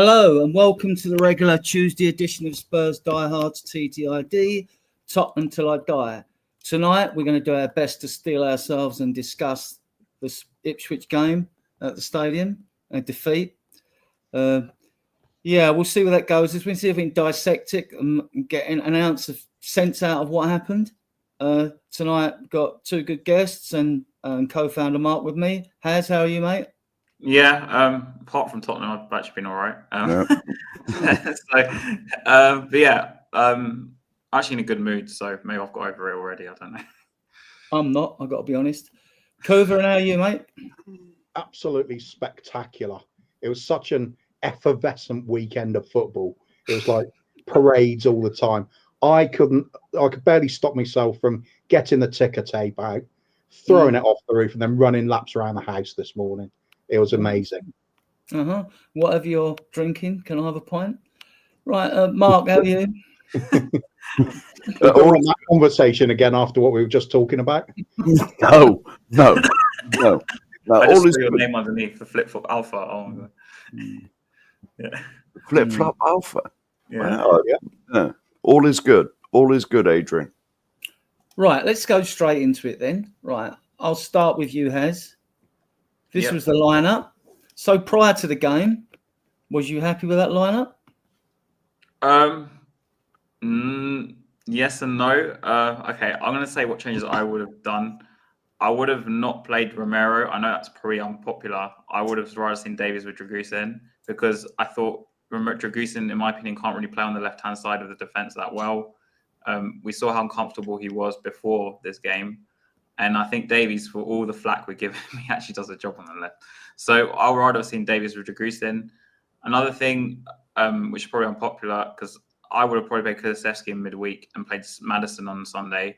Hello and welcome to the regular Tuesday edition of Spurs Diehards TTID, Tottenham Till I Die. Tonight we're going to do our best to steel ourselves and discuss this Ipswich game at the stadium, a defeat. We'll see where that goes. We'll see if we can dissect it and get an ounce of sense out of what happened. Tonight we've got two good guests and co-founder Mark with me. Haz, how are you, mate? Yeah, apart from Tottenham, I've actually been all right. Actually in a good mood, so maybe I've got over it already. I don't know. I'm not, I've got to be honest. Cover, and how are you, mate? Absolutely spectacular. It was such an effervescent weekend of football. It was like parades all the time. I could barely stop myself from getting the ticker tape out, throwing it off the roof, and then running laps around the house this morning. It was amazing. Whatever you're drinking, can I have a pint? Right, Mark, how are you? We're on that conversation again after what we were just talking about. No. I just saw your name underneath the flip-flop alpha. Oh my god. Yeah. Flip-flop alpha. Yeah. Wow. Yeah. All is good. All is good, Adrian. Right, let's go straight into it then. Right, I'll start with you, Haz. This was the lineup. So prior to the game, was you happy with that lineup? Yes and no. Okay, I'm going to say what changes I would have done. I would have not played Romero. I know that's pretty unpopular. I would have rather seen Davies with Dragusin because I thought Dragusin, in my opinion, can't really play on the left-hand side of the defence that well. We saw how uncomfortable he was before this game. And I think Davies, for all the flack we give him, he actually does a job on the left. So I would rather have seen Davies with Dragusin. Another thing, which is probably unpopular, because I would have probably played Kulusevski in midweek and played Maddison on Sunday,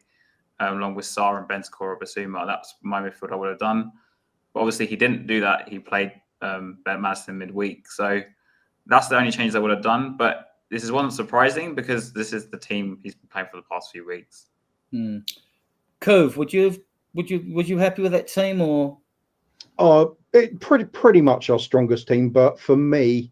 along with Sarr and Bentancur or Basuma. That's my midfield I would have done. But obviously he didn't do that. He played Maddison midweek. So that's the only change I would have done. But this wasn't surprising because this is the team he's been playing for the past few weeks. Cove, was you happy with that team or? Pretty much our strongest team, but for me,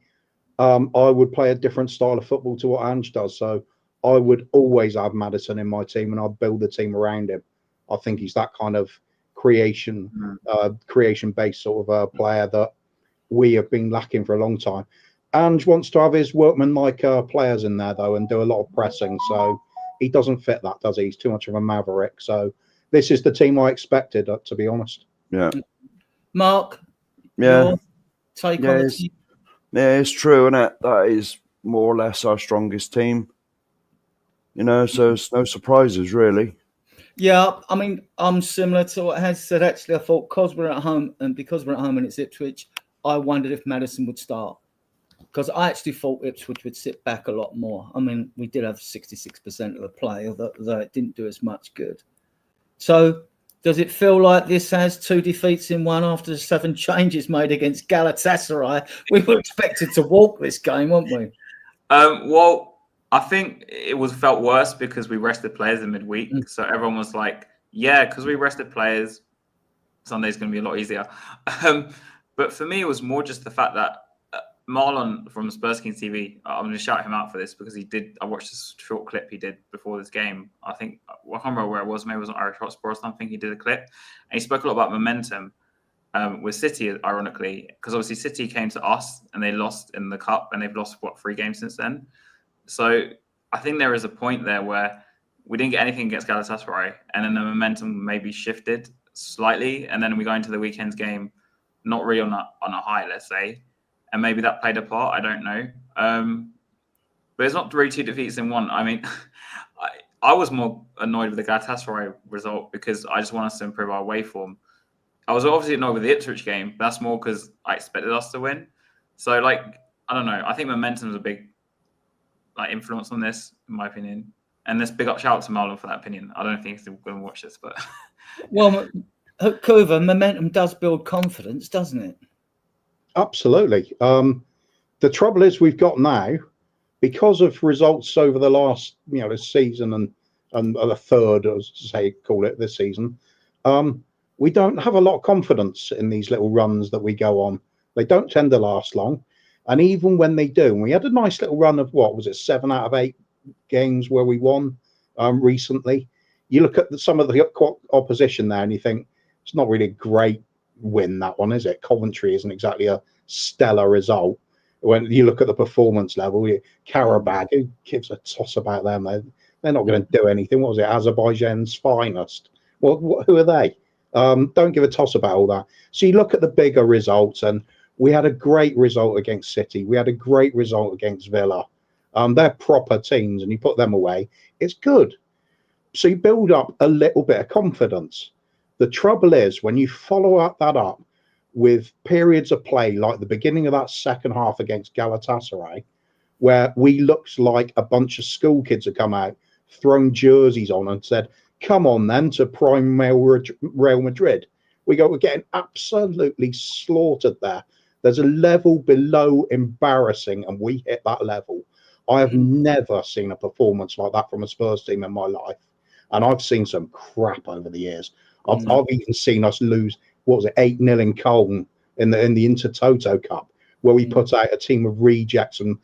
I would play a different style of football to what Ange does. So I would always have Maddison in my team, and I'd build the team around him. I think he's that kind of creation-based sort of player that we have been lacking for a long time. Ange wants to have his workman-like players in there though, and do a lot of pressing. So he doesn't fit that, does he? He's too much of a maverick. So this is the team I expected, to be honest. Yeah. Mark? Yeah. Take on the team? Yeah, it's true, isn't it? That is more or less our strongest team. So it's no surprises, really. Yeah, I mean, I'm similar to what Haz said. Actually, I thought because we're at home and it's Ipswich, I wondered if Maddison would start. Because I actually thought Ipswich would sit back a lot more. I mean, we did have 66% of the play, although it didn't do as much good. So does it feel like this has two defeats in one after the 7 changes made against Galatasaray? We were expected to walk this game, weren't we? Well, I think it felt worse because we rested players in midweek. So everyone was like, yeah, because we rested players, Sunday's going to be a lot easier. But for me, it was more just the fact that Marlon from Spurs King TV, I'm going to shout him out for this because I watched this short clip he did before this game. I can't remember where it was. Maybe it was on Irish Hotspur or something. He did a clip and he spoke a lot about momentum with City, ironically, because obviously City came to us and they lost in the Cup and they've lost, 3 games since then. So I think there is a point there where we didn't get anything against Galatasaray and then the momentum maybe shifted slightly. And then we go into the weekend's game, not really on a high, let's say. And maybe that played a part. I don't know. But it's not really 2 defeats in one. I mean, I was more annoyed with the Galatasaray result because I just want us to improve our away form. I was obviously annoyed with the Ipswich game, but that's more because I expected us to win. So, I don't know. I think momentum is a big influence on this, in my opinion. And this big up shout out to Marlon for that opinion. I don't think he's going to watch this, but... Well, Kova, momentum does build confidence, doesn't it? Absolutely. The trouble is we've got now, because of results over the last, this season and the third, as call it this season, we don't have a lot of confidence in these little runs that we go on. They don't tend to last long. And even when they do, and we had a nice little run of what was it, 7 out of 8 games where we won recently. You look at some of the opposition there, and you think it's not really a great win, that one, is it? Coventry isn't exactly a stellar result. When you look at the performance level, Karabakh, who gives a toss about them? They're not going to do anything. What was it? Azerbaijan's finest. Well, who are they? Don't give a toss about all that. So you look at the bigger results, and we had a great result against City. We had a great result against Villa. They're proper teams, and you put them away, it's good. So you build up a little bit of confidence. The trouble is when you follow that up with periods of play like the beginning of that second half against Galatasaray, where we looked like a bunch of school kids had come out, thrown jerseys on and said, come on then to prime Real Madrid. We're getting absolutely slaughtered there. There's a level below embarrassing, and we hit that level. I have never seen a performance like that from a Spurs team in my life. And I've seen some crap over the years. I've even seen us lose, 8-0 in Cologne in the Intertoto Cup, where we put out a team of rejects, and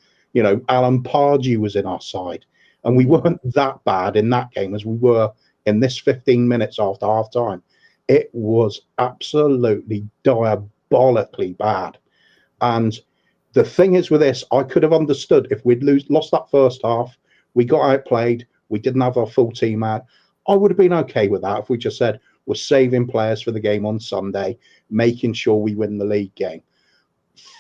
Alan Pardew was in our side, and we weren't that bad in that game as we were in this 15 minutes after half time. It was absolutely diabolically bad. And the thing is with this, I could have understood if we'd lost that first half, we got outplayed, we didn't have our full team out. I would have been okay with that if we just said we're saving players for the game on Sunday, making sure we win the league game.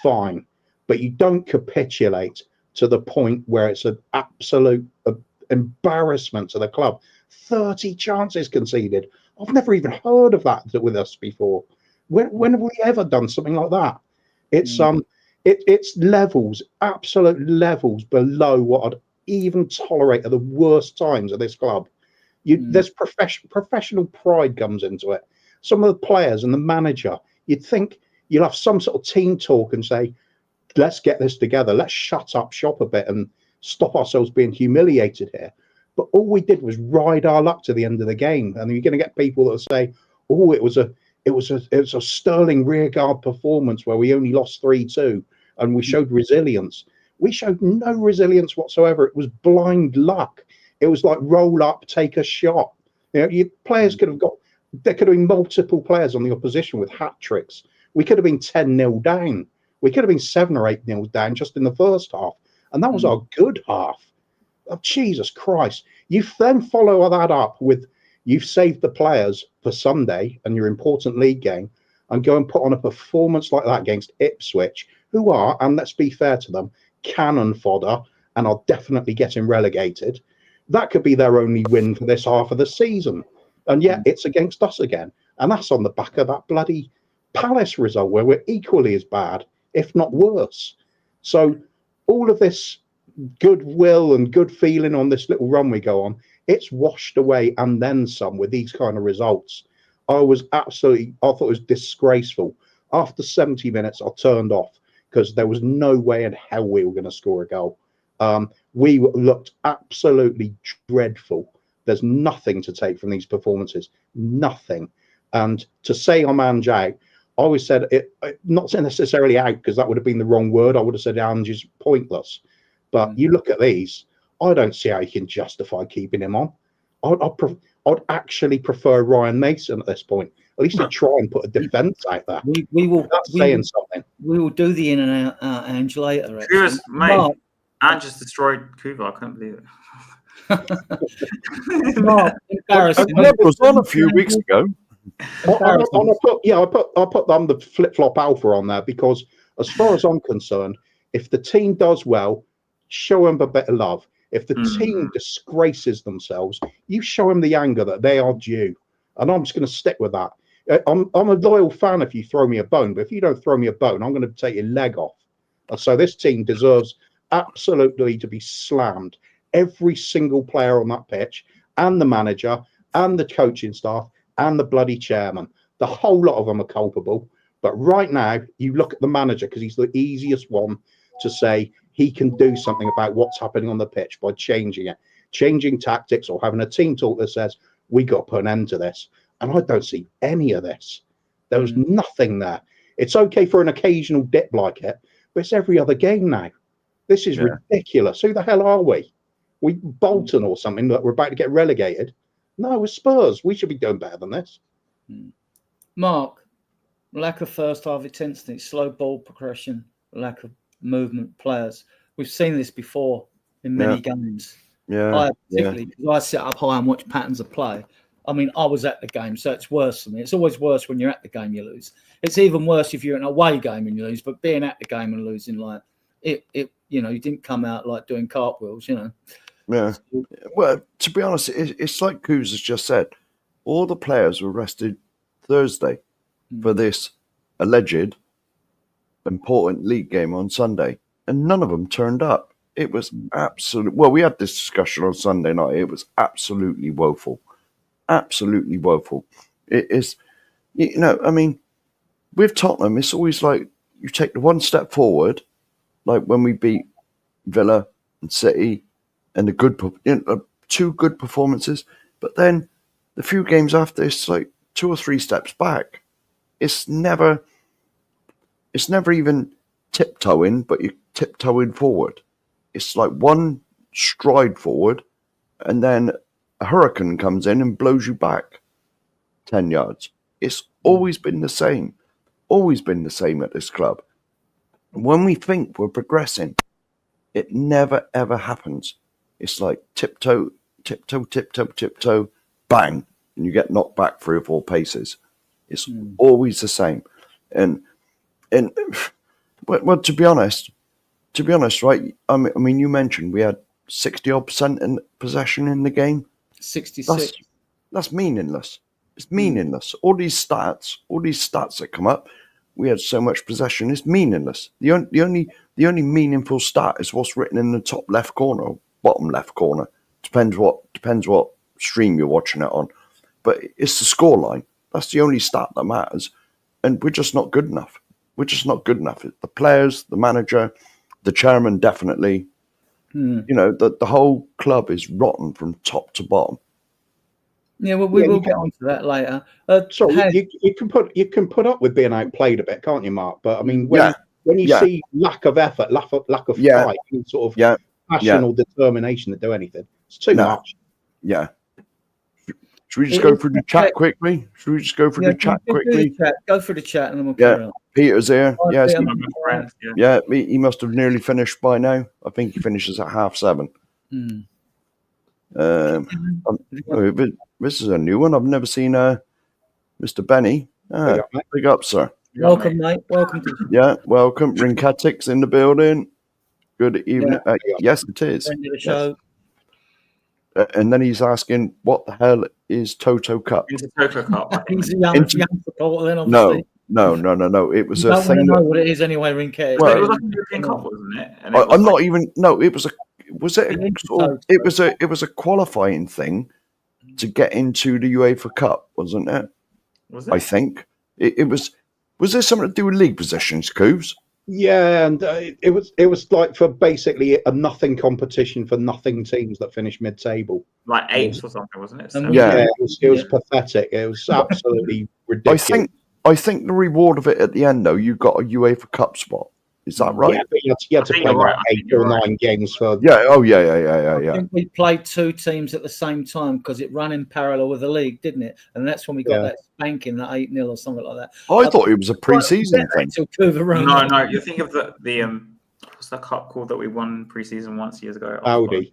Fine. But you don't capitulate to the point where it's an absolute embarrassment to the club. 30 chances conceded. I've never even heard of that with us before. When have we ever done something like that? It's levels, absolute levels below what I'd even tolerate at the worst times of this club. There's professional pride comes into it. Some of the players and the manager, you'd think you'll have some sort of team talk and say, let's get this together. Let's shut up shop a bit and stop ourselves being humiliated here. But all we did was ride our luck to the end of the game. And you're going to get people that will say, oh, it was a sterling rearguard performance where we only lost 3-2 and we showed resilience. We showed no resilience whatsoever. It was blind luck. It was like roll up, take a shot. Players there could have been multiple players on the opposition with hat tricks. We could have been 10-0 down. We could have been 7 or 8-0 down just in the first half. And that was our good half. Oh, Jesus Christ. You then follow that up with you've saved the players for Sunday and your important league game, and go and put on a performance like that against Ipswich, who are, and let's be fair to them, cannon fodder and are definitely getting relegated. That could be their only win for this half of the season. And yet it's against us again. And that's on the back of that bloody Palace result where we're equally as bad, if not worse. So all of this goodwill and good feeling on this little run we go on, it's washed away and then some with these kind of results. I thought it was disgraceful. After 70 minutes, I turned off because there was no way in hell we were going to score a goal. We looked absolutely dreadful. There's nothing to take from these performances, nothing. And to say I'm Ange out, I always said it, not necessarily out because that would have been the wrong word. I would have said Ange is pointless. But you look at these, I don't see how you can justify keeping him on. I'd actually prefer Ryan Mason at this point. At least he'd try and put a defence out there. That's saying something. We will do the in and out Ange later. Curious, mate. Ange just destroyed Kuva. I can't believe it. Mark, embarrassing. That was on a few weeks ago. I put the flip-flop alpha on there because as far as I'm concerned, if the team does well, show them a bit of love. If the team disgraces themselves, you show them the anger that they are due. And I'm just going to stick with that. I'm a loyal fan if you throw me a bone, but if you don't throw me a bone, I'm going to take your leg off. So this team deserves absolutely to be slammed. Every single player on that pitch, and the manager, and the coaching staff, and the bloody chairman. The whole lot of them are culpable. But right now, you look at the manager because he's the easiest one to say he can do something about what's happening on the pitch by changing it, changing tactics, or having a team talk that says, we got to put an end to this. And I don't see any of this. There was nothing there. It's okay for an occasional dip like it, but it's every other game now. This is ridiculous. Who the hell are we? We Bolton or something that we're about to get relegated? No, we're Spurs. We should be doing better than this. Mark, lack of first half intensity, slow ball progression, lack of movement players. We've seen this before in many games. I particularly, because I sit up high and watch patterns of play. I mean, I was at the game, so it's worse for me. It's always worse when you're at the game, you lose. It's even worse if you're in an away game and you lose, but being at the game and losing, like, it you know, you didn't come out like doing cartwheels, you know. Yeah. Well, to be honest, it's like Coos has just said. All the players were rested Thursday for this alleged important league game on Sunday, and none of them turned up. It was absolutely... Well, we had this discussion on Sunday night. It was absolutely woeful. Absolutely woeful. It is, you know, I mean, with Tottenham, it's always like you take the one step forward, like when we beat Villa and City, and the good, two good performances, but then the few games after, it's like 2 or 3 steps back. It's never even tiptoeing, but you're tiptoeing forward. It's like one stride forward, and then a hurricane comes in and blows you back 10 yards. It's always been the same. Always been the same at this club. When we think we're progressing, it never, ever happens. It's like tiptoe, tiptoe, tiptoe, tiptoe, bang, and you get knocked back 3 or 4 paces. It's always the same. And well, to be honest, right? I mean, you mentioned we had 60% in possession in the game. 66. That's meaningless. It's meaningless. All these stats that come up, we had so much possession. It's meaningless. The only meaningful stat is what's written in the top left corner, or bottom left corner. Depends what stream you're watching it on. But it's the scoreline. That's the only stat that matters. And we're just not good enough. We're just not good enough. The players, the manager, the chairman, definitely. You know, the whole club is rotten from top to bottom. Yeah, well, we will get onto that later. You can put up with being outplayed a bit, can't you, Mark? But I mean, when you see lack of effort, lack of fight, and sort of passion or determination to do anything, it's too much. Yeah. Should we just go through the chat quickly? Go through the chat and then we'll carry on. Peter's here. Yes. Yeah. He must have nearly finished by now. I think he finishes at 7:30. This is a new one. I've never seen Mr. Benny. Big up, sir. Welcome, mate. Welcome. Welcome. Rinkatik's in the building. Good evening. Yes, it is. Friend of the show. And then he's asking, what the hell is Toto Cup? It's a Toto Cup. He's a young supporter then, obviously. No. It was I a thing. don't know what it is anyway, Rinket. Well, it was like a European Cup, wasn't it? And it I'm not even. No, it was a. It was a qualifying thing to get into the UEFA Cup, wasn't it? Was it? I think it was. Was there something to do with league positions, Cooves? Yeah, and it was like for basically a nothing competition for nothing teams that finished mid-table. Like 8th or something, wasn't it? So, it was pathetic. It was absolutely ridiculous. I think the reward of it at the end, though, you got a UEFA Cup spot. Is that right? Yeah, but you had to play like 8 or 9 games for. Yeah. I think we played 2 teams at the same time because it ran in parallel with the league, didn't it? And that's when we got that spanking, that 8-0 or something like that. I thought it was a pre-season thing. No. You think of the what's that cup called that we won pre-season once years ago? Audi.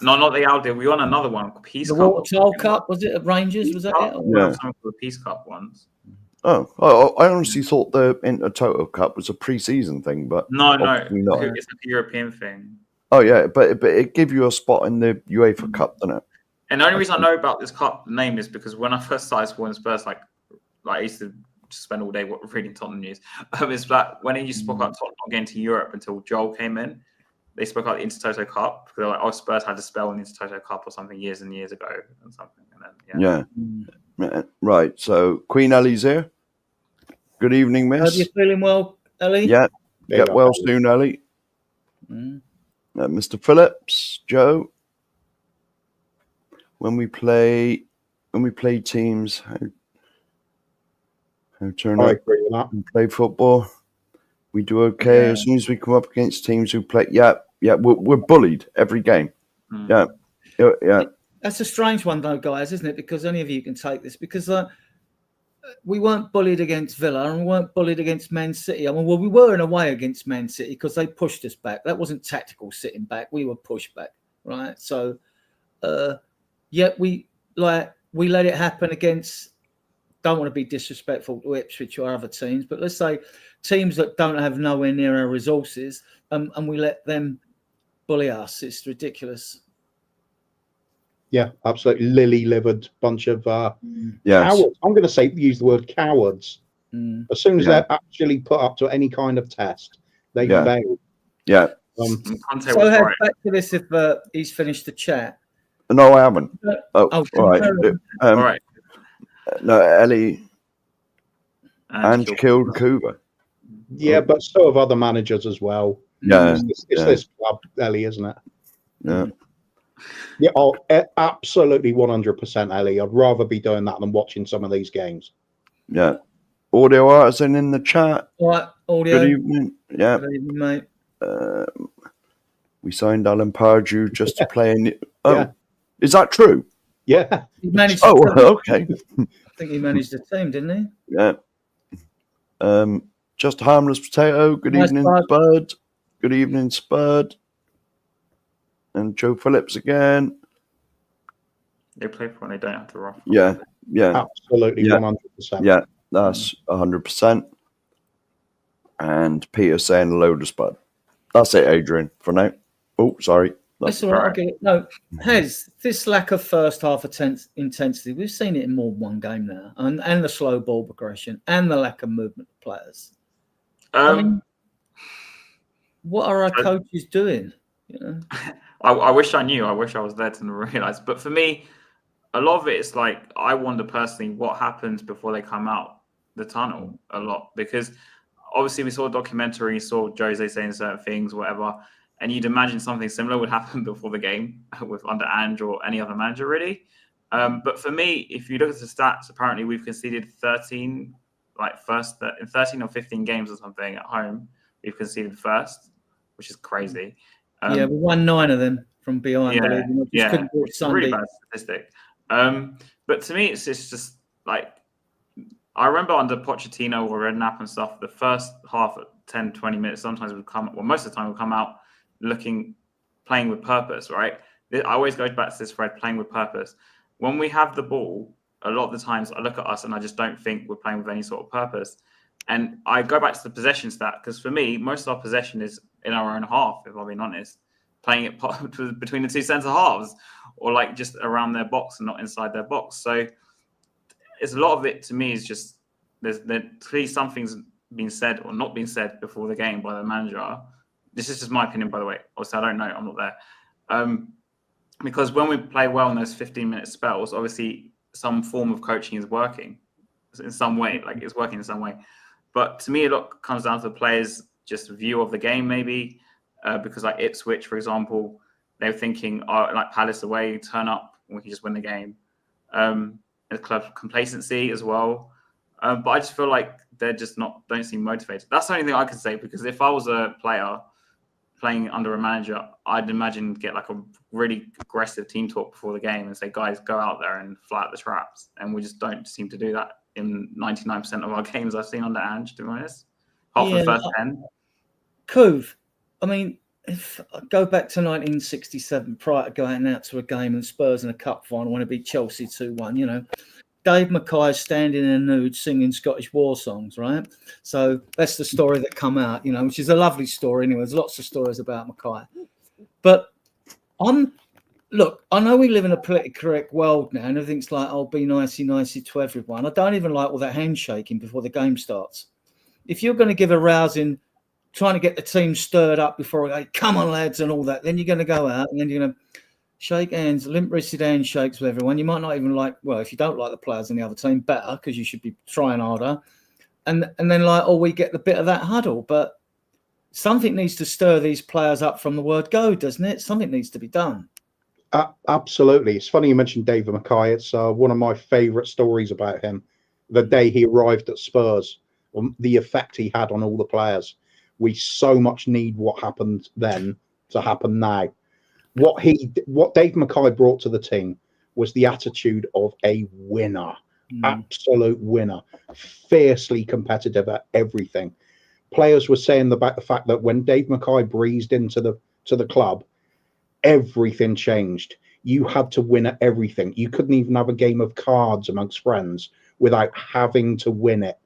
No, not the Audi. We won another one, Peace Cup. The Water Cup, was it at Rangers? Was that it? Yeah, something called the Peace Cup once. Oh, I honestly thought the Intertoto Cup was a pre-season thing, but no, not. It's a European thing. Oh yeah, but it gave you a spot in the UEFA Cup, didn't it? And the only reason I know about this cup name is because when I first started supporting Spurs, like I used to spend all day reading Tottenham news. It's like when you spoke about Tottenham not getting to Europe until Joel came in, they spoke about the Intertoto Cup because they're like, Spurs had to spell an Intertoto Cup or something years and years ago and something. And then yeah. Right. So Queen Ellie's here. Good evening, miss. Are you feeling well, Ellie? Yeah. Get well soon, Ellie. Mr. Phillips, Joe. When we play teams, how turn out and play football, We do okay as soon as we come up against teams who play. Yeah, we're bullied every game. Yeah. That's a strange one, though, guys, isn't it? Because any of you can take this. Because we weren't bullied against Villa and we weren't bullied against Man City. I mean, well, we were in a way against Man City because they pushed us back. That wasn't tactical sitting back. We were pushed back, right? So, yet we let it happen against. Don't want to be disrespectful to Ipswich or other teams, but let's say teams that don't have nowhere near our resources, and we let them bully us. It's ridiculous. Yeah, absolutely. Lily-livered bunch of cowards. I'm going to use the word cowards. As soon as they're actually put up to any kind of test, they fail. Yeah. So head back to this if he's finished the chat. No, I haven't. All right. No, Ellie and killed Cooper. Yeah, but so have other managers as well. Yeah. It's this club, Ellie, isn't it? Yeah. Yeah, absolutely 100% Ellie. I'd rather be doing that than watching some of these games. Yeah. Audio artisan in the chat. All right, audio. Good evening. Yeah. Good evening, mate. We signed Alan Pardew just to play in. Yeah. Is that true? Yeah. He managed. Okay. I think he managed the team, didn't he? Yeah. Just a harmless potato. Good evening, Spurd. Good evening, Spurd. And Joe Phillips again. They play for when they don't have to rush. Yeah. Absolutely 100%. Yeah, that's 100%. And Peter saying hello to Spud. That's it, Adrian, for now. Oh, sorry. That's all right. Okay. No, this lack of first half intensity, we've seen it in more than one game now, and the slow ball progression and the lack of movement of players. I mean, what are our coaches doing? You know? I wish I knew. I wish I was there to realize. But for me, a lot of it is like I wonder personally what happens before they come out the tunnel a lot, because obviously we saw a documentary, saw Jose saying certain things, whatever, and you'd imagine something similar would happen before the game with under Ange or any other manager, really. But for me, if you look at the stats, apparently we've conceded 13 or 15 games or something at home. We've conceded first, which is crazy. We won 9 of them from behind. It's a really bad statistic. But to me, it's just like I remember under Pochettino or Redknapp and stuff, the first half at 10, 20 minutes, sometimes most of the time we'll come out playing with purpose, right? I always go back to this Fred, playing with purpose. When we have the ball, a lot of the times I look at us and I just don't think we're playing with any sort of purpose. And I go back to the possession stat, because for me, most of our possession is in our own half, if I'm being honest, playing it between the two centre halves or like just around their box and not inside their box. So it's a lot of it to me is just there's clearly something's been said or not been said before the game by the manager. This is just my opinion, by the way. Also, I don't know. I'm not there. Because when we play well in those 15-minute spells, obviously some form of coaching is working in some way. Like it's working in some way. But to me, a lot comes down to the players' just view of the game, maybe. Because like Ipswich, for example, they're thinking, like Palace away, turn up, we can just win the game. The club complacency as well. But I just feel like they're just don't seem motivated. That's the only thing I can say, because if I was a player playing under a manager, I'd imagine get like a really aggressive team talk before the game and say, guys, go out there and fly out the traps. And we just don't seem to do that in 99% of our games I've seen under Ange, to be honest. Apart from the first 10. Cove, I mean, if I go back to 1967, prior to going out to a game and Spurs in a cup final when it beat Chelsea 2-1, you know, Dave Mackay's standing in a nude singing Scottish war songs, right? So that's the story that come out, you know, which is a lovely story anyway. There's lots of stories about Mackay. But look, I know we live in a politically correct world now and everything's like, oh, be nicey to everyone. I don't even like all that handshaking before the game starts. If you're going to give a rousing, trying to get the team stirred up before I go, come on, lads, and all that, then you're going to go out and then you're going to shake hands, limp-wristed handshakes with everyone. You might not even like, well, if you don't like the players in the other team, better, because you should be trying harder. And then like, oh, we get the bit of that huddle. But something needs to stir these players up from the word go, doesn't it? Something needs to be done. Absolutely. It's funny you mentioned David Mackay. It's one of my favourite stories about him. The day he arrived at Spurs, the effect he had on all the players. we so much need what happened then to happen now. What Dave Mackay brought to the team was the attitude of a winner, absolute winner, fiercely competitive at everything. Players were saying about the fact that when Dave Mackay breezed into the club, everything changed. You had to win at everything. You couldn't even have a game of cards amongst friends without having to win it.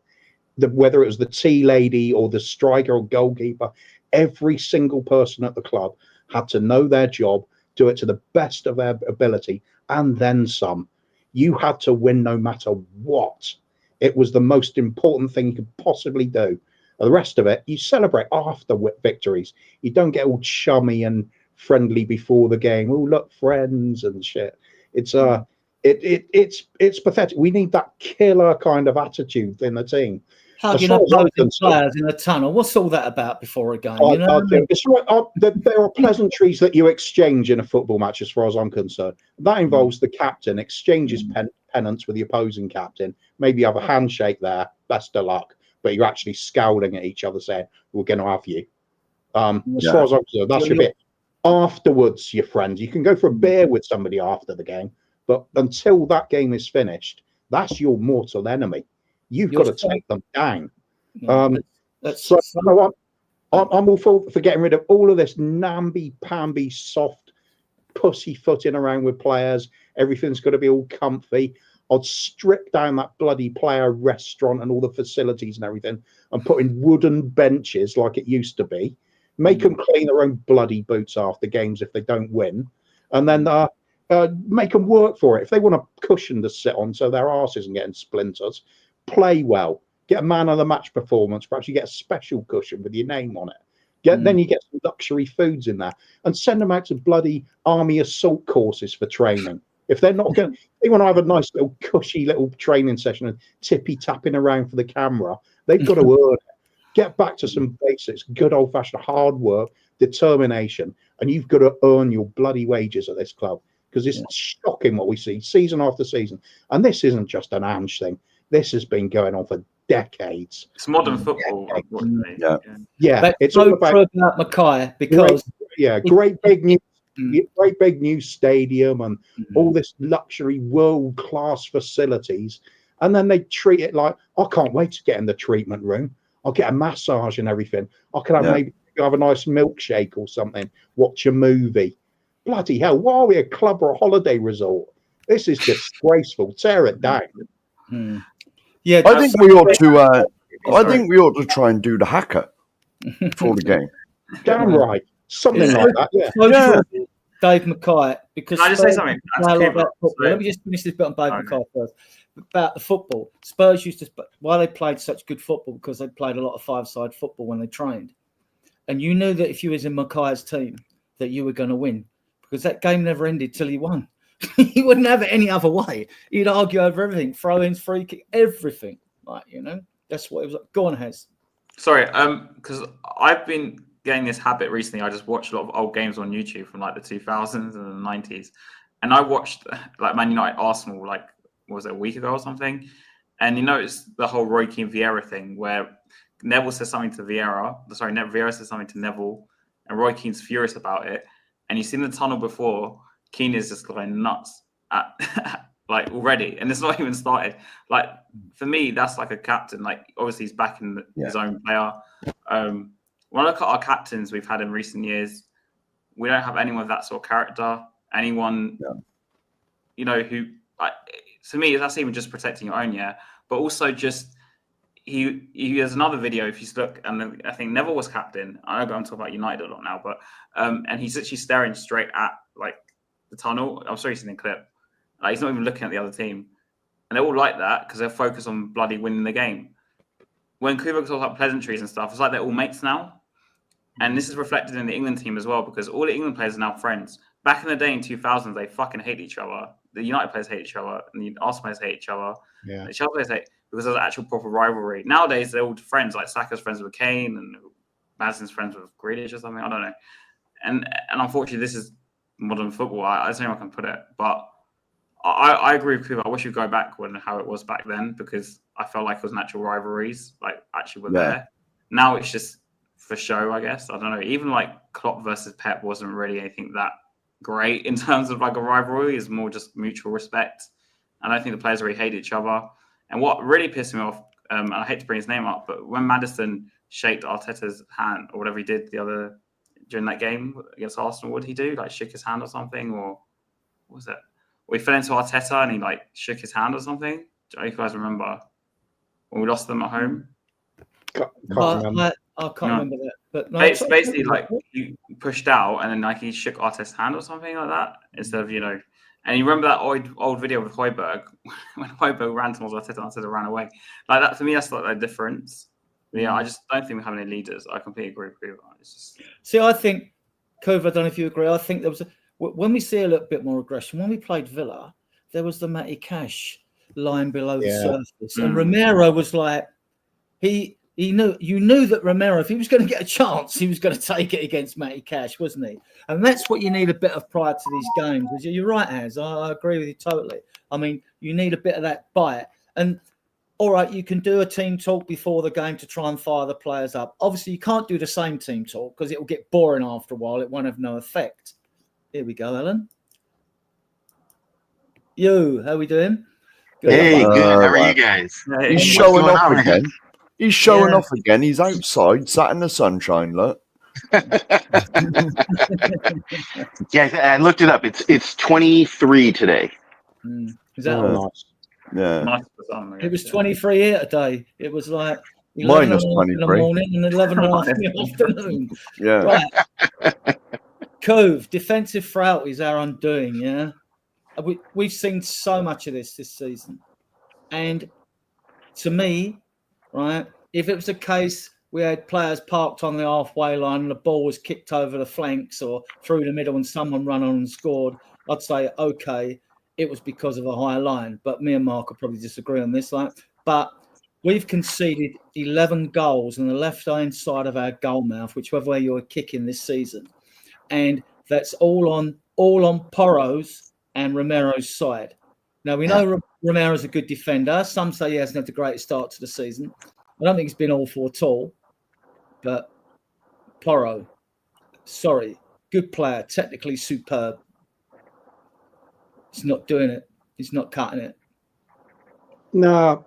Whether it was the tea lady or the striker or goalkeeper, every single person at the club had to know their job, do it to the best of their ability, and then some. You had to win no matter what. It was the most important thing you could possibly do. The rest of it, you celebrate after victories. You don't get all chummy and friendly before the game. Oh, look, friends and shit. It's it's pathetic. We need that killer kind of attitude in the team. Hugging opposing players in a tunnel. What's all that about before a game? It's right. There are pleasantries that you exchange in a football match, as far as I'm concerned. That involves the captain exchanges pennants with the opposing captain. Maybe you have a handshake there. Best of luck. But you're actually scowling at each other, saying, "We're going to have you." As far as I'm concerned, that's your bit. Afterwards, your friends, you can go for a beer with somebody after the game, but until that game is finished, that's your mortal enemy. You've got to take them down. I'm all for getting rid of all of this namby-pamby, soft pussyfooting around with players. Everything's got to be all comfy. I'd strip down that bloody player restaurant and all the facilities and everything and put in wooden benches like it used to be. Make them clean their own bloody boots after games if they don't win. And then make them work for it. If they want a cushion to sit on so their arse isn't getting splinters, play well. Get a man of the match performance. Perhaps you get a special cushion with your name on it. Then you get some luxury foods in there and send them out to bloody army assault courses for training. If they're not going, they want to have a nice little cushy little training session and tippy tapping around for the camera. They've got to earn it. Get back to some basics, good old fashioned hard work, determination, and you've got to earn your bloody wages at this club because it's shocking what we see season after season. And this isn't just an Ange thing. This has been going on for decades. It's modern football. Yeah. It's all about Mackay because great big new stadium and all this luxury world-class facilities, and then they treat it like, I can't wait to get in the treatment room. I'll get a massage and everything. I can have maybe have a nice milkshake or something, watch a movie. Bloody hell, why are we a club or a holiday resort? This is disgraceful. Tear it down. Yeah, I think we ought to I think we ought to try and do the hacker for the game. Damn right. Something like that. Yeah. Dave Mackay, because can I just say something? Let me just finish this bit on Dave Mackay first. About the football, Spurs used to, why they played such good football, because they played a lot of five-side football when they trained. And you knew that if you was in Mackay's team, that you were going to win, because that game never ended till he won. He wouldn't have it any other way. He'd argue over everything, throw-ins, free kick, everything. Like, that's what it was like. Go on, Hez. Sorry, because I've been getting this habit recently. I just watch a lot of old games on YouTube from like the 2000s and the 90s, and I watched like Man United Arsenal like, what was it, a week ago or something, and it's the whole Roy Keane Vieira thing where Neville says something to Vieira. Sorry, Vieira says something to Neville, and Roy Keane's furious about it. And you've seen the tunnel before. Keane is just going nuts at like already, and it's not even started. Like for me, that's like a captain. Like obviously he's backing his own player. When I look at our captains we've had in recent years, we don't have anyone with that sort of character. Anyone, who like. To me, that's even just protecting your own, but also just he has another video. If you look, and I think Neville was captain. I know I'm talking about United a lot now, but and he's actually staring straight at like the tunnel. I'm sorry, you've seen the clip. Like, he's not even looking at the other team, and they're all like that because they're focused on bloody winning the game. When Kuba talks about pleasantries and stuff, it's like they're all mates now, and this is reflected in the England team as well because all the England players are now friends. Back in the day in 2000s, they fucking hate each other. The United players hate each other, and the Arsenal players hate each other. Yeah. The Chelsea players hate because there's actual proper rivalry. Nowadays, they're all friends. Like Saka's friends with Kane, and Madison's friends with Grealish or something. I don't know. And unfortunately, this is modern football. I don't know how I can put it, but I agree with Kuba. I wish we'd go back how it was back then because I felt like it was natural rivalries, like actually were there. Now it's just for show, I guess. I don't know. Even like Klopp versus Pep wasn't really anything that great in terms of like a rivalry. It's more just mutual respect. And I think the players really hate each other. And what really pissed me off, and I hate to bring his name up, but when Maddison shaked Arteta's hand or whatever he did during that game against Arsenal, what did he do? Like shook his hand or something? Or what was it? Or he fell into Arteta and he like shook his hand or something? Do you guys remember when we lost them at home? Can't remember. I can't remember that. But no, basically, like he pushed out and then like he shook Arteta's hand or something like that instead of, And you remember that old video with Højbjerg when Højbjerg ran towards Arteta and Arteta ran away? Like that, for me, that's like the difference. But yeah, I just don't think we have any leaders. I completely agree with you. See, I think, Cove, I don't know if you agree. I think there was when we see a little bit more aggression, when we played Villa, there was the Matty Cash line below the surface. And Romero was like, you knew that Romero, if he was going to get a chance, he was going to take it against Matty Cash, wasn't he? And that's what you need a bit of pride to these games. You're right, Az. I agree with you totally. I mean, you need a bit of that bite. And all right, you can do a team talk before the game to try and fire the players up. Obviously, you can't do the same team talk because it will get boring after a while. It won't have no effect. Here we go, Ellen. Yo, how we doing? Good. Hey, good. How are you guys? He's showing off again. He's showing off again. He's outside, sat in the sunshine. Look. Yeah, I looked it up. It's 23 today. Is that nice? Yeah. Nice. It was 23 here today. It was like minus 23 in the morning and 11.5 in the afternoon. Yeah. Right. Cove, defensive frailty is our undoing. Yeah. We've seen so much of this season, and to me, right, if it was a case we had players parked on the halfway line and the ball was kicked over the flanks or through the middle and someone ran on and scored, I'd say, okay, it was because of a high line. But me and Mark will probably disagree on this. But we've conceded 11 goals on the left-hand side of our goal mouth, whichever way you're kicking this season. And that's all on Porro's and Romero's side. Now, we know Romero's a good defender. Some say he hasn't had the greatest start to the season. I don't think he's been awful at all. But Porro, sorry, good player, technically superb. He's not doing it. He's not cutting it. No,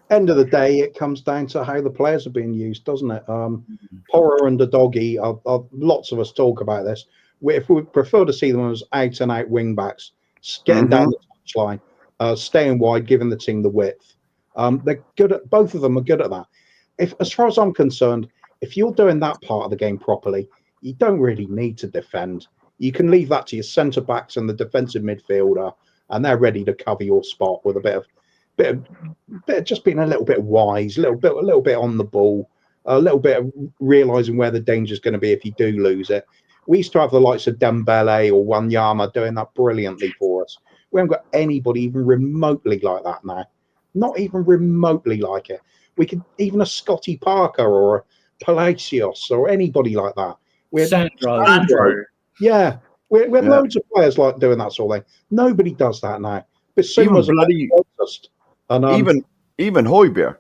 end of the day, it comes down to how the players are being used, doesn't it? Porro and the doggy, lots of us talk about this. If we prefer to see them as out-and-out wing-backs, getting down the touchline, staying wide, giving the team the width. They're good at, both of them are good at that. As far as I'm concerned, if you're doing that part of the game properly, you don't really need to defend. You can leave that to your centre backs and the defensive midfielder, and they're ready to cover your spot with a bit of just being a little bit wise, a little bit on the ball, a little bit of realising where the danger is going to be if you do lose it. We used to have the likes of Dembele or Wanyama doing that brilliantly for us. We haven't got anybody even remotely like that now. Not even remotely like it. We could even a Scotty Parker or a Palacios or anybody like that. Sandro. Yeah. We had loads of players like doing that sort of thing. Nobody does that now. But even Højbjerg.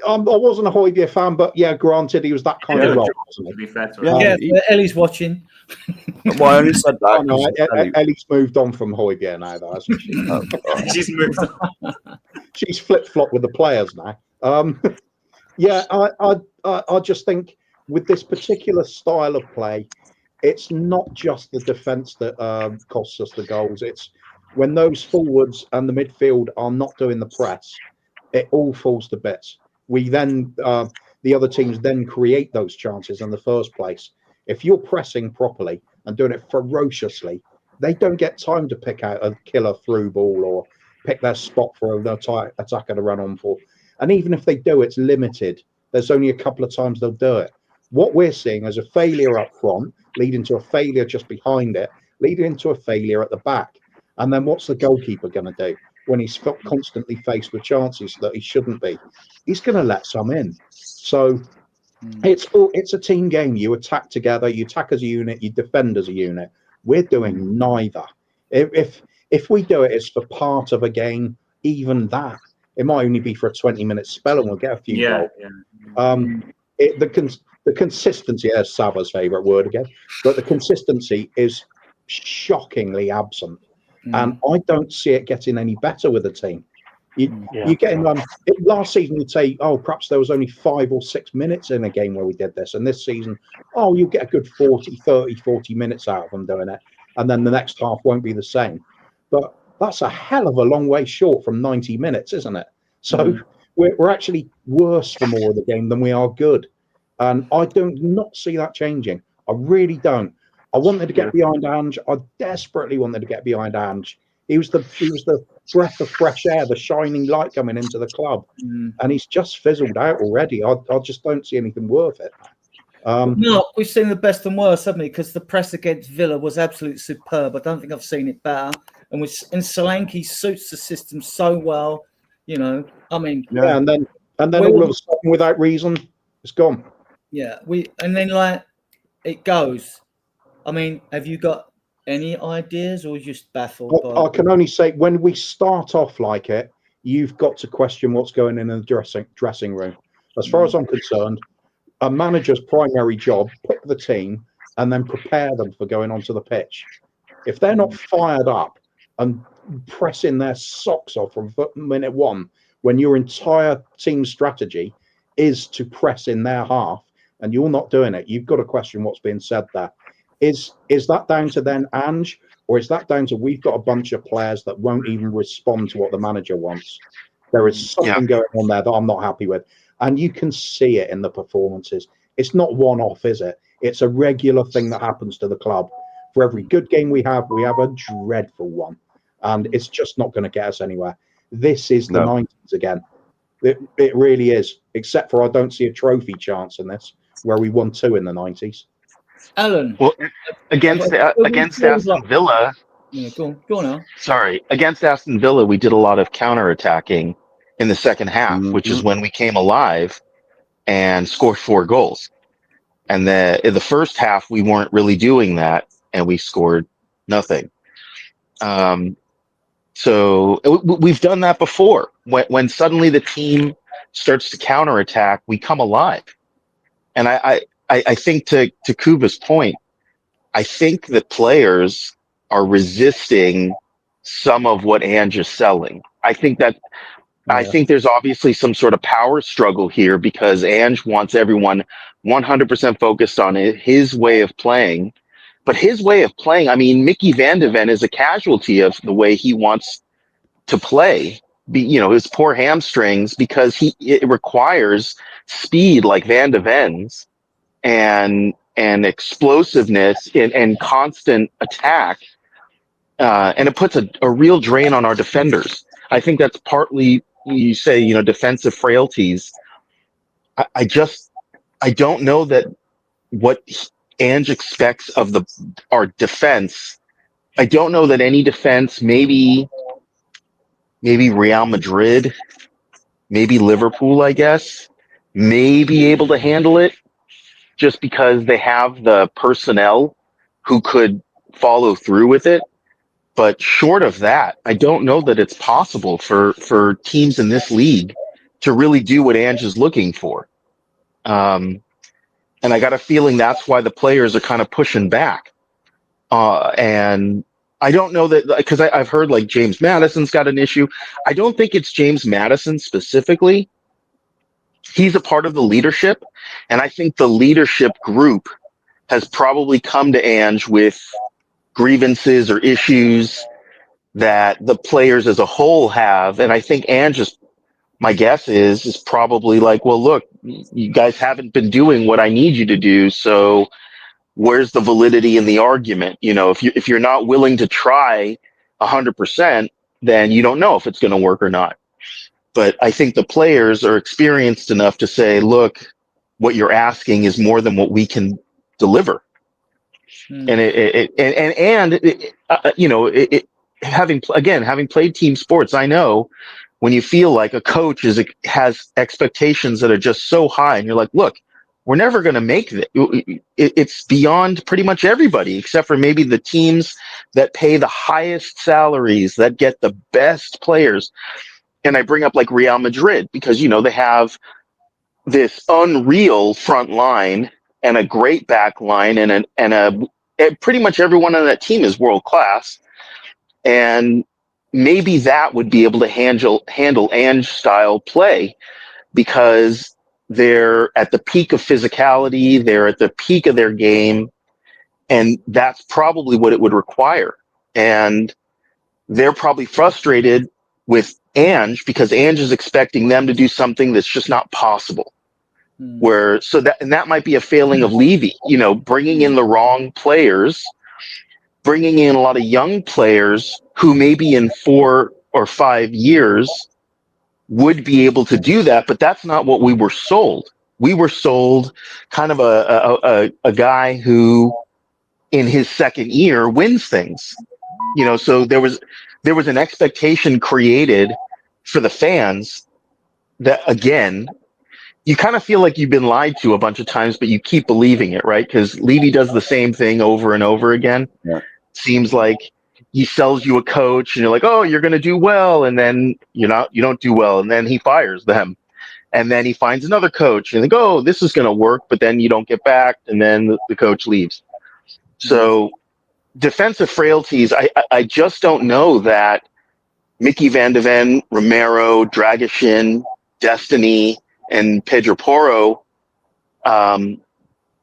I wasn't a Højbjerg fan, but yeah, granted, he was that kind of role, wasn't he? To be fair to Yeah, Ellie's watching. Well, I only said that. Ellie's moved on from Højbjerg now, though, hasn't she? She's moved on. She's flip-flop with the players now. I just think with this particular style of play, it's not just the defence that costs us the goals. It's when those forwards and the midfield are not doing the press, it all falls to bits. We then, the other teams then create those chances in the first place. If you're pressing properly and doing it ferociously, they don't get time to pick out a killer through ball or pick their spot for an attacker to run on for. And even if they do, it's limited. There's only a couple of times they'll do it. What we're seeing is a failure up front, leading to a failure just behind it, leading into a failure at the back. And then what's the goalkeeper going to do when he's constantly faced with chances that he shouldn't be? He's going to let some in. So it's a team game. You attack together, you attack as a unit, you defend as a unit. We're doing neither. If we do it, it's for part of a game, even that. It might only be for a 20-minute spell, and we'll get a few Yeah, goals. The consistency, there's Sava's favourite word again, but the consistency is shockingly absent. And I don't see it getting any better with the team. You getting last season you'd say, oh, perhaps there was only 5 or 6 minutes in a game where we did this, and this season, oh, you get a good 40 minutes out of them doing it, and then the next half won't be the same. But that's a hell of a long way short from 90 minutes, isn't it? So we're actually worse for more of the game than we are good, and I do not see that changing. I really don't. I wanted to get behind Ange. I desperately wanted to get behind Ange. He was the breath of fresh air, the shining light coming into the club, and he's just fizzled out already. I just don't see anything worth it. Mark, we've seen the best and worst, haven't we? Because the press against Villa was absolutely superb. I don't think I've seen it better. And Solanke suits the system so well. You know, I mean, and then all of a sudden, without reason, it's gone. Yeah, and then like it goes. I mean, have you got any ideas, or just baffled? I can only say when we start off like it, you've got to question what's going in the dressing room. As far as I'm concerned, a manager's primary job: pick the team and then prepare them for going onto the pitch. If they're not fired up and pressing their socks off from minute one, when your entire team strategy is to press in their half, and you're not doing it, you've got to question what's being said there. Is that down to then Ange, or is that down to we've got a bunch of players that won't even respond to what the manager wants? There is something going on there that I'm not happy with, and you can see it in the performances. It's not one-off, is it? It's a regular thing that happens to the club. For every good game we have a dreadful one, and it's just not going to get us anywhere. This is the 90s again. It really is, except for I don't see a trophy chance in this, where we won 2 in the 90s. Alan, well, against Aston Villa. Yeah, go on now. Sorry, against Aston Villa, we did a lot of counterattacking in the second half, which is when we came alive and scored 4 goals. And in the first half, we weren't really doing that, and we scored nothing. So we've done that before. When suddenly the team starts to counterattack, we come alive. And I think to Kuba's point, I think that players are resisting some of what Ange is selling. I think there's obviously some sort of power struggle here because Ange wants everyone 100% focused on his way of playing. But his way of playing, I mean, Mickey Van de Ven is a casualty of the way he wants to play. His poor hamstrings, because it requires speed like Van de Ven's and explosiveness and constant attack, and it puts a real drain on our defenders. I think that's partly, you say, defensive frailties. I don't know that what Ange expects of our defense. I don't know that any defense, maybe Real Madrid, maybe Liverpool, I guess, may be able to handle it just because they have the personnel who could follow through with it. But short of that, I don't know that it's possible for teams in this league to really do what Ange is looking for. And I got a feeling that's why the players are kind of pushing back. And I don't know that, because I've heard like James Maddison's got an issue. I don't think it's James Maddison specifically. He's a part of the leadership. And I think the leadership group has probably come to Ange with grievances or issues that the players as a whole have. And I think Ange my guess is probably like, well, look, you guys haven't been doing what I need you to do. So where's the validity in the argument? If you're not willing to try 100%, then you don't know if it's going to work or not. But I think the players are experienced enough to say, look, what you're asking is more than what we can deliver. Having played team sports, I know when you feel like a coach has expectations that are just so high, and you're like, look, we're never going to make it. It's beyond pretty much everybody, except for maybe the teams that pay the highest salaries, that get the best players. and I bring up like Real Madrid because, they have this unreal front line and a great back line and pretty much everyone on that team is world class. And maybe that would be able to handle Ange style play because they're at the peak of physicality, they're at the peak of their game, and that's probably what it would require. And they're probably frustrated with Ange because Ange is expecting them to do something that's just not possible. That might be a failing of Levy, bringing in the wrong players, bringing in a lot of young players who maybe in 4 or 5 years would be able to do that, but that's not what we were sold. We were sold kind of a guy who in his second year wins things. So there was an expectation created for the fans that, again, you kind of feel like you've been lied to a bunch of times, but you keep believing it, right? Because Levy does the same thing over and over again. Yeah. Seems like he sells you a coach and you're like, oh, you're going to do well. And then you don't do well. And then he fires them. And then he finds another coach and they go, oh, this is going to work. But then you don't get back. And then the coach leaves. So defensive frailties, I just don't know that Mickey Van de Ven, Romero, Dragishin, Destiny, and Pedro Porro,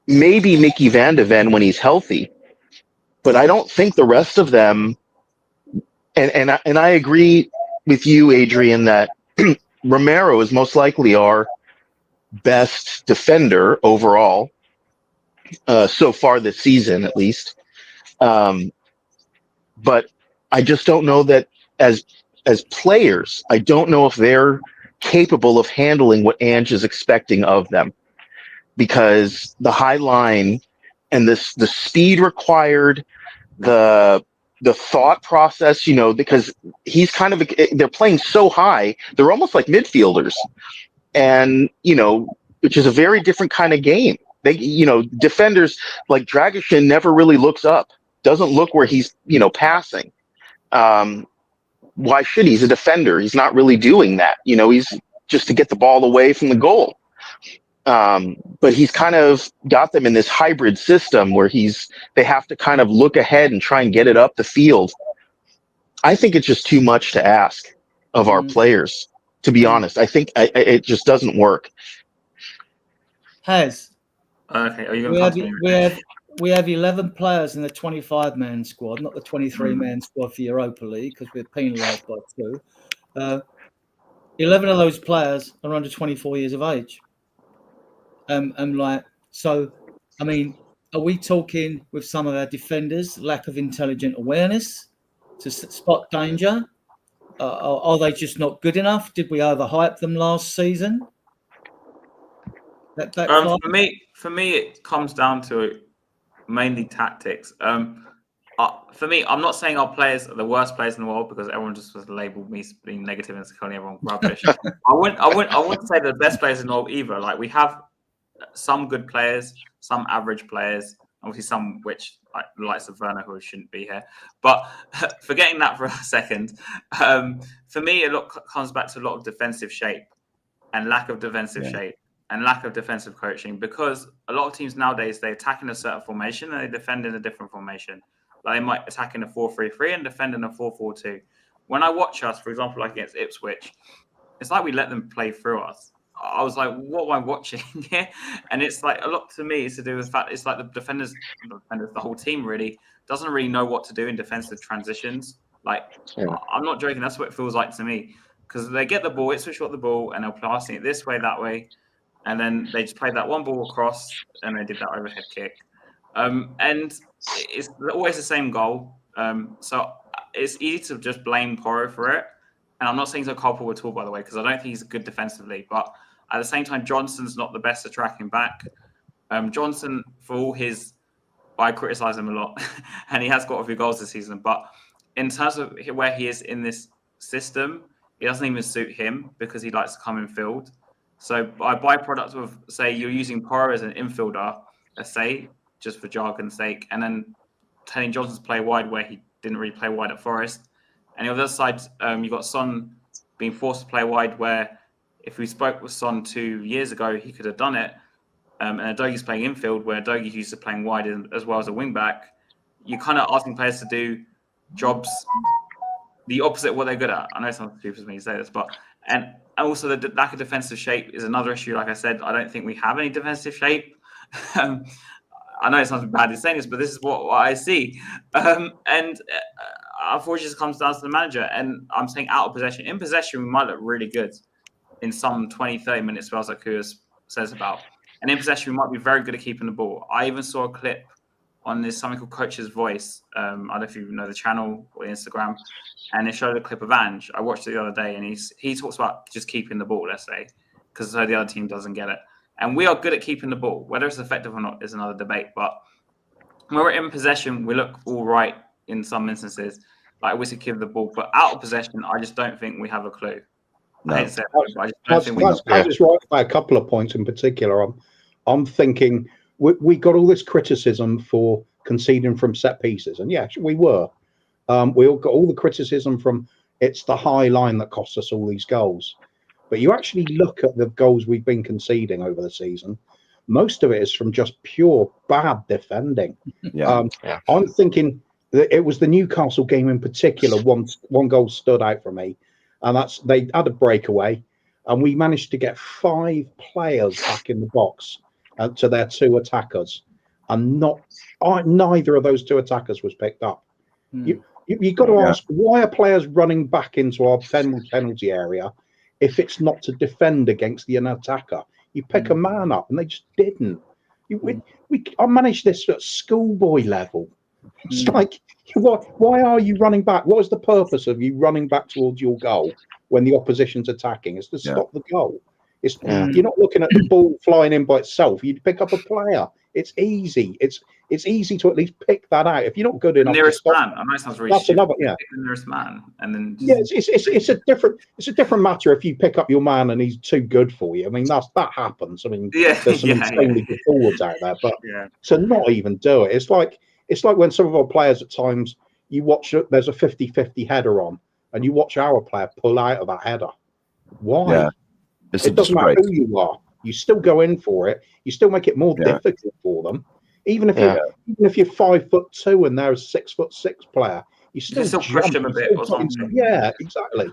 maybe Mickey Van de Ven when he's healthy, but I don't think the rest of them. And I agree with you, Adrian, that Romero is most likely our best defender overall so far this season, at least. But I just don't know that as players, I don't know if they're capable of handling what Ange is expecting of them, because the high line and the speed required, the thought process, because he's kind of, they're playing so high, they're almost like midfielders, and which is a very different kind of game. They, defenders like Dragishin never really looks up, doesn't look where he's passing. Why should he? He's a defender. He's not really doing that. He's just to get the ball away from the goal. But he's kind of got them in this hybrid system where they have to kind of look ahead and try and get it up the field. I think it's just too much to ask of our players, to be honest. I think it just doesn't work. Has okay? Are you going to we have 11 players in the 25-man squad, not the 23-man squad for Europa League, because we're penalised by 2. 11 of those players are under 24 years of age. I mean, are we talking with some of our defenders lack of intelligent awareness to spot danger? Are they just not good enough? Did we overhype them last season? For me, it comes down to mainly tactics. For me, I'm not saying our players are the worst players in the world, because everyone just was labeled me being negative and calling everyone rubbish. I wouldn't say they're the best players in the world either. Like, we have some good players, some average players, obviously some which, like the likes of Werner, who shouldn't be here. But forgetting that for a second, for me, it comes back to a lot of defensive shape and lack of defensive shape and lack of defensive coaching, because a lot of teams nowadays, they attack in a certain formation and they defend in a different formation. Like, they might attack in a 4-3-3 and defend in a 4-4-2. When I watch us, for example, like against Ipswich, it's like we let them play through us. I was like, what am I watching here? And it's like, a lot to me is to do with the fact it's like the defenders, the whole team really doesn't really know what to do in defensive transitions. Like, I'm not joking. That's what it feels like to me, because they get the ball, Ipswich got the ball, and they're passing it this way, that way. And then they just played that one ball across and they did that overhead kick. And it's always the same goal. So it's easy to just blame Porro for it. And I'm not saying he's a culpable at all, by the way, because I don't think he's good defensively. But at the same time, Johnson's not the best at tracking back. Johnson, for all his... I criticise him a lot, and he has got a few goals this season. But in terms of where he is in this system, it doesn't even suit him, because he likes to come in field. So by byproduct of, say, you're using Porro as an infielder, let's say, just for jargon's sake, and then telling Johnson to play wide where he didn't really play wide at Forest. And on the other side, you've got Son being forced to play wide, where if we spoke with Son 2 years ago, he could have done it. And Adogi's playing infield, where Adogi's used to playing wide as well as a wing back. You're kind of asking players to do jobs the opposite of what they're good at. I know it sounds stupid for me to say this, but and also the lack of defensive shape is another issue. Like I said, I don't think we have any defensive shape. I know it sounds bad in saying this, but this is what I see. Unfortunately, it comes down to the manager. And I'm saying out of possession. In possession, we might look really good in some 20, 30 minute spells like Kuz says about. And in possession, we might be very good at keeping the ball. I even saw a clip on this something called Coach's Voice. I don't know if you know the channel or Instagram. And they showed a clip of Ange. I watched it the other day, and he talks about just keeping the ball, let's say, because so the other team doesn't get it. And we are good at keeping the ball. Whether it's effective or not is another debate. But when we're in possession, we look all right in some instances. Like we should keep the ball. But out of possession, I just don't think we have a clue. No. I hate to say it, but I just don't think we have a clue. That's just right by a couple of points in particular. I'm thinking we got all this criticism for conceding from set pieces. And yeah, we were. We all got all the criticism from it's the high line that cost us all these goals. But you actually look at the goals we've been conceding over the season, most of it is from just pure bad defending. I'm thinking that it was the Newcastle game in particular. One goal stood out for me, and that's they had a breakaway, and we managed to get 5 players back in the box to their 2 attackers, and neither of those 2 attackers was picked up. You've got to ask, why are players running back into our penalty area if it's not to defend against the attacker? You pick a man up, and they just didn't. I managed this at schoolboy level. It's like, why are you running back? What is the purpose of you running back towards your goal when the opposition's attacking? It's to stop the goal. You're not looking at the ball flying in by itself. You pick up a player. It's easy. It's easy to at least pick that out. If you're not good enough, nearest man. I know it sounds really that's stupid. another. Yeah, the nearest man, and then it's a different matter if you pick up your man and he's too good for you. I mean, that happens. I mean, there's some insanely good forwards out there, but to not even do it, it's like when some of our players at times you watch. There's a 50-50 header on, and you watch our player pull out of that header. Why? Yeah. It doesn't matter who you are. You still go in for it. You still make it more difficult for them. Even if you're 5'2" and they're a 6'6" player, you still push them a bit or something. Yeah, exactly.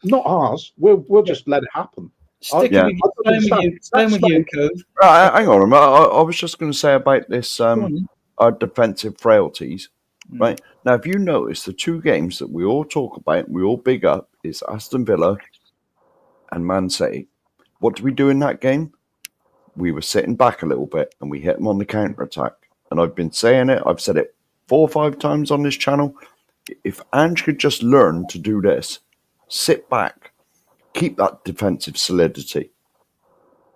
Not ours. We'll just let it happen. Same with you, Cove. Right, hang on a minute. I was just going to say about this our defensive frailties. Right now, if you notice, the 2 games that we all talk about, we all big up, is Aston Villa and Man City. What did we do in that game? We were sitting back a little bit and we hit them on the counter-attack. And I've been saying it. I've said it 4 or 5 times on this channel. If Ange could just learn to do this, sit back, keep that defensive solidity,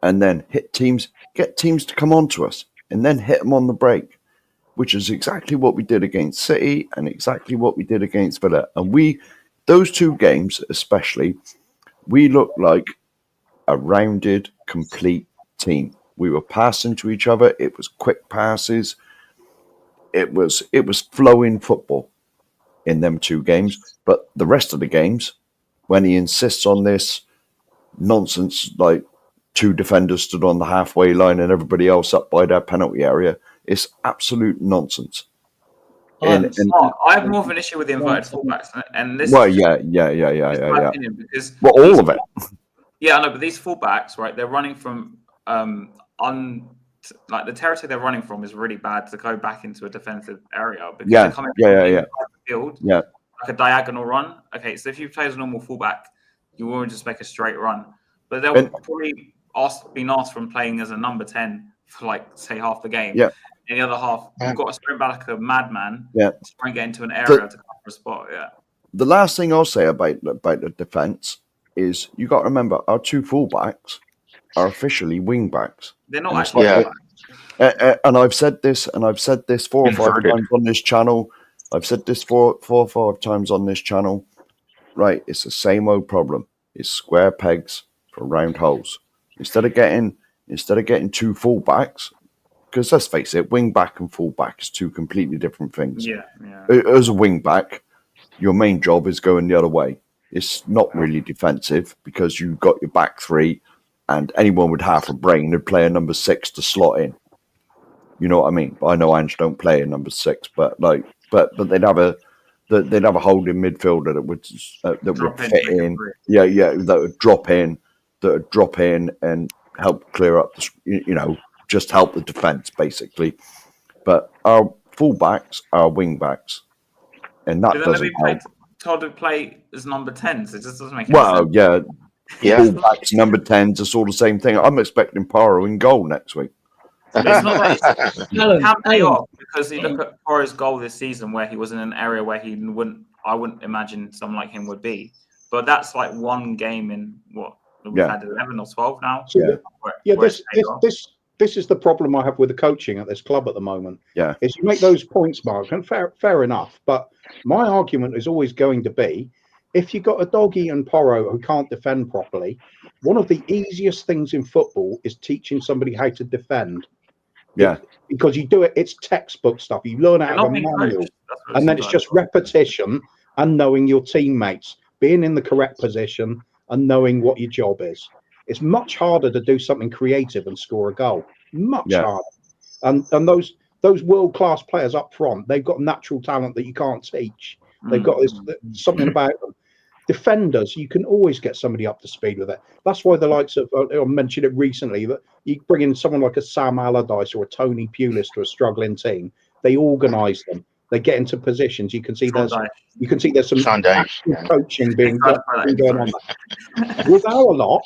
and then get teams to come on to us, and then hit them on the break, which is exactly what we did against City and exactly what we did against Villa. And those 2 games especially, we looked like a rounded, complete team. We were passing to each other. It was quick passes. It was flowing football in them 2 games. But the rest of the games, when he insists on this nonsense, like 2 defenders stood on the halfway line and everybody else up by their penalty area, it's absolute nonsense. I have more of an issue with the inverted fullbacks, and this. Well, is yeah. My opinion, because all of it. Yeah, I know, but these fullbacks, right? They're running from like the territory they're running from is really bad to go back into a defensive area because they're coming the field like a diagonal run. Okay, so if you play as a normal fullback, you won't just make a straight run, but they'll probably been asked from playing as a number 10 for like say half the game. Yeah. In the other half, you've got to sprint back like a madman to try and get into an area to cover a spot. Yeah. The last thing I'll say about the defense is you got to remember our 2 fullbacks are officially wing backs. They're not actually. And I've said this 4 or 5 times on this channel. I've said this 4 or 5 times on this channel. Right, it's the same old problem. It's square pegs for round holes. Instead of getting 2 fullbacks, because let's face it, wing back and full back is 2 completely different things. Yeah. As a wing back, your main job is going the other way. it's not really defensive because you've got your back three, and anyone with half a brain would play a number 6 to slot in. You know what I mean? I know Ange don't play a number 6, but they'd have a holding midfielder that would fit in. Yeah, that would drop in and help clear up just help the defense basically. But our fullbacks are wing backs, and that doesn't help. Told to play as number 10s. It just doesn't make any sense. Yeah. Fullbacks, number 10s are sort of the same thing. I'm expecting Paro in goal next week. It's not like it can't pay off because you look at Poro's goal this season where he was in an area where I wouldn't imagine someone like him would be. But that's like one game in what we've had 11 or 12 now. So this is the problem I have with the coaching at this club at the moment. Yeah, is you make those points, Mark, and fair enough. But my argument is always going to be, if you've got a doggy and Poro who can't defend properly, one of the easiest things in football is teaching somebody how to defend. Yeah, because you do it, it's textbook stuff. You learn out of a manual, and then it's just repetition and knowing your teammates, being in the correct position and knowing what your job is. It's much harder to do something creative and score a goal. Much harder. And those world-class players up front, they've got natural talent that you can't teach. They've got something about them. Defenders, you can always get somebody up to speed with it. That's why the likes of, I mentioned it recently, that you bring in someone like a Sam Allardyce or a Tony Pulis to a struggling team. They organise them. They get into positions. You can see there's some coaching being going on. With our lot,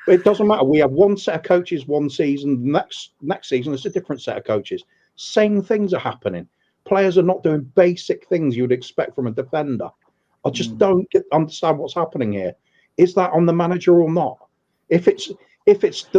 it doesn't matter. We have one set of coaches one season. Next season, it's a different set of coaches. Same things are happening. Players are not doing basic things you would expect from a defender. I just don't understand what's happening here. Is that on the manager or not? If it's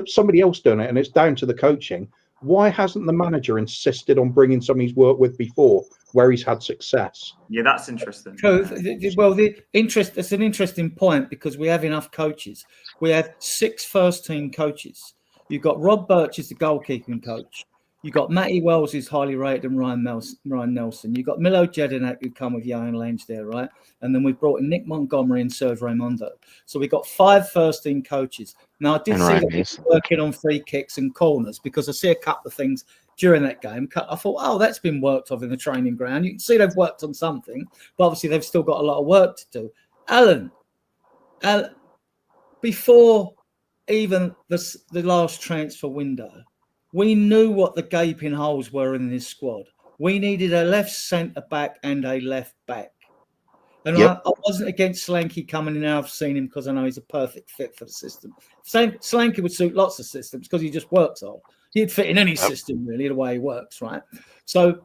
somebody else doing it and it's down to the coaching, why hasn't the manager insisted on bringing somebody he's worked with before where he's had success? Yeah, that's interesting. Well, it's an interesting point because we have enough coaches. We have 6 first-team coaches. You've got Rob Birch as the goalkeeping coach. You've got Matty Wells, who's highly rated, and Ryan Nelson. You've got Milo Jedinak, who come with Johan Lange there, right? And then we've brought in Nick Montgomery and Serge Raimondo. So we've got 5 first-team coaches. Now, I did see them working on free kicks and corners because I see a couple of things during that game. I thought, that's been worked on in the training ground. You can see they've worked on something, but obviously they've still got a lot of work to do. Alan, before even the last transfer window, we knew what the gaping holes were in this squad. We needed a left centre back and a left back. And I wasn't against Slanky coming in. I've seen him because I know he's a perfect fit for the system. Slanky would suit lots of systems because he just works hard. He'd fit in any system, really, the way he works, right? So,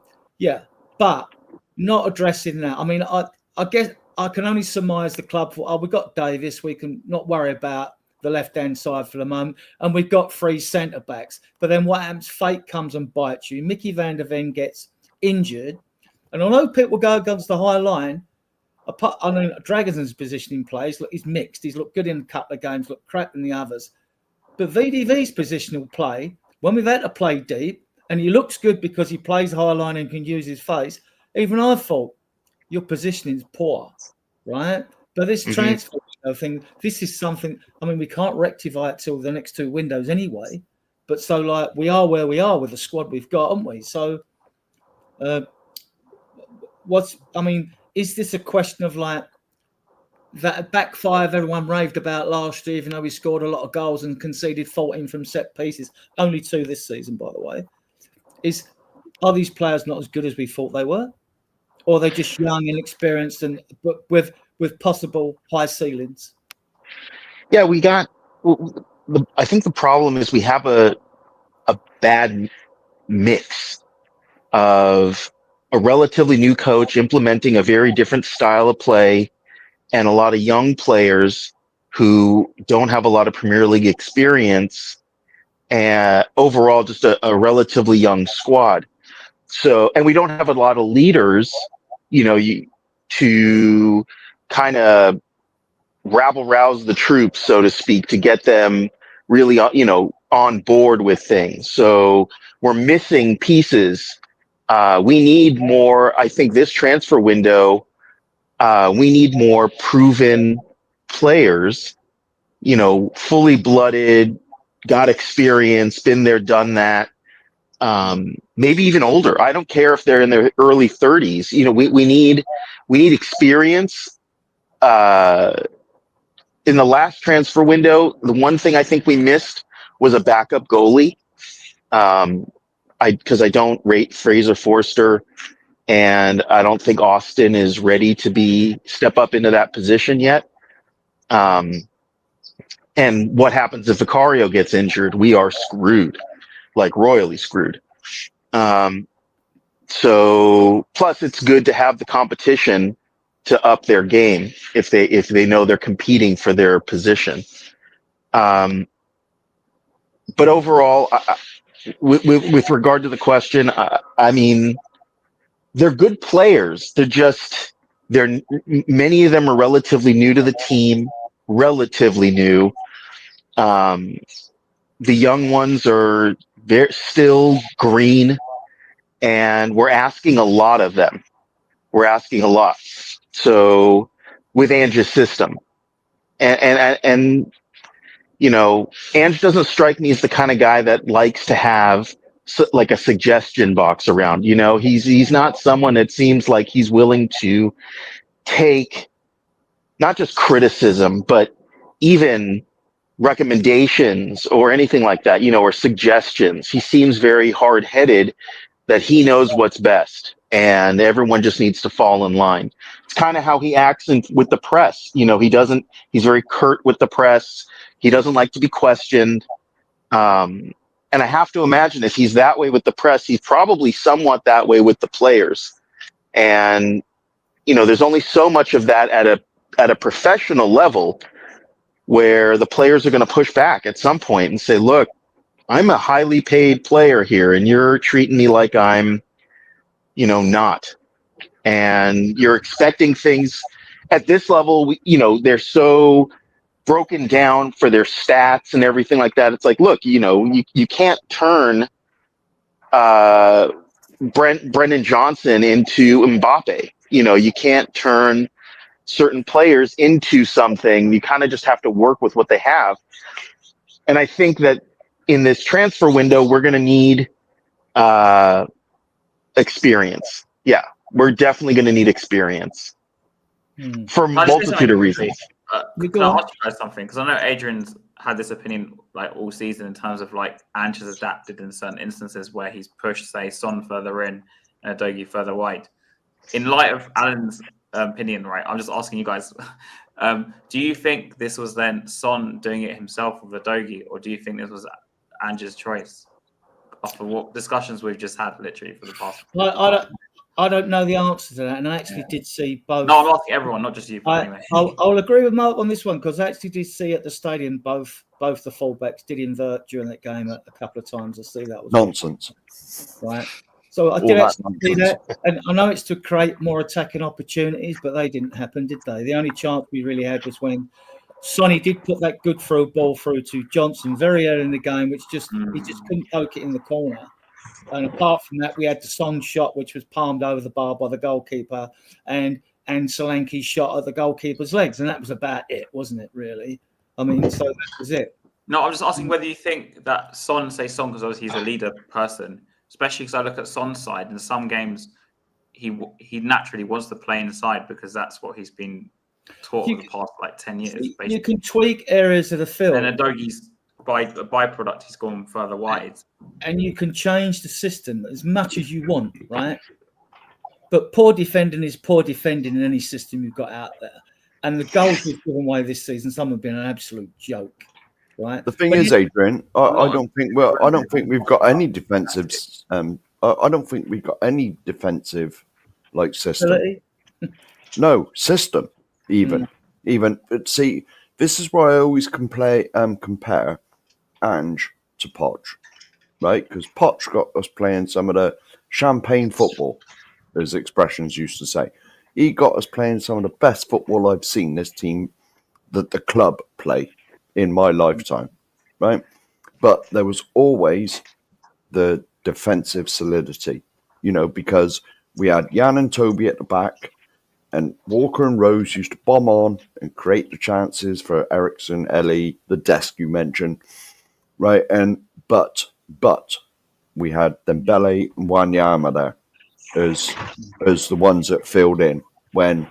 but not addressing that. I mean, I guess I can only surmise the club for, we've got Davis. We can not worry about the left-hand side for the moment, and we've got 3 centre-backs. But then what happens? Fate comes and bites you. Mickey van der Ven gets injured, and although people go against the high line, I mean, Dragonson's positioning plays, look, he's mixed. He's looked good in a couple of games, looked crap in the others. But VDV's positional play, when we've had to play deep, and he looks good because he plays high line and can use his face, even I thought, your positioning is poor, right? But this transfer thing, this is something, I mean, we can't rectify it till the next 2 windows anyway. But so, like, we are where we are with the squad we've got, aren't we? So, is this a question of, like, that back 5 everyone raved about last year, even though we scored a lot of goals and conceded 14 from set pieces, only 2 this season, by the way, are these players not as good as we thought they were? Or are they just young and inexperienced and but with possible high ceilings? Yeah, I think the problem is we have a bad mix of a relatively new coach implementing a very different style of play and a lot of young players who don't have a lot of Premier League experience, and overall just a relatively young squad. So, and we don't have a lot of leaders, to kind of rabble-rouse the troops, so to speak, to get them really, on board with things. So we're missing pieces. We need more, I think this transfer window, we need more proven players, fully blooded, got experience, been there, done that. Maybe even older. I don't care if they're in their early 30s. We need experience. In the last transfer window, the one thing I think we missed was a backup goalie. Because I don't rate Fraser Forster, and I don't think Austin is ready to step up into that position yet. And what happens if Vicario gets injured? We are screwed, like royally screwed. So plus it's good to have the competition to up their game if they know they're competing for their position. But overall, with regard to the question, I mean, they're good players. Many of them are relatively new to the team, relatively new. The young ones are still green, and we're asking a lot of them. We're asking a lot. So with Ange's system, and Ange doesn't strike me as the kind of guy that likes to have like a suggestion box around. He's not someone that seems like he's willing to take not just criticism, but even recommendations or anything like that, or suggestions. He seems very hard-headed that he knows what's best and everyone just needs to fall in line. It's kind of how he acts with the press. He's very curt with the press. He doesn't like to be questioned. And I have to imagine if he's that way with the press, he's probably somewhat that way with the players. And, there's only so much of that at a professional level where the players are going to push back at some point and say, look, I'm a highly paid player here and you're treating me like I'm, not. And you're expecting things at this level, they're so broken down for their stats and everything like that. It's like, look, you can't turn Brendan Johnson into Mbappe. You can't turn certain players into something. You kind of just have to work with what they have. And I think that in this transfer window, we're going to need experience. Yeah, we're definitely going to need experience for a multitude of reasons. Can I ask you guys something? Because I know Adrian's had this opinion like all season in terms of like Ange has adapted in certain instances where he's pushed, say, Son further in and Udogie further wide. In light of Alan's opinion, right? I'm just asking you guys, do you think this was then Son doing it himself with Udogie, or do you think this was Ange's choice? After what discussions we've just had, literally for the past. I don't know the answer to that, and I actually did see both. No, I'm asking everyone, not just you. Anyway. I'll agree with Mark on this one because I actually did see at the stadium both the fullbacks did invert during that game a couple of times. I see that was nonsense, right? So I did actually see that, and I know it's to create more attacking opportunities, but they didn't happen, did they? The only chance we really had was when Sonny did put that good through ball through to Johnson very early in the game, which he just couldn't poke it in the corner. And apart from that, we had the Son shot, which was palmed over the bar by the goalkeeper, and Solanke's shot at the goalkeeper's legs, and that was about it, wasn't it? Really, I mean, so that was it. No, I'm just asking whether you think that Son, because obviously he's a leader person, especially because I look at Son's side in some games, he naturally wants to play inside because that's what he's been taught in the past 10 years. Basically. You can tweak areas of the field, and Udogie's by the byproduct, he's gone further wide. And you can change the system as much as you want, right? But poor defending is poor defending in any system you've got out there. And the goals we've given away this season, some have been an absolute joke, right? The thing is, Adrian, I don't think we've got any defensives. I don't think we've got any defensive system. No system, even. But see, this is why I always compare Ange to Poch, right? Because Poch got us playing some of the champagne football, as expressions used to say. He got us playing some of the best football I've seen this team, the club, play in my lifetime, right? But there was always the defensive solidity, because we had Jan and Toby at the back, And Walker and Rose used to bomb on and create the chances for Ericsson, Ellie, the desk you mentioned, right? And but we had Dembele and Wanyama there as the ones that filled in when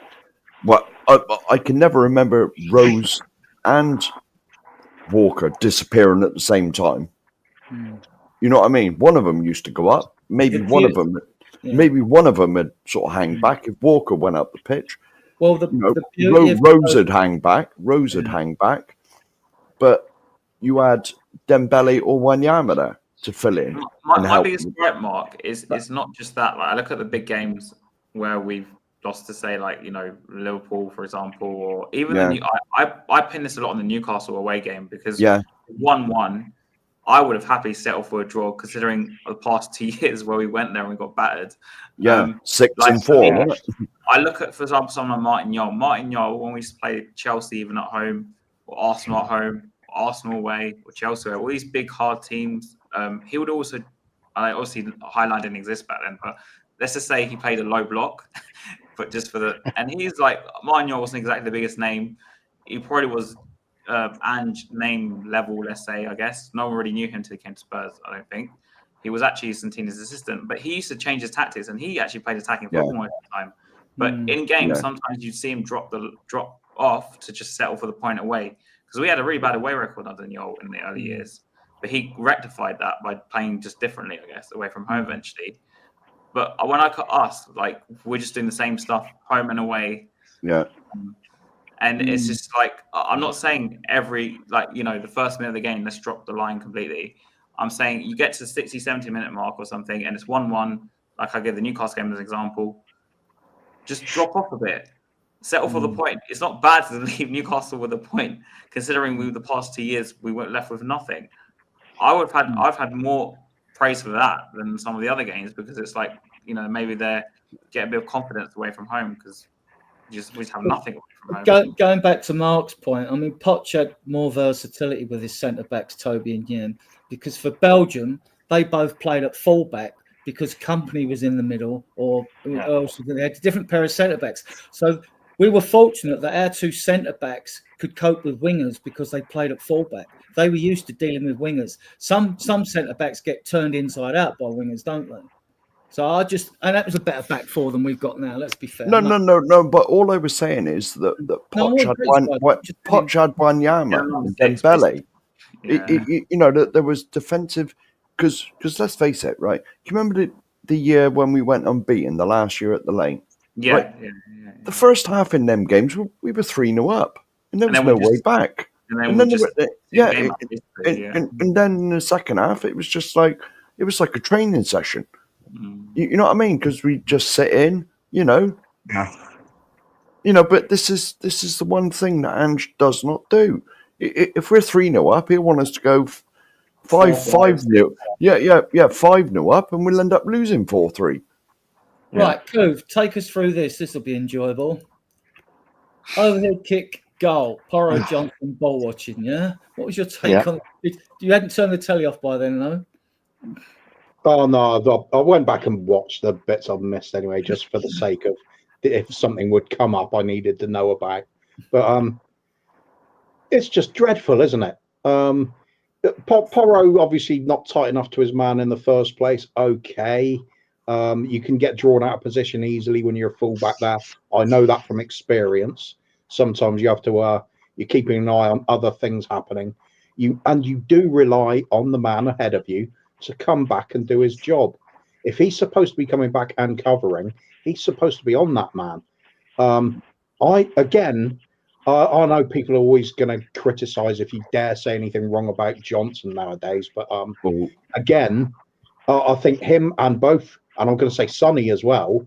I can never remember Rose and Walker disappearing at the same time. You know what I mean? One of them used to go up. Maybe one of them had sort of hang back if Walker went up the pitch. Well, Rose would hang back. Rose would hang back. But you had Dembele or Wanyama there to fill in. My biggest gripe, Mark, is not just that. Like, I look at the big games where we've lost to, say, like, you know, Liverpool, for example, or even I pin this a lot on the Newcastle away game because 1-1, I would have happily settled for a draw considering the past 2 years where we went there and we got battered. 6-4. I look at, for example, someone like Martin Yole. Martin Yole, when we used to play Chelsea even at home, or Arsenal at home, or Arsenal away, or Chelsea away, all these big hard teams, he would also, obviously Highline didn't exist back then, but let's just say he played a low block, but just for the, and he's like, Martin Yole wasn't exactly the biggest name. He probably was Ange name level, let's say, I guess. No one really knew him until he came to Spurs, I don't think. He was actually Santina's assistant, but he used to change his tactics and he actually played attacking football most of the time. But in games, sometimes you'd see him drop off to just settle for the point away. Because we had a really bad away record under Yole in the early years. But he rectified that by playing just differently, I guess, away from home eventually. But when I cut us, like, we're just doing the same stuff, home and away. Yeah. And it's just like, I'm not saying every, like, you know, the first minute of the game, let's drop the line completely. I'm saying you get to the 60, 70 minute mark or something, and it's 1-1, like I give the Newcastle game as an example. Just drop off a bit. Settle for the point. It's not bad to leave Newcastle with a point, considering the past 2 years we were left with nothing. I've had more praise for that than some of the other games because it's like, you know, maybe they get a bit of confidence away from home because we just have nothing away from home. Going back to Mark's point, I mean, Poch had more versatility with his centre backs, Toby and Yen, because for Belgium they both played at fullback because Company was in the middle, or else they had a different pair of centre backs. So we were fortunate that our two centre backs could cope with wingers because they played at fullback. They were used to dealing with wingers. Some centre backs get turned inside out by wingers, don't they? So and that was a better back four than we've got now. Let's be fair. No. But all I was saying is that Poch had Wanyama and Dembele. You know that there was defensive because let's face it, right? Do you remember the year when we went unbeaten, the last year at the Lane? Yeah, right? The first half in them games, we were 3-0 up, and there was no way back. And then in the second half, it was just like a training session. You know what I mean? Because we just sit in, you know. Yeah. You know, but this is the one thing that Ange does not do. If we're 3-0 up, he'll want us to go 5-0. Yeah, 5-0 up, and we'll end up losing 4-3. Right, Cove, take us through this. This will be enjoyable. Overhead kick, goal. Porro Johnson, ball watching, yeah? What was your take on it? You hadn't turned the telly off by then, no? Oh, no, I went back and watched the bits I've missed anyway, just for the sake of if something would come up I needed to know about. But it's just dreadful, isn't it? Porro obviously not tight enough to his man in the first place. Okay. You can get drawn out of position easily when you're a fullback there. I know that from experience. Sometimes you have to, you're keeping an eye on other things happening. You do rely on the man ahead of you to come back and do his job. If he's supposed to be coming back and covering, he's supposed to be on that man. I know people are always going to criticize if you dare say anything wrong about Johnson nowadays, but I think him and both, and I'm going to say Sonny as well,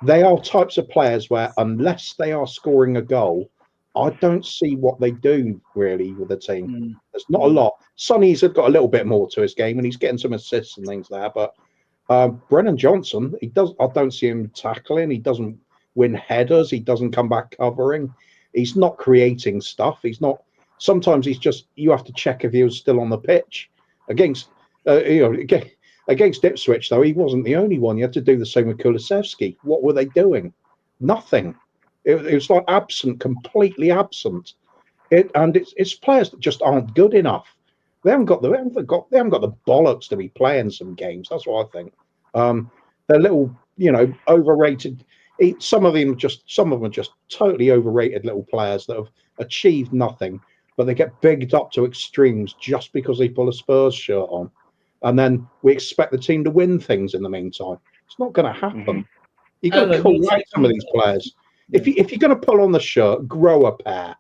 they are types of players where unless they are scoring a goal, I don't see what they do really with the team. There's not a lot. Sonny's got a little bit more to his game, and he's getting some assists and things there. But Brennan Johnson, I don't see him tackling. He doesn't win headers. He doesn't come back covering. He's not creating stuff. He's not. Sometimes he's just. You have to check if he was still on the pitch against. Against Ipswich, though, he wasn't the only one. You have to do the same with Kulusevski. What were they doing? Nothing. It was like absent, completely absent. It's players that just aren't good enough. They haven't got the bollocks to be playing some games. That's what I think. They're little, overrated. Some of them are just totally overrated little players that have achieved nothing, but they get bigged up to extremes just because they pull a Spurs shirt on, and then we expect the team to win things in the meantime. It's not going to happen. Mhm. You've got to call out some of these players. Yeah. If you're going to pull on the shirt, grow a pair.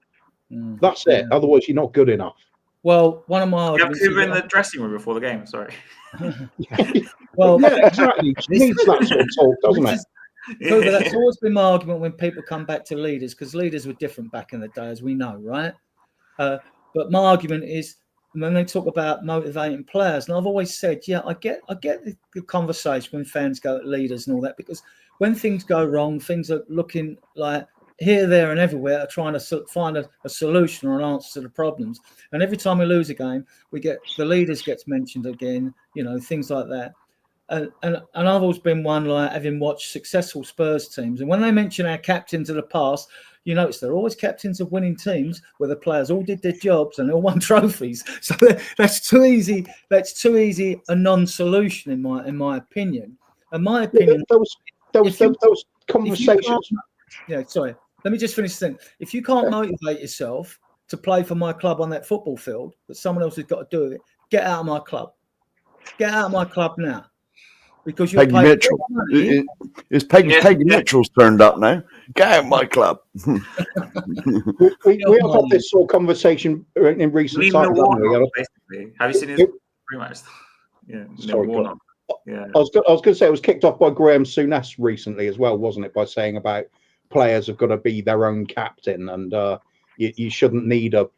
That's it. Otherwise, you're not good enough. Well, one of my You have arguments. Cooper in the dressing room before the game. Sorry. Well, Yeah, exactly. It needs that sort of talk, doesn't it? Cooper, that's always been my argument when people come back to leaders, because leaders were different back in the day, as we know, right? But my argument is when they talk about motivating players, and I've always said, yeah, I get the conversation when fans go at leaders and all that, because when things go wrong, things are looking like here, there, and everywhere are trying to find a solution or an answer to the problems. And every time we lose a game, we get the leaders gets mentioned again, things like that. And I've always been one, like, having watched successful Spurs teams, and when they mention our captains of the past, you notice they're always captains of winning teams where the players all did their jobs and they all won trophies. So that's too easy. That's too easy a non-solution in my opinion. In my opinion, those conversations. Yeah, sorry. Let me just finish the thing. If you can't motivate yourself to play for my club on that football field, but someone else has got to do it, get out of my club. Get out of my club now. Because you're Peggy Mitchell. It's Peggy Mitchell's turned up now. Get out of my club. we have had this sort of conversation in recent times. Basically. Have you seen his pre-match? Yeah. Sorry, yeah. I was going to say it was kicked off by Graham Souness recently as well, wasn't it? By saying about players have got to be their own captain, and you shouldn't need a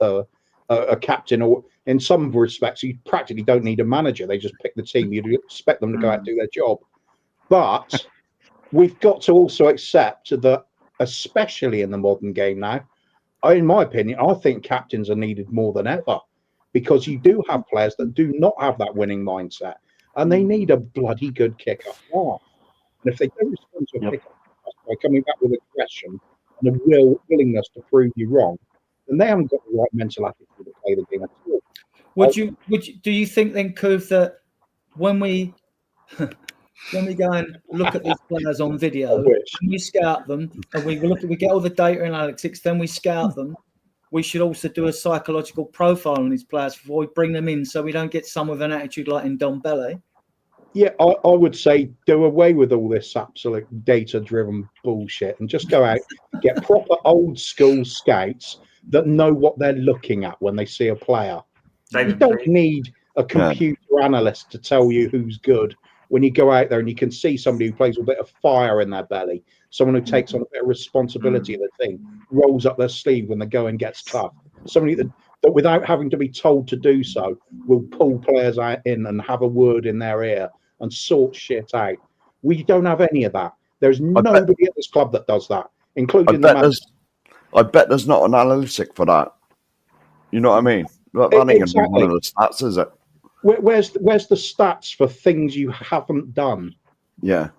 captain, or in some respects, you practically don't need a manager. They just pick the team. You'd expect them to go out and do their job. But we've got to also accept that, especially in the modern game now, in my opinion, I think captains are needed more than ever, because you do have players that do not have that winning mindset, and they need a bloody good kicker half. And if they don't respond to a kicker by coming back with aggression and a willingness to prove you wrong, then they haven't got the right mental attitude to play the game at all. Do you think then, Coof, that when we go and look at these players on video, when we scout them and we get all the data analytics, then we scout them, we should also do a psychological profile on these players before we bring them in, so we don't get some with an attitude like Ndombele? Yeah, I would say do away with all this absolute data-driven bullshit and just go out, get proper old-school scouts that know what they're looking at when they see a player. You don't need a computer analyst to tell you who's good when you go out there and you can see somebody who plays with a bit of fire in their belly, someone who takes on a bit of responsibility of the team, rolls up their sleeve when the going gets tough, somebody that without having to be told to do so will pull players out in and have a word in their ear and sort shit out. We don't have any of that. There's nobody at this club that does that, including the manager. I bet there's not an analytic for that. You know what I mean? That ain't going to be one of the stats, is it? Where's the stats for things you haven't done? Yeah.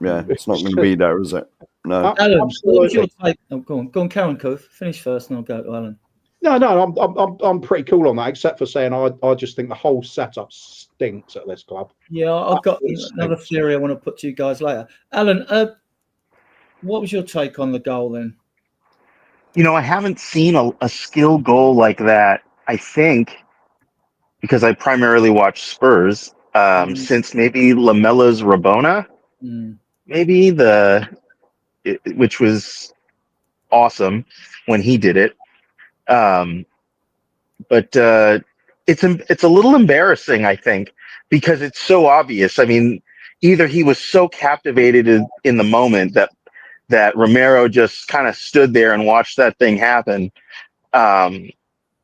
It's not going to be there, is it? No. Alan, what was your take? Oh, go on, Karen Cove. Finish first, and I'll go to Alan. No, I'm pretty cool on that, except for saying I just think the whole setup stinks at this club. Yeah, I've got another theory I want to put to you guys later. Alan, what was your take on the goal then? I haven't seen a skill goal like that, I think, because I primarily watch Spurs since maybe Lamella's Rabona, maybe which was awesome when he did it. But it's a little embarrassing, I think, because it's so obvious. I mean, either he was so captivated in the moment that Romero just kind of stood there and watched that thing happen,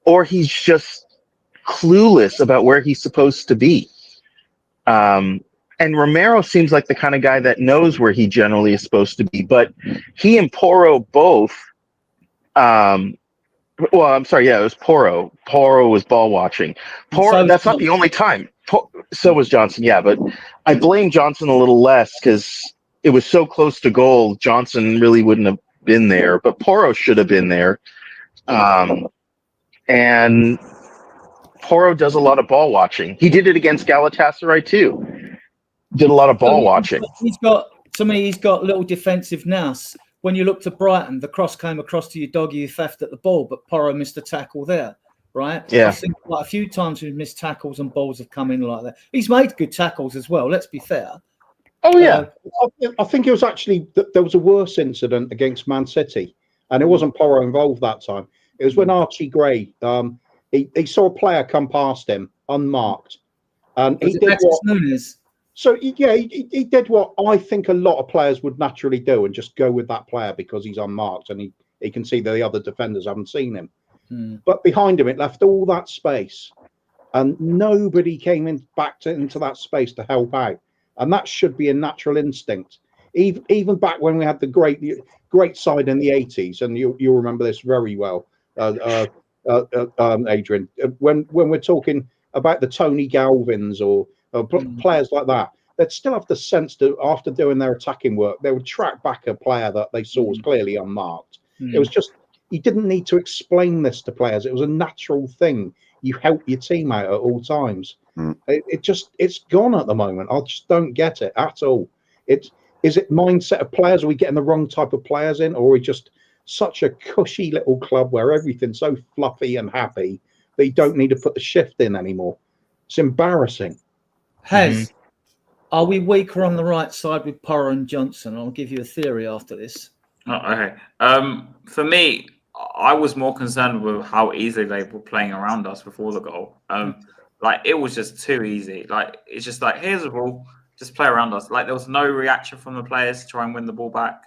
or he's just clueless about where he's supposed to be. And Romero seems like the kind of guy that knows where he generally is supposed to be, but he and Porro both. Well, I'm sorry. Yeah, it was Porro. Porro was ball watching. That's not the only time. So was Johnson. Yeah, but I blame Johnson a little less because it was so close to goal. Johnson really wouldn't have been there, but Porro should have been there. And Porro does a lot of ball watching. He did it against Galatasaray too. Did a lot of ball watching. He's got little defensive nous. When you look to Brighton, the cross came across to your doggy, you faffed at the ball, but Porro missed a tackle there, right? Yeah. I've seen quite a few times we've missed tackles and balls have come in like that. He's made good tackles as well, let's be fair. Oh, yeah. I think it was actually there was a worse incident against Man City, and it wasn't Porro involved that time. It was when Archie Gray, he saw a player come past him unmarked, and he did what. Nunes? So he did what I think a lot of players would naturally do and just go with that player because he's unmarked and he can see that the other defenders haven't seen him. But behind him, it left all that space, and nobody came into that space to help out. And that should be a natural instinct. Even back when we had the great side in the 80s, and you'll remember this very well, Adrian, when we're talking about the Tony Galvins or players like that, they'd still have the sense to, after doing their attacking work, they would track back a player that they saw was clearly unmarked. It was just, you didn't need to explain this to players. It was a natural thing. You help your team out at all times. It's gone at the moment. I just don't get it at all. Is it mindset of players? Are we getting the wrong type of players in, or are we just such a cushy little club where everything's so fluffy and happy that you don't need to put the shift in anymore? It's embarrassing. Are we weaker on the right side with Porro and Johnson? I'll give you a theory after this. Oh, okay. For me, I was more concerned with how easily they were playing around us before the goal. Like, it was just too easy. Like, it's just like, here's the ball, just play around us. Like, there was no reaction from the players to try and win the ball back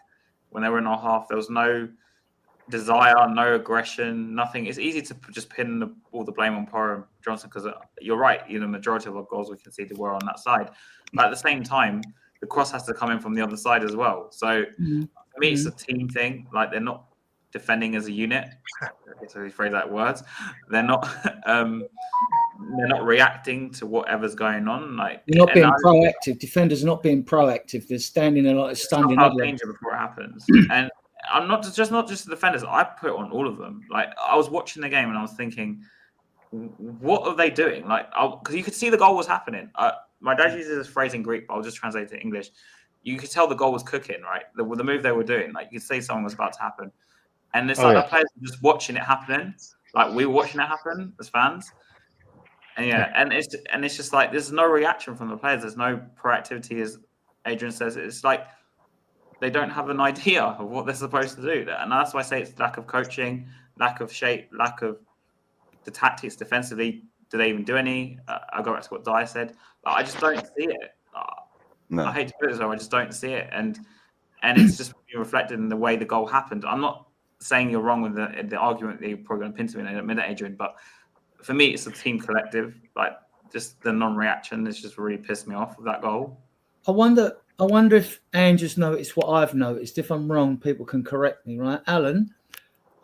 when they were in our half. There was no desire, no aggression, nothing. It's easy to just pin all the blame on Porro and Johnson because you're right. You know, the majority of our goals we conceded were on that side. But at the same time, the cross has to come in from the other side as well. So for me, it's a team thing. Like, they're not defending as a unit. So we phrase that words. They're not reacting to whatever's going on. Like, they're not being proactive. Defenders are not being proactive. They're standing there like a standing danger before it happens. And I'm not just the defenders. I put on all of them. Like, I was watching the game and I was thinking, what are they doing? Like, because you could see the goal was happening. My dad uses this phrase in Greek, but I'll just translate it to English. You could tell the goal was cooking, right? The move they were doing, like, you could see something was about to happen. And it's the players were just watching it happening. Like, we were watching it happen as fans. And it's just like, there's no reaction from the players. There's no proactivity, as Adrian says. It's like they don't have an idea of what they're supposed to do. And that's why I say it's lack of coaching, lack of shape, lack of the tactics defensively. Do they even do any? I'll go back to what Dyer said. I just don't see it. I hate to put it this way, I just don't see it. And it's just reflected in the way the goal happened. I'm not saying you're wrong with the argument that you're probably going to pin to me in a minute, Adrian, but for me, it's a team collective. Like, just the non-reaction has just really pissed me off with that goal. I wonder if Andrew's noticed what I've noticed. If I'm wrong, people can correct me, right? Alan,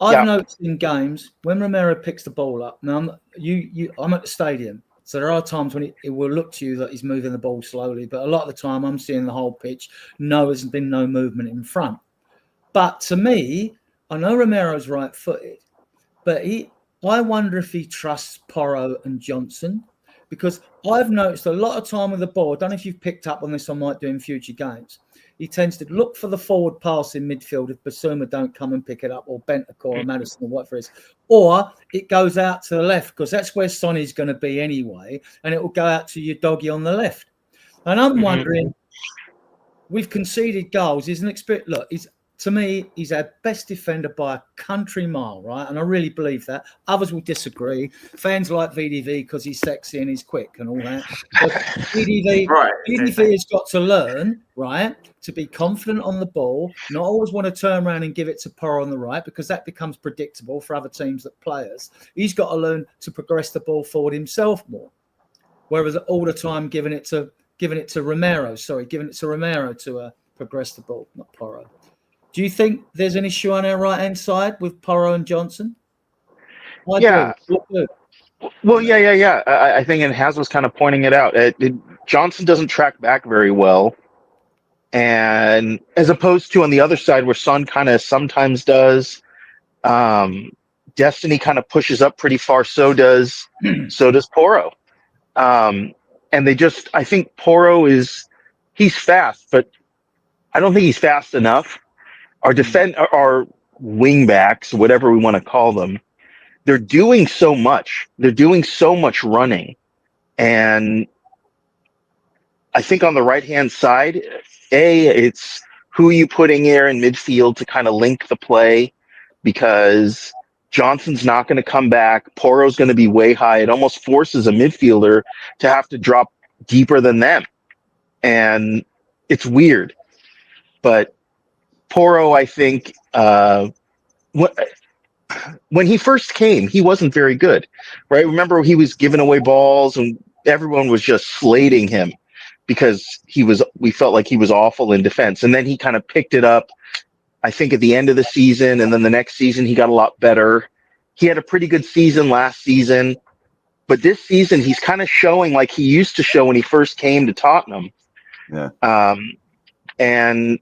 I've noticed in games when Romero picks the ball up. Now, I'm at the stadium, so there are times when it will look to you that he's moving the ball slowly, but a lot of the time I'm seeing the whole pitch. No, there's been no movement in front. But to me, I know Romero's right-footed, but I wonder if he trusts Porro and Johnson, because I've noticed a lot of time with the ball. I don't know if you've picked up on this. I might do in future games. He tends to look for the forward pass in midfield if Basuma don't come and pick it up, or Bentancur or Madison or whatever it is. Or it goes out to the left because that's where Sonny's going to be anyway, and it will go out to your doggy on the left. And I'm wondering, we've conceded goals. He's an experience. Look, to me, he's our best defender by a country mile, right? And I really believe that. Others will disagree. Fans like VDV because he's sexy and he's quick and all that. But VDV has got to learn, right, to be confident on the ball, not always want to turn around and give it to Porro on the right, because that becomes predictable for other teams that players. He's got to learn to progress the ball forward himself more. Whereas all the time giving it to Romero to progress the ball, not Porro. Do you think there's an issue on our right-hand side with Porro and Johnson? I do. Well, yeah. I think, and Haz was kind of pointing it out. Johnson doesn't track back very well. And as opposed to on the other side where Son kind of sometimes does, Destiny kind of pushes up pretty far. So does Poro. And I think Poro he's fast, but I don't think he's fast enough. Our wing backs, whatever we want to call them, they're doing so much. They're doing so much running. And I think on the right-hand side, it's who you putting here in midfield to kind of link the play, because Johnson's not going to come back. Poro's going to be way high. It almost forces a midfielder to have to drop deeper than them. And it's weird. But Poro, I think, when he first came, he wasn't very good, right? Remember, he was giving away balls and everyone was just slating him because we felt like he was awful in defense. And then he kind of picked it up, I think, at the end of the season. And then the next season, he got a lot better. He had a pretty good season last season. But this season, he's kind of showing like he used to show when he first came to Tottenham. Yeah. And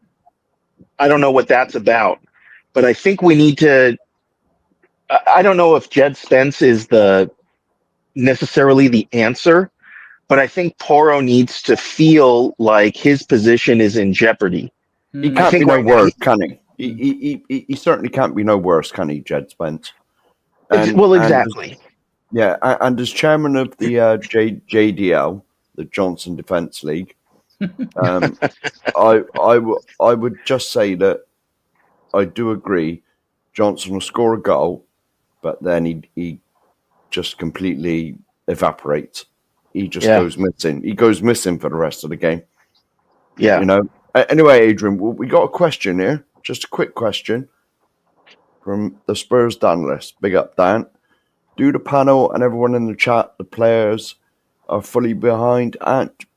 I don't know what that's about. But I think we need to – I don't know if Jed Spence is necessarily the answer, but I think Poro needs to feel like his position is in jeopardy. He can't be no worse, can he? He certainly can't be no worse, can he, Jed Spence? Exactly. And as chairman of the JDL, the Johnson Defence League, I would just say that I do agree Johnson will score a goal, but then he just completely evaporates. He just goes missing. He goes missing for the rest of the game. Yeah. You know. Anyway, Adrian, we got a question here. Just a quick question from the Spurs Dan list. Big up, Dan. Do the panel and everyone in the chat, the players are fully behind Ange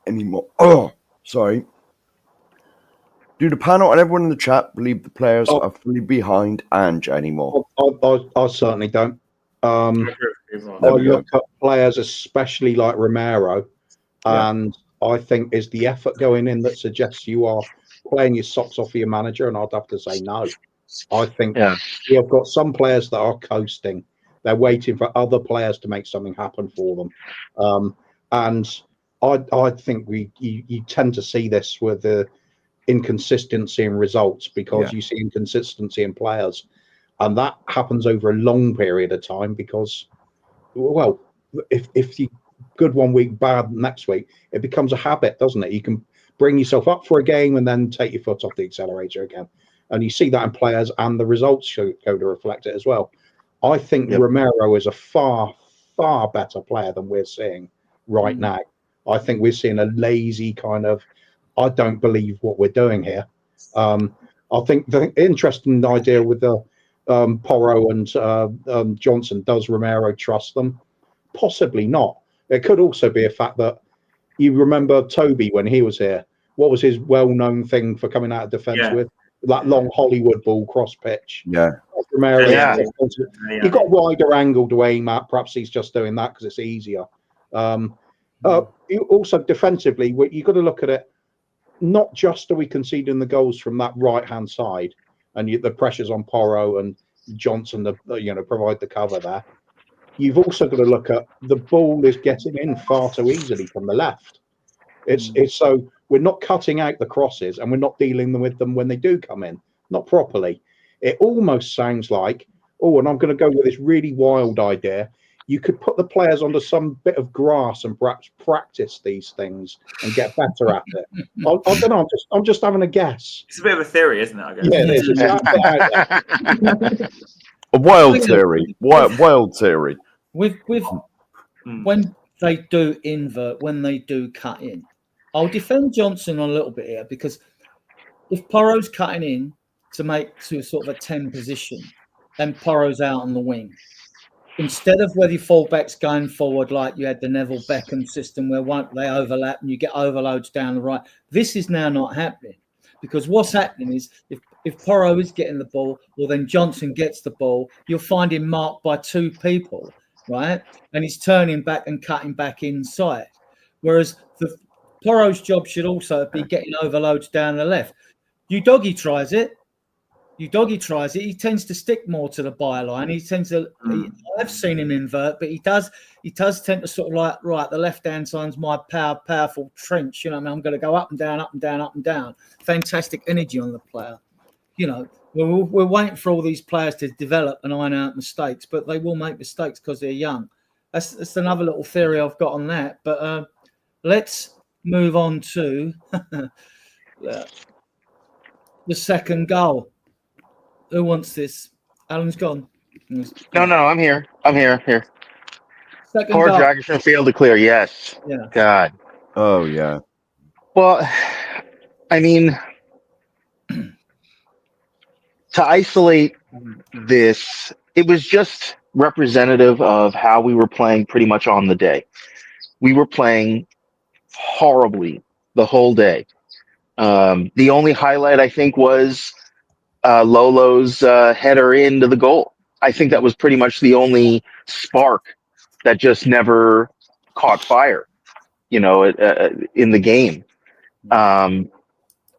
anymore? Oh, sorry. Do the panel and everyone in the chat believe the players are fully behind Ange anymore? I certainly don't. I look at players, especially like Romero, and I think is the effort going in that suggests you are playing your socks off for your manager, and I'd have to say no. I think we have got some players that are coasting. They're waiting for other players to make something happen for them. And I think you tend to see this with the inconsistency in results, because you see inconsistency in players. And that happens over a long period of time because, well, if you good one week, bad next week, it becomes a habit, doesn't it? You can bring yourself up for a game and then take your foot off the accelerator again. And you see that in players, and the results go to reflect it as well. I think Romero is a far, far better player than we're seeing right now. I think we're seeing a lazy kind of, I don't believe what we're doing here. I think the interesting idea with the Poro and Johnson, does Romero trust them? Possibly not. It could also be a fact that you remember Toby when he was here. What was his well-known thing for coming out of defence with? That long Hollywood ball cross pitch. Yeah. Romero, he got wider angle to aim at. Perhaps he's just doing that because it's easier. Also defensively, you've got to look at it. Not just are we conceding the goals from that right-hand side, and the pressures on Poro and Johnson to provide the cover there. You've also got to look at the ball is getting in far too easily from the left. It's so we're not cutting out the crosses, and we're not dealing with them when they do come in, not properly. It almost sounds like, and I'm going to go with this really wild idea. You could put the players onto some bit of grass and perhaps practice these things and get better at it. I don't know. I'm just having a guess. It's a bit of a theory, isn't it? I guess. Yeah, it is. It's a wild theory. Wild theory. With when they do invert, when they do cut in, I'll defend Johnson on a little bit here, because if Poro's cutting in to make to sort of a 10 position, then Poro's out on the wing. Instead of where the fullbacks going forward, like you had the Neville Beckham system where they overlap and you get overloads down the right, this is now not happening, because what's happening is if Poro is getting the ball, well, then Johnson gets the ball, you'll find him marked by two people, right? And he's turning back and cutting back inside. Whereas Porro's job should also be getting overloads down the left. Doggy tries it. He tends to stick more to the byline. He tends to. I've seen him invert, but he does tend to sort of like, right, the left hand side's my powerful trench. You know, I'm going to go up and down, up and down, up and down. Fantastic energy on the player. You know, we're waiting for all these players to develop and iron out mistakes, but they will make mistakes because they're young. That's another little theory I've got on that. But let's move on to the second goal. Who wants this? Alan's gone. No, I'm here. Here. Second Poor goal. Dragic failed to clear. Yes. Yeah. God. Oh, yeah. Well, I mean, to isolate this, it was just representative of how we were playing pretty much on the day. We were playing horribly the whole day. The only highlight, I think, was Lolo's header into the goal. I think that was pretty much the only spark that just never caught fire, in the game. I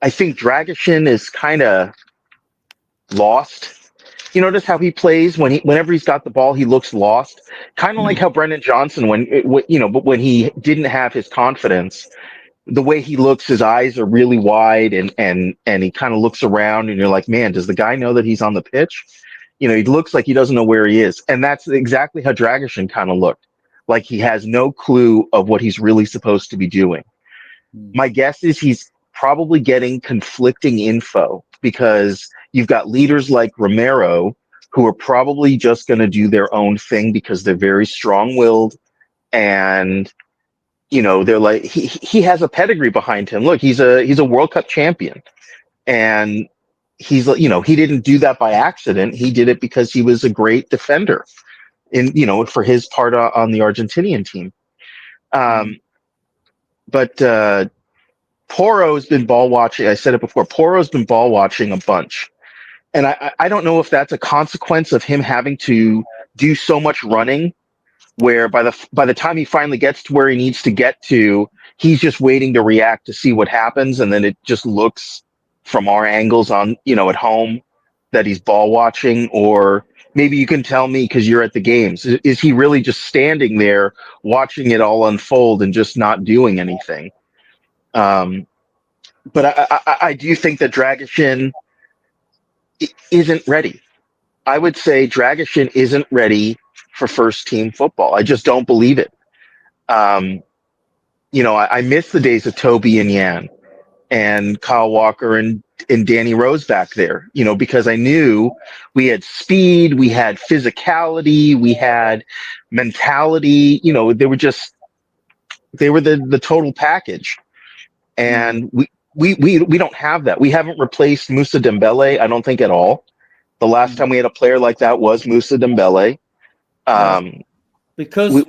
think Dragic is kind of lost. You notice how he plays whenever he's got the ball, he looks lost. Kind of like how Brendan Johnson, but when he didn't have his confidence, the way he looks, his eyes are really wide, and he kind of looks around, and you're like, man, does the guy know that he's on the pitch? He looks like he doesn't know where he is, and that's exactly how Dragic kind of looked, like he has no clue of what he's really supposed to be doing. My guess is he's probably getting conflicting info because you've got leaders like Romero who are probably just going to do their own thing because they're very strong-willed, and they're like, he has a pedigree behind him. Look, he's a World Cup champion, and he didn't do that by accident. He did it because he was a great defender for his part on the Argentinian team. But Porro's been ball watching. I said it before. Porro's been ball watching a bunch, and I don't know if that's a consequence of him having to do so much running, where by the time he finally gets to where he needs to get to, he's just waiting to react to see what happens, and then it just looks from our angles on at home that he's ball watching. Or maybe you can tell me because you're at the games, is he really just standing there watching it all unfold and just not doing anything? But I do think that Dragic isn't ready. I would say Dragic isn't ready for first team football. I just don't believe it. I miss the days of Toby and Yan and Kyle Walker and Danny Rose back there, because I knew we had speed, we had physicality, we had mentality, they were the total package. And we don't have that. We haven't replaced Moussa Dembele, I don't think, at all. The last time we had a player like that was Moussa Dembele. Because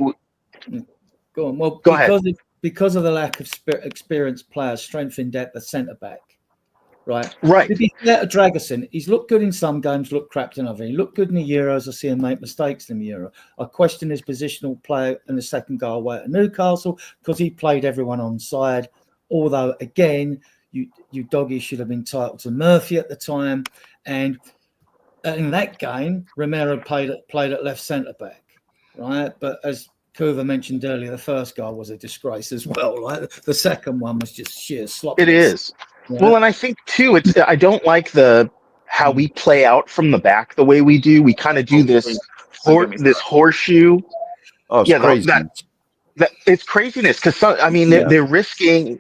go on. Well, go ahead. Because of the lack of experienced players, strength in depth, the centre back, right? Right. To be fair to Dragic, he's looked good in some games, looked crap in others. He looked good in the Euros. I see him make mistakes in the Euro. I question his positional play in the second goal away at Newcastle because he played everyone on side. Although again, you doggy should have been entitled to Murphy at the time, and in that game, Romero played at left centre back, right? But as Kuva mentioned earlier, the first goal was a disgrace as well. Right? The second one was just sheer slop. It is. Yeah. Well, and I think too, I don't like how we play out from the back the way we do. We kind of do this horseshoe. Oh, it's crazy. That it's craziness because they're risking.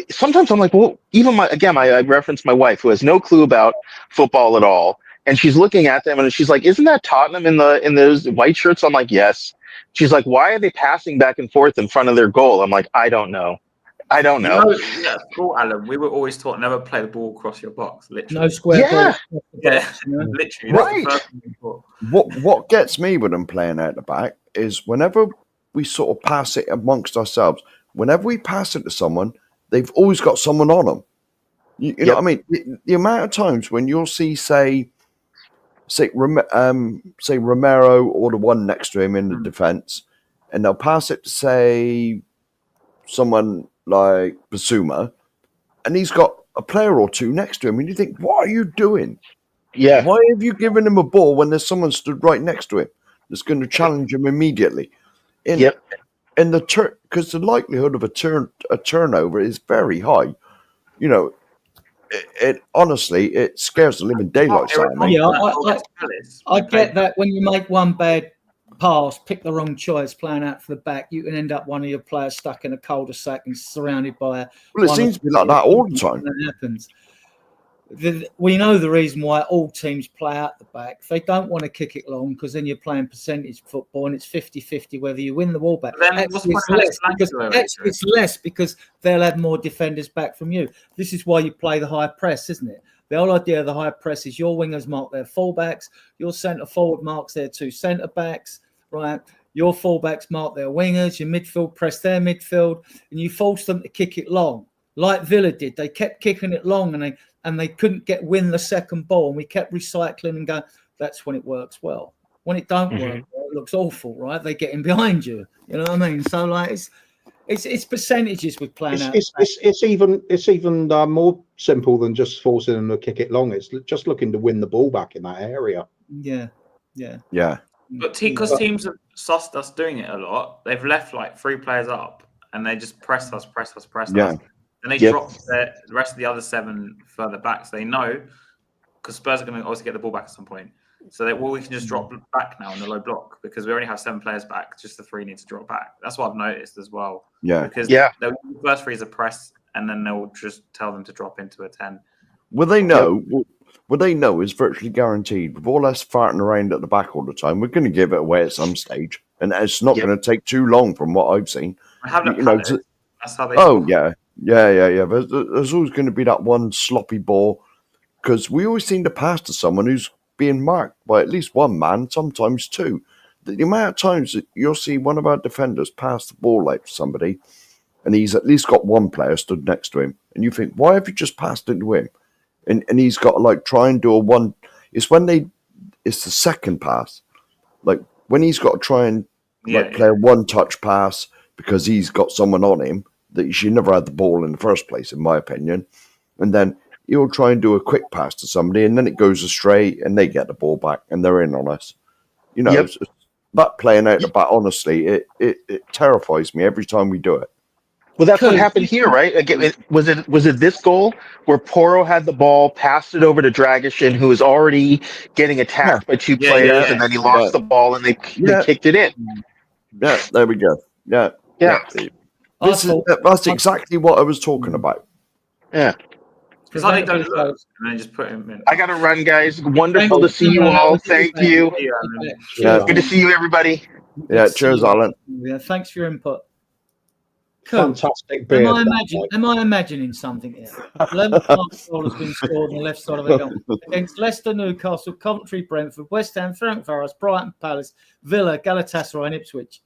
Sometimes I'm like, well, even I reference my wife who has no clue about football at all, and she's looking at them and she's like, "Isn't that Tottenham in those white shirts?" I'm like, "Yes." She's like, "Why are they passing back and forth in front of their goal?" I'm like, "I don't know." Yeah, cool, Alan. We were always taught never play the ball across your box. Literally, no square. Yeah, literally. Right. What gets me with them playing out the back is whenever we sort of pass it amongst ourselves. Whenever we pass it to someone, they've always got someone on them. You know what I mean? The amount of times when you'll see, say Romero or the one next to him in the defense, and they'll pass it to, say, someone like Basuma, and he's got a player or two next to him, and you think, what are you doing? Yeah. Why have you given him a ball when there's someone stood right next to him that's going to challenge him immediately? Yep. In the because the likelihood of a turnover is very high. You know, it honestly it scares the living daylights out of me. Yeah, I get that when you make one bad pass, pick the wrong choice, playing out for the back, you can end up one of your players stuck in a cul-de-sac and surrounded by. Well, it seems to be like that all the time. That happens. We know the reason why all teams play out the back. They don't want to kick it long because then you're playing percentage football and it's 50-50 whether you win the ball back. Actually, it's less because they'll have more defenders back from you. This is why you play the high press, isn't it? The whole idea of the high press is your wingers mark their fullbacks, your centre forward marks their two centre backs, right? Your fullbacks mark their wingers, your midfield press their midfield, and you force them to kick it long, like Villa did. They kept kicking it long and they couldn't win the second ball, and we kept recycling and going. That's when it works well. When it don't work, well, it looks awful, right? They get in behind you. You know what I mean? So like it's percentages with playing out. It's even more simple than just forcing them to kick it long. It's just looking to win the ball back in that area. Yeah. But because teams have sussed us doing it a lot, they've left like 3 players up, and they just press us. And they drop the rest of the other 7 further back. So they know, because Spurs are going to obviously get the ball back at some point. So we can just drop back now in the low block because we only have 7 players back. Just the 3 need to drop back. That's what I've noticed as well. Yeah. Because the first 3 is a press, and then they'll just tell them to drop into a 10. Well, they know. What they know is virtually guaranteed. With all us farting around at the back all the time, we're going to give it away at some stage, and it's not going to take too long from what I've seen. That's how they. Oh yeah. There's always going to be that one sloppy ball because we always seem to pass to someone who's being marked by at least one man, sometimes 2. The amount of times that you'll see one of our defenders pass the ball out to somebody, and he's at least got one player stood next to him, and you think, why have you just passed it to him? And he's got to like try and do a one. It's the second pass, like when he's got to try and play a one-touch pass because he's got someone on him that you should never had the ball in the first place, in my opinion. And then he'll try and do a quick pass to somebody, and then it goes astray, and they get the ball back, and they're in on us. You know, that playing out the back, honestly, it terrifies me every time we do it. Well, that's what happened here, right? Again, was it this goal where Porro had the ball, passed it over to Dragic, who was already getting attacked by 2 players, and then he lost the ball, and they kicked it in. Yeah, there we go. Yeah. That's exactly what I was talking about. Yeah. It's like they don't look, and then just put him in. I got to run, guys. Wonderful to see you all. Thank you. Good to see you, everybody. Yeah, cheers, Alan. Yeah, thanks for your input. Cool. Fantastic beer. Am I imagining something here? 11th goal has been scored on the left side of the goal against Leicester, Newcastle, Coventry, Brentford, West Ham, Frank Forest, Brighton, Palace, Villa, Galatasaray, and Ipswich.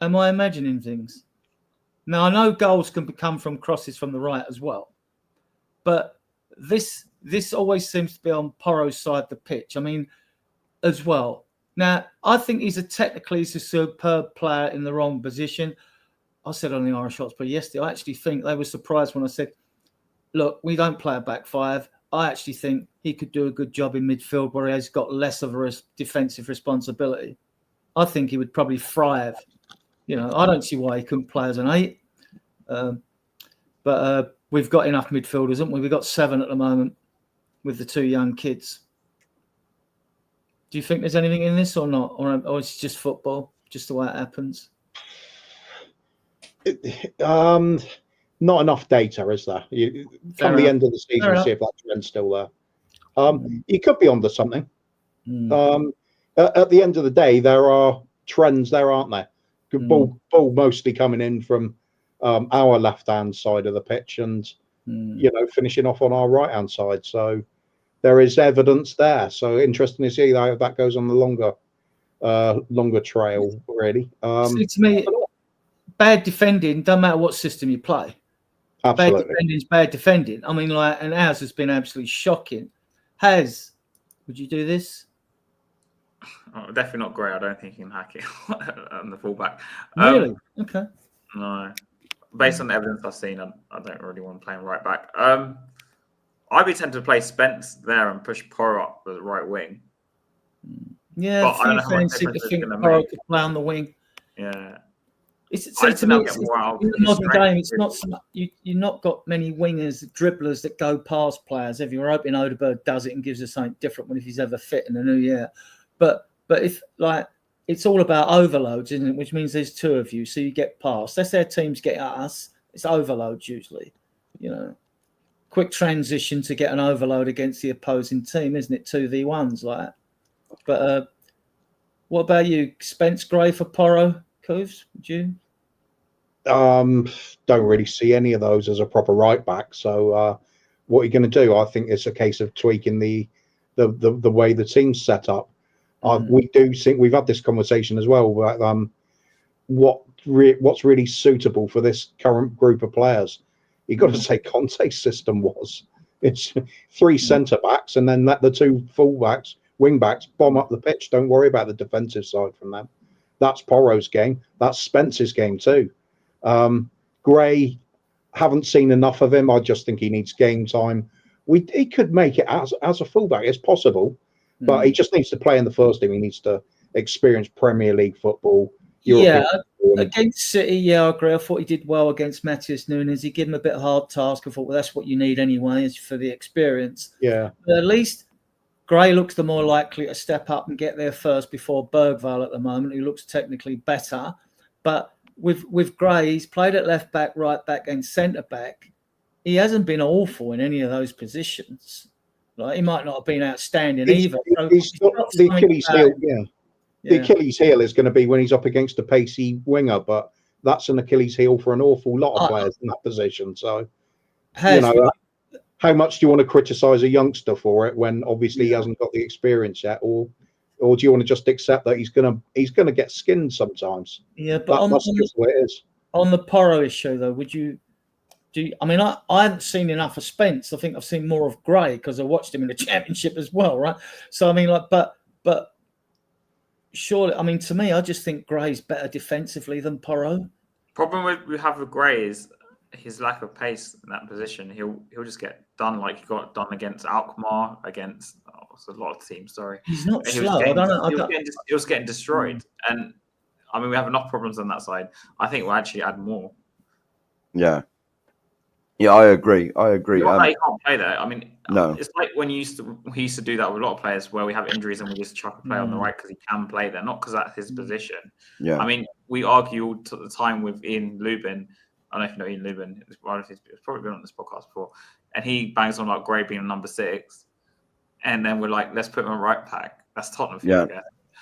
Am I imagining things? Now I know goals can come from crosses from the right as well, but this always seems to be on Porro's side of the pitch. I mean, as well. Now I think he's a superb player in the wrong position. I said on the Irish Shots Play yesterday, I actually think they were surprised when I said, look, we don't play a back 5. I actually think he could do a good job in midfield where he has got less of a defensive responsibility. I think he would probably thrive. You know, I don't see why he couldn't play as an 8. But we've got enough midfielders, haven't we? We've got 7 at the moment with the 2 young kids. Do you think there's anything in this or not? Or it's just football, just the way it happens? Not enough data, is there? Come the end of the season, see if that trend's still there. You could be onto something. At the end of the day, there are trends there, aren't there? Good ball mostly coming in from our left-hand side of the pitch, and finishing off on our right-hand side. So there is evidence there. So interesting to see how that goes on the longer trail, really. See, to me, bad defending, doesn't matter what system you play. Absolutely. Bad defending is bad defending. I mean, and ours has been absolutely shocking. Would you do this? Oh, definitely not great. I don't think he can hack it on the fullback. Really? Okay. No. based on the evidence I've seen, I don't really want to play him right back. I'd be tempted to play Spence there and push Porro up the right wing. Yeah, But I don't a know few how much fans seem to difference it's think gonna Porro make. could play on the wing. Yeah. It's, I see, just to think me, they'll get more out of in the his modern strength. game, it's not so much, you've not got many wingers, dribblers that go past players. If you're hoping Odegaard does it and gives us something different when if he's ever fit in the new year. But if like it's all about overloads, isn't it? Which means there's two of you, so you get past. That's their teams get at us. It's overloads usually, you know. Quick transition to get an overload against the opposing team, isn't it? 2v1s like that. But what about you, Spence Gray for Porro? Coves, would you? Don't really see any of those as a proper right back. So what are you going to do? I think it's a case of tweaking the way the team's set up. We do think we've had this conversation as well about what's really suitable for this current group of players. You've got to say Conte's system was. It's three centre backs and then let the two full backs, wing backs, bomb up the pitch. Don't worry about the defensive side from them. That's Porro's game. That's Spence's game too. Gray, haven't seen enough of him. I just think he needs game time. He could make it as a fullback. It's possible, but he just needs to play in the first team. He needs to experience Premier League football. European football. Against City, yeah, I agree. I thought he did well against Matheus Nunes. He gave him a bit of a hard task. I thought, well, that's what you need anyway, is for the experience. Yeah. But at least Gray looks the more likely to step up and get there first before Bergvall at the moment, who looks technically better. But with Gray, he's played at left back, right back, and centre back. He hasn't been awful in any of those positions. Like he might not have been outstanding either. He's got the Achilles heel. Yeah. The Achilles heel is going to be when he's up against a pacey winger, but that's an Achilles heel for an awful lot of players in that position. So, how much do you want to criticise a youngster for it when obviously he hasn't got the experience yet, or do you want to just accept that he's gonna get skinned sometimes? Yeah, but that's just the way it is. On the Porro issue, though, would you do? I mean, I haven't seen enough of Spence. I think I've seen more of Gray because I watched him in the Championship as well, right? So I mean, like, but surely, I mean, to me, I just think Gray's better defensively than Porro. Problem we have with Gray is his lack of pace in that position. He'll just get done like he got done against Alkmaar, against a lot of teams. Sorry, he's not he slow. He was getting destroyed, and I mean we have enough problems on that side. I think we'll actually add more. Yeah, I agree. He can't play there. I mean, no, it's like when we used to do that with a lot of players where we have injuries and we just chuck a player on the right because he can play there, not because that's his position. Yeah, I mean, we argue all the time with Ian Lubin. I don't know if you know Ian Lubin. He's probably been on this podcast before, and he bangs on like Gray being number 6, and then we're like, let's put him on right back. That's Tottenham.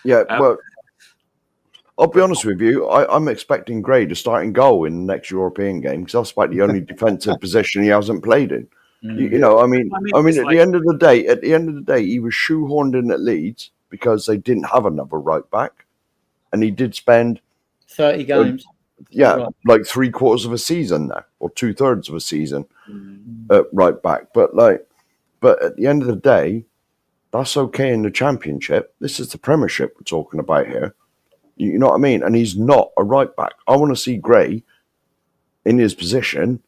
Yeah. Well, I'll be honest with you. I'm expecting Gray to start in goal in the next European game because that's about the only defensive position he hasn't played in. I mean, at the end of the day, he was shoehorned in at Leeds because they didn't have another right back, and he did spend 30 games. Like 3/4 of a season now, or 2/3 of a season at right back. But at the end of the day, that's okay in the Championship. This is the Premiership we're talking about here. You know what I mean? And he's not a right back. I want to see Gray in his position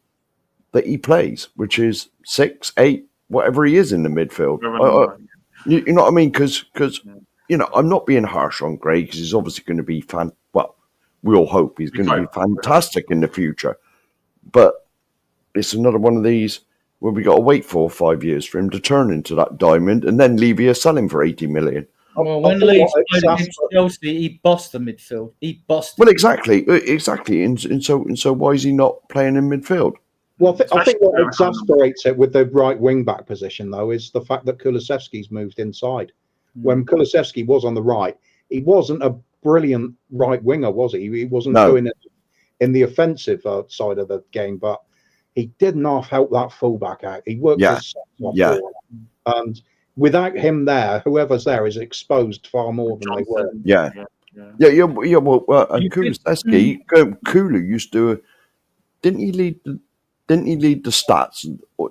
that he plays, which is 6, 8, whatever he is in the midfield. You know what I mean? Because I'm not being harsh on Gray because he's obviously going to be we all hope he's going to be fantastic in the future. But it's another one of these where we got to wait 4 or 5 years for him to turn into that diamond and then leave you sell him for 80 million. Well, when Leeds played against Chelsea, he bossed the midfield. Well, exactly. And so why is he not playing in midfield? Well, I think what exasperates it with the right wing back position, though, is the fact that Kulusevski's moved inside. When Kulusevski was on the right, he wasn't a brilliant right winger, was he? He wasn't doing it in the offensive side of the game, but he did not help that fullback out. He worked his forward. And without him there, whoever's there is exposed far more than they were. Well, and Kulusevski, Kulu used to, didn't he lead the stats?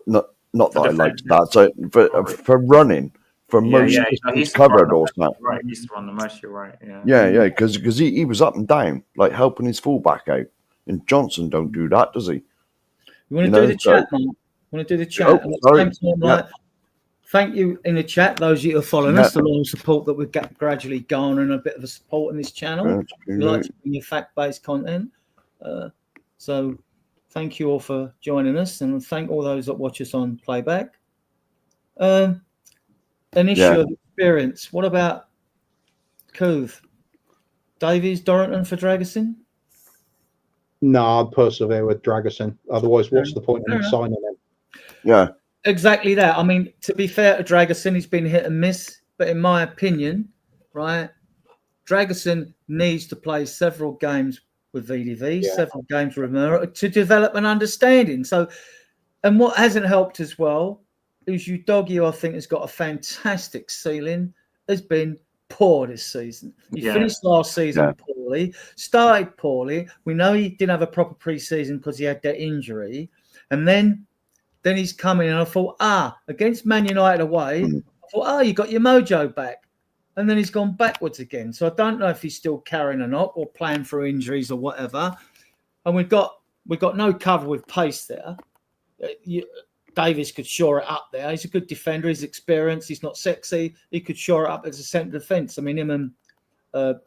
Not that I like stats, for running. For most he's covered or something. Right, he used to run the most. You're right. Yeah, because he was up and down, like helping his fullback out. And Johnson don't do that, does he? You want to You do know, the chat, Mark? You want to do the chat? Oh, And at sorry. the same time, Yeah. like, thank you in the chat, those of you who are following Yeah. us, the loyal support that we're gradually garnering a bit of a support in this channel. We like to bring you fact-based content. So thank you all for joining us, and thank all those that watch us on playback. An issue of experience. What about Cove? Davies, Dorrington for Dragerson? No, I'd persevere with Dragerson. Otherwise, what's the point in signing him? Yeah. Exactly that. I mean, to be fair to Dragerson, he's been hit and miss. But in my opinion, right, Dragerson needs to play several games with VDV, several games with Romero to develop an understanding. So, and what hasn't helped as well is Udogie, I think, has got a fantastic ceiling, has been poor this season. He finished last season poorly, started poorly. We know he didn't have a proper pre-season because he had that injury. And then he's coming, and I thought, against Man United away, I thought, you got your mojo back. And then he's gone backwards again. So I don't know if he's still carrying a knock or playing through injuries or whatever. And we've got no cover with pace there. Davies could shore it up there. He's a good defender. He's experienced. He's not sexy. He could shore it up as a centre defence. I mean, him and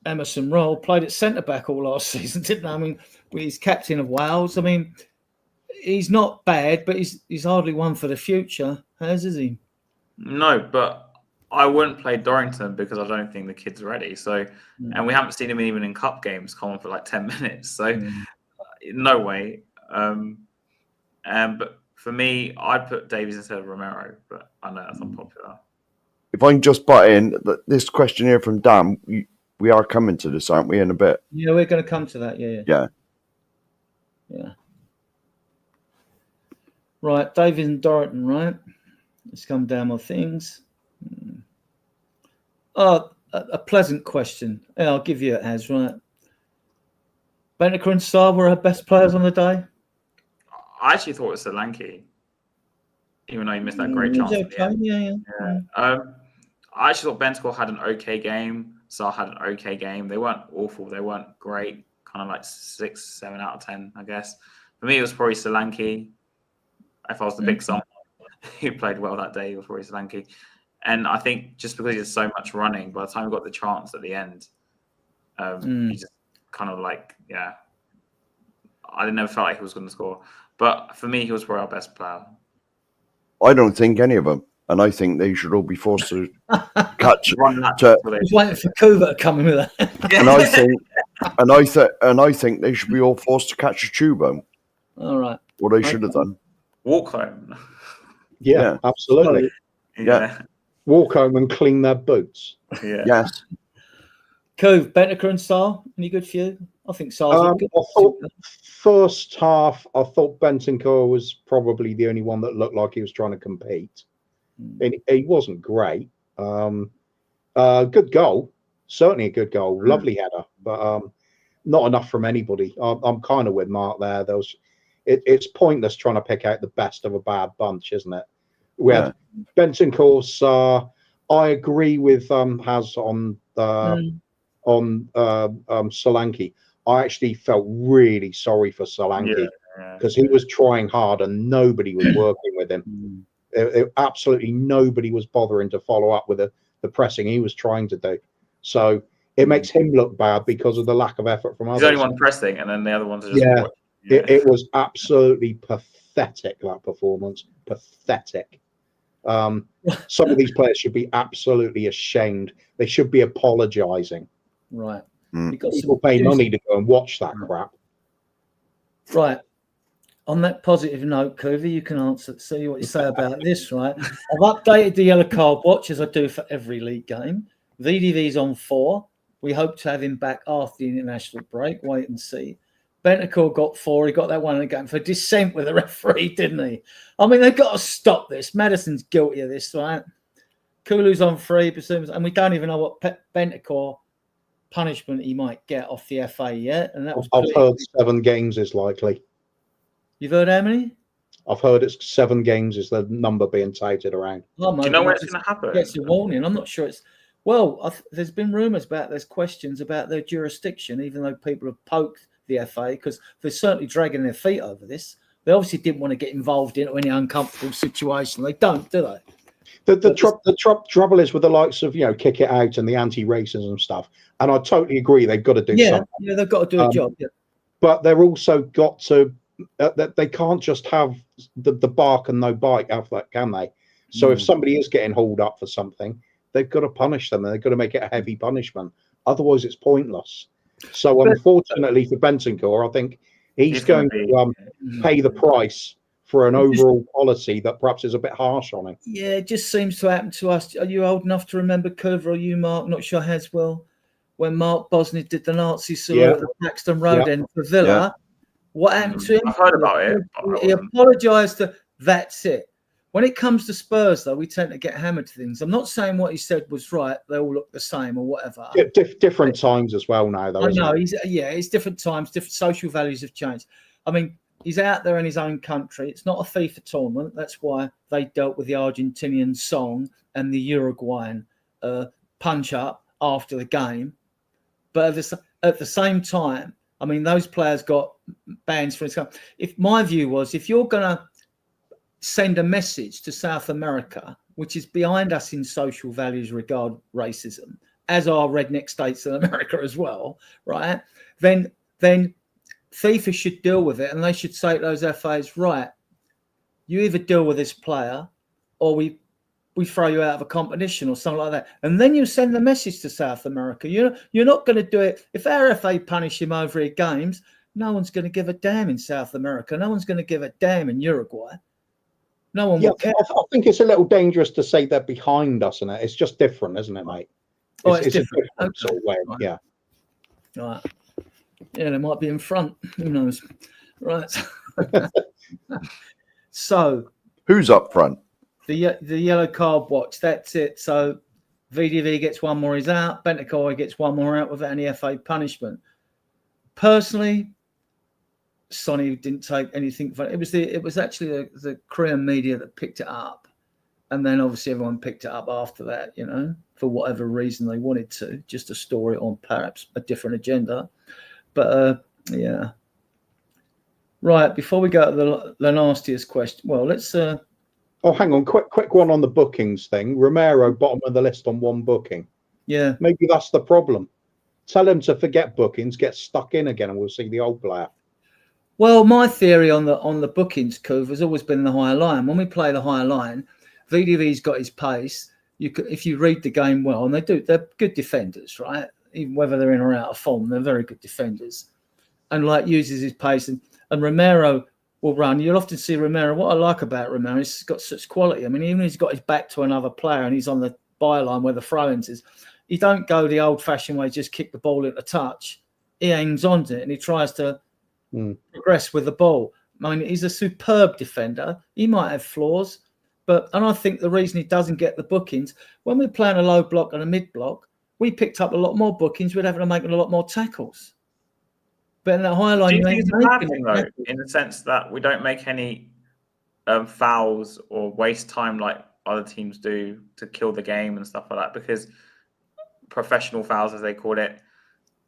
Emerson Roll played at centre back all last season, didn't they? I mean, he's captain of Wales. I mean, he's not bad, but he's hardly one for the future, is he? No, but I wouldn't play Dorrington because I don't think the kid's ready. So, and we haven't seen him even in cup games come on for like 10 minutes. So, no way. But for me, I'd put Davies instead of Romero, but I know that's unpopular. If I can just butt in, this question here from Dan, we are coming to this, aren't we, in a bit? Yeah, we're going to come to that. Yeah. Right, Davies and Dorrington, right? Let's come down my things. A pleasant question. Yeah, I'll give you it as, right? Bentaker and Sarr were our best players on the day. I actually thought it was Solanke, even though he missed that great chance. Yeah. I actually thought Bentancur had an okay game. Sarr had an okay game. They weren't awful. They weren't great. Kind of like 6, 7 out of 10, I guess. For me, it was probably Solanke. If I was the big someone who played well that day, it was probably Solanke. And I think just because he did so much running, by the time he got the chance at the end, he just kind of like, I never felt like he was going to score. But for me, he was probably our best player. I don't think any of them. And I think they should all be forced to catch. I was waiting for Kuva to come in with that. and I think they should be all forced to catch a tubo. All right. What they should have done. Walk home. Yeah, absolutely. Yeah. Walk home and clean their boots. Yeah. Yes. Cove, Bentaker and Sarr, any good for you? I think Sarr's good. I thought first half, I thought Bentancur was probably the only one that looked like he was trying to compete. And he wasn't great. Good goal, certainly a good goal, lovely header, but not enough from anybody. I'm kind of with Mark there. It's pointless trying to pick out the best of a bad bunch, isn't it? We had Bentancur, Sarr. I agree with Haz on Solanke. I actually felt really sorry for Solanke because he was trying hard and nobody was working with him. Absolutely nobody was bothering to follow up with the pressing he was trying to do. So it makes him look bad because of the lack of effort from others. He's the only one pressing, and then the other ones are just watching. It was absolutely pathetic, that performance. Pathetic. Some of these players should be absolutely ashamed. They should be apologising. Right. People pay money to go and watch that crap. Right. On that positive note, Covey, you can see what you say about this, right? I've updated the yellow card watch as I do for every league game. VDV's on 4. We hope to have him back after the international break. Wait and see. Bentancur got 4. He got that one in the game for dissent with the referee, didn't he? I mean, they've got to stop this. Madison's guilty of this, right? Kulu's on 3, and we don't even know what Bentancur punishment he might get off the FA yet. And that was I've heard 7 games is likely. You've heard how many? I've heard it's 7 games is the number being touted around. Do you know when it's going to happen? Gets a warning. I'm not sure it's. Well, there's been rumours there's questions about their jurisdiction, even though people have poked the FA, because they're certainly dragging their feet over this. They obviously didn't want to get involved in any uncomfortable situation. They don't, do they? The trouble is with the likes of, Kick It Out and the anti-racism stuff, and I totally agree they've got to do something. Yeah, they've got to do a job. Yeah. But they're also got to they can't just have the bark and no bite after that, can they? So if somebody is getting hauled up for something, they've got to punish them, and they've got to make it a heavy punishment. Otherwise, it's pointless. So unfortunately for Bentancur, I think he's going to pay the price for an overall policy that perhaps is a bit harsh on him. Yeah, it just seems to happen to us. Are you old enough to remember Coover, or you, Mark? Not sure Haswell, when Mark Bosnich did the Nazi salute at the Paxton Road end for Villa. Yeah. What happened to him? I've heard about it. He apologised. That's it. When it comes to Spurs, though, we tend to get hammered to things. I'm not saying what he said was right. They all look the same or whatever. Different times as well now, though. I know. It's different times. Different social values have changed. I mean, he's out there in his own country. It's not a FIFA tournament. That's why they dealt with the Argentinian song and the Uruguayan punch up after the game. But at the same time, I mean, those players got bans for his. If my view was, if you're going to send a message to South America, which is behind us in social values regard racism, as are redneck states in America as well, right? Then FIFA should deal with it, and they should say to those FAs, right, you either deal with this player or we throw you out of a competition or something like that. And then you send the message to South America. You're not going to do it. If our FA punish him over at games, no one's going to give a damn in South America. No one's going to give a damn in Uruguay. No one will care. I think it's a little dangerous to say they're behind us, and it's just different, isn't it, mate? It's different. A different sort of way. Right. Yeah. Right. Yeah, they might be in front. Who knows? Right. So, who's up front? The yellow card watch. That's it. So, VDV gets one more. He's out. Bentancur gets one more out without any FA punishment. Personally, Sonny didn't take anything for it. It was actually the Korean media that picked it up, and then obviously everyone picked it up after that. For whatever reason they wanted to, just to store it on perhaps a different agenda. But yeah. Right, before we go to the nastiest question, well, let's. Oh, hang on, quick one on the bookings thing. Romero, bottom of the list on one booking. Yeah. Maybe that's the problem. Tell him to forget bookings, get stuck in again, and we'll see the old player. Well, my theory on the bookings curve has always been the higher line. When we play the higher line, VDV's got his pace. If you read the game well, and they're good defenders, right? Even whether they're in or out of form, they're very good defenders. And uses his pace, and Romero will run. You'll often see Romero. What I like about Romero, he's got such quality. I mean, even if he's got his back to another player and he's on the byline where the throw-ins is, he don't go the old-fashioned way, just kick the ball into touch. He hangs on to it and he tries to progress with the ball. I mean, he's a superb defender. He might have flaws, and I think the reason he doesn't get the bookings, when we're playing a low block and a mid block, we picked up a lot more bookings. We'd have to make a lot more tackles. But in that high line, do you think it's a bad thing, though, in the sense that we don't make any fouls or waste time like other teams do to kill the game and stuff like that? Because professional fouls, as they call it,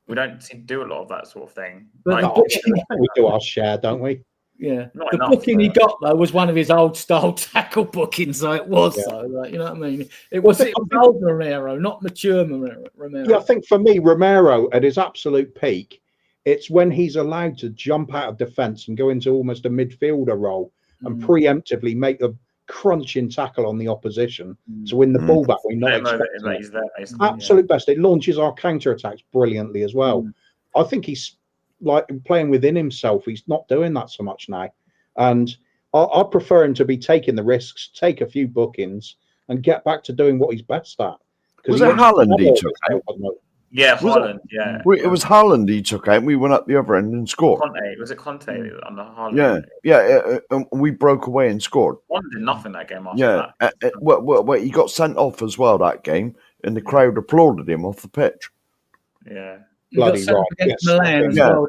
we don't seem to do a lot of that sort of thing. But we do our share, don't we? Yeah. The booking he got, though, was one of his old-style tackle bookings, though it was. Yeah. So, you know what I mean? It was old Romero, not mature Romero. Yeah, I think for me, Romero, at his absolute peak, it's when he's allowed to jump out of defence and go into almost a midfielder role and preemptively make a crunching tackle on the opposition to win the ball back. We're not expecting it. Absolute best. It launches our counter-attacks brilliantly as well. I think he's playing within himself. He's not doing that so much now. And I prefer him to be taking the risks, take a few bookings and get back to doing what he's best at. Was it Haaland he took out? Yeah, Haaland, yeah. It was Haaland he took out. We went up the other end and scored. Was it Conte on the Haaland? Yeah. We broke away and scored. One did nothing that game after that. Well, he got sent off as well that game, and the crowd applauded him off the pitch. Yeah. Bloody right. Against Milan as well.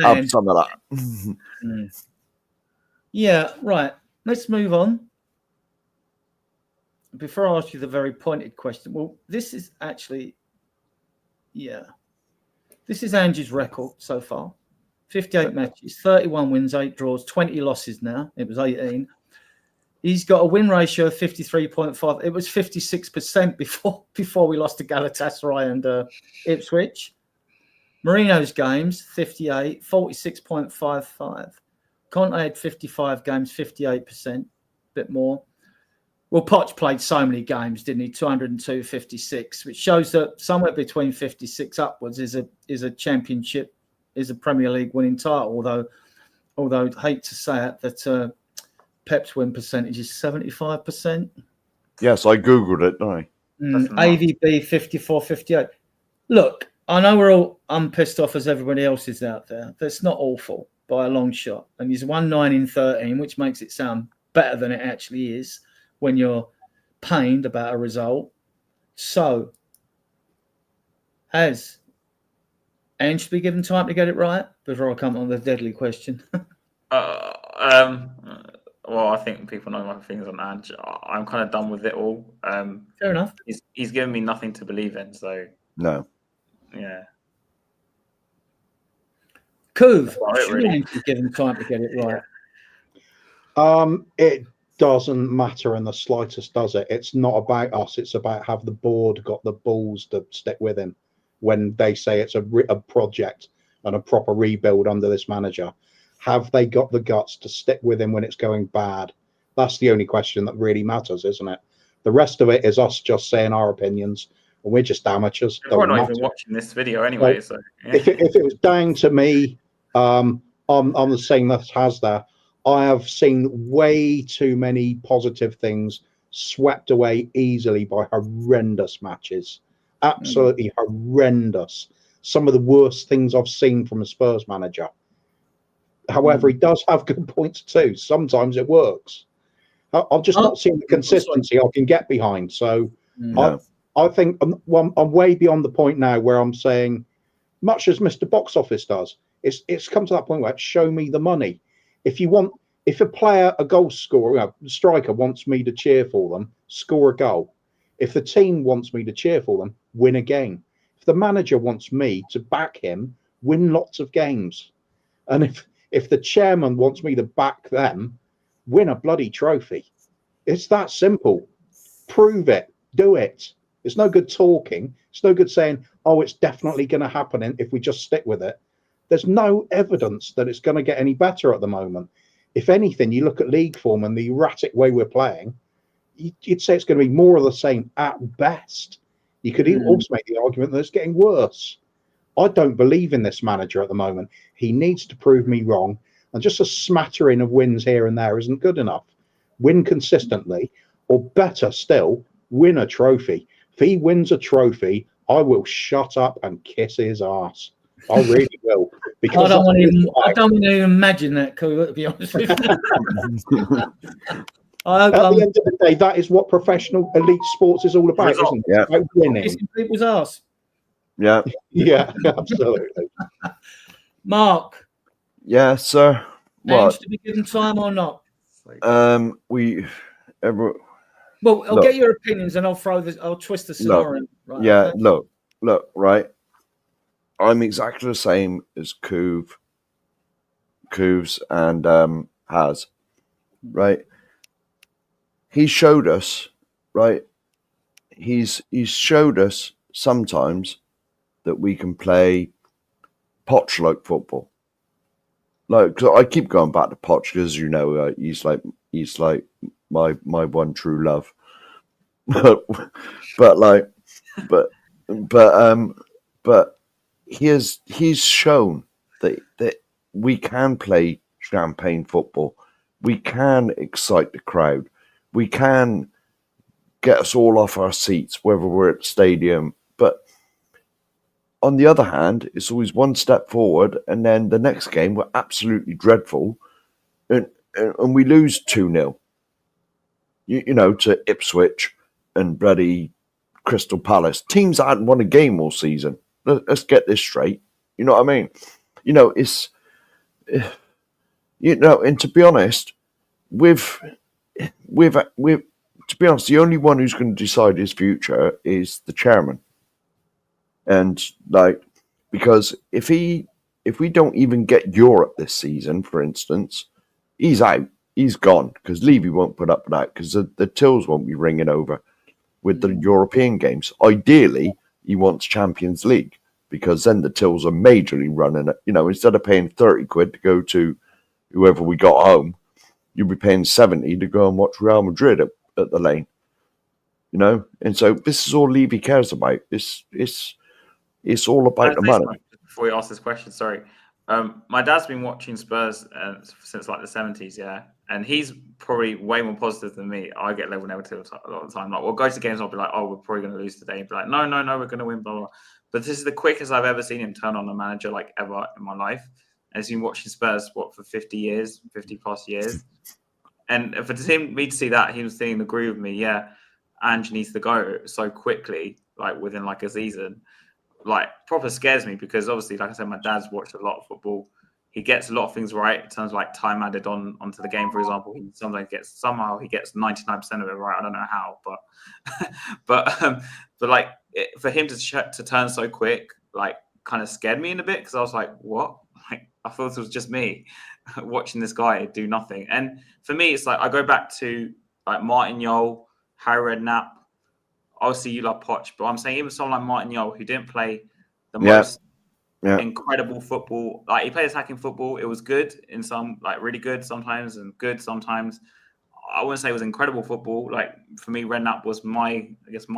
Have some of that. Yeah, right. Let's move on. Before I ask you the very pointed question, well, this is actually This is Angie's record so far. 58 matches, 31 wins, 8 draws, 20 losses now. It was 18. He's got a win ratio of 53.5. It was 56% before we lost to Galatasaray and Ipswich. Marino's games, 58, 46.55. Conte had 55 games, 58%, bit more. Well, Poch played so many games, didn't he? 202, 56, which shows that somewhere between 56 upwards is a championship, is a Premier League winning title. Although I'd hate to say it, that Pep's win percentage is 75%. Yes, I googled it, didn't I? AVB 54, 58. Look, I know I'm pissed off as everybody else is out there. That's not awful by a long shot. And he's won 9 in 13, which makes it sound better than it actually is when you're pained about a result. So, has Ange to be given time to get it right? Before I come on the deadly question. Well, I think people know my feelings on Ange. I'm kind of done with it all. Fair enough. He's given me nothing to believe in, so No. yeah. Couve, Right, should really. Ange be given time to get it right? It doesn't matter in the slightest, does it? It's not about us. It's about have the board got the balls to stick with him when they say it's a project and a proper rebuild under this manager. Have they got the guts to stick with him when it's going bad? That's the only question that really matters, isn't it? The rest of it is us just saying our opinions, and we're just amateurs. We're not even watching this video anyway. So yeah. If it was down to me, I'm the same that has there. I have seen way too many positive things swept away easily by horrendous matches. Absolutely horrendous. Some of the worst things I've seen from a Spurs manager. However, he does have good points too. Sometimes it works. I've just not seen the consistency I can get behind. So I think I'm way beyond the point now where I'm saying, much as Mr. Box Office does, it's come to that point where show me the money. If a player, a goal scorer, a striker wants me to cheer for them, score a goal. If the team wants me to cheer for them, win a game. If the manager wants me to back him, win lots of games. And if the chairman wants me to back them, win a bloody trophy. It's that simple. Prove it. Do it. It's no good talking. It's no good saying, oh, it's definitely going to happen if we just stick with it. There's no evidence that it's going to get any better at the moment. If anything, you look at league form and the erratic way we're playing, you'd say it's going to be more of the same at best. You could also make the argument that it's getting worse. I don't believe in this manager at the moment. He needs to prove me wrong. And just a smattering of wins here and there isn't good enough. Win consistently, or better still, win a trophy. If he wins a trophy, I will shut up and kiss his ass. I really will. Because I don't want to imagine that, Couve, to be honest with you. At the end of the day, that is what professional elite sports is all about, isn't it? Yeah. About winning. Kissing people's ass. Yeah. Yeah, absolutely. Mark. Yeah, sir. Ange to be given time or not? Well, I'll get your opinions and I'll twist the scenario. Right, yeah, okay. Look, right. I'm exactly the same as Couves and Has, right? He showed us, right? He's showed us sometimes that we can play Poch-like football. Like, 'cause I keep going back to Poch because he's like my one true love. but he's shown that we can play champagne football. We can excite the crowd. We can get us all off our seats, whether we're at the stadium. But on the other hand, it's always one step forward, and then the next game we're absolutely dreadful, and we lose 2-0. To Ipswich and bloody Crystal Palace, teams that hadn't won a game all season. Let's get this straight. You know what I mean? It's and to be honest, to be honest, the only one who's going to decide his future is the chairman. And because if we don't even get Europe this season, for instance, he's out. He's gone because Levy won't put up with that because the tills won't be ringing over with the European games. Ideally, he wants Champions League because then the tills are majorly running it. You know, instead of paying 30 quid to go to whoever we got home, you'll be paying 70 to go and watch Real Madrid at the Lane. You know, and so this is all Levy cares about. It's all about the money. Before you ask this question, sorry. My dad's been watching Spurs since like the 70s, yeah. And he's probably way more positive than me. I get level negative a lot of the time. Like, we'll go to games and I'll be like, oh, we're probably going to lose today. And be like, no, we're going to win, blah, blah. But this is the quickest I've ever seen him turn on a manager, like, ever in my life. And he's been watching Spurs, for 50 plus years. And for me to see that, he was saying, agree with me, yeah, Ange needs to go so quickly, like, within, like, a season. Like, proper scares me because obviously, like I said, my dad's watched a lot of football. He gets a lot of things right in terms of like time added onto the game. For example, he sometimes gets 99% of it right. I don't know how, but like for him to turn so quick, like kind of scared me in a bit because I was like, what? Like I thought it was just me watching this guy do nothing. And for me, it's like I go back to like Martin Jol, Harry Redknapp. Obviously, you love Poch, but I'm saying even someone like Martin Jol who didn't play the most incredible football. Like he played attacking football. It was good in some, like really good sometimes and good sometimes. I wouldn't say it was incredible football. Like for me, Redknapp was my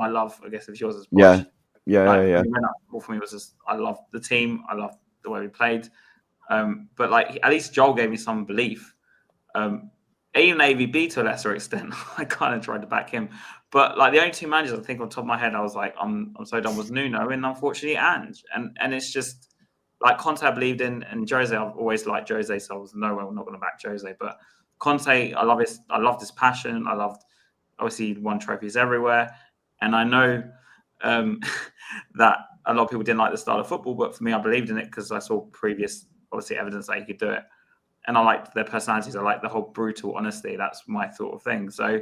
love. I guess if yours is Poch. Yeah. Redknapp for me was just I loved the team. I loved the way we played. But like at least Joel gave me some belief. Even AVB to a lesser extent, I kind of tried to back him. But like the only two managers I think on top of my head, I was like, I'm so done was Nuno and unfortunately Ange. And it's just like Conte I believed in and Jose, I've always liked Jose, so I was no way I'm not going to back Jose. But Conte, I loved his passion. I loved obviously he won trophies everywhere. And I know that a lot of people didn't like the style of football, but for me I believed in it because I saw previous obviously evidence that he could do it. And I liked their personalities. I liked the whole brutal honesty. That's my sort of thing. So,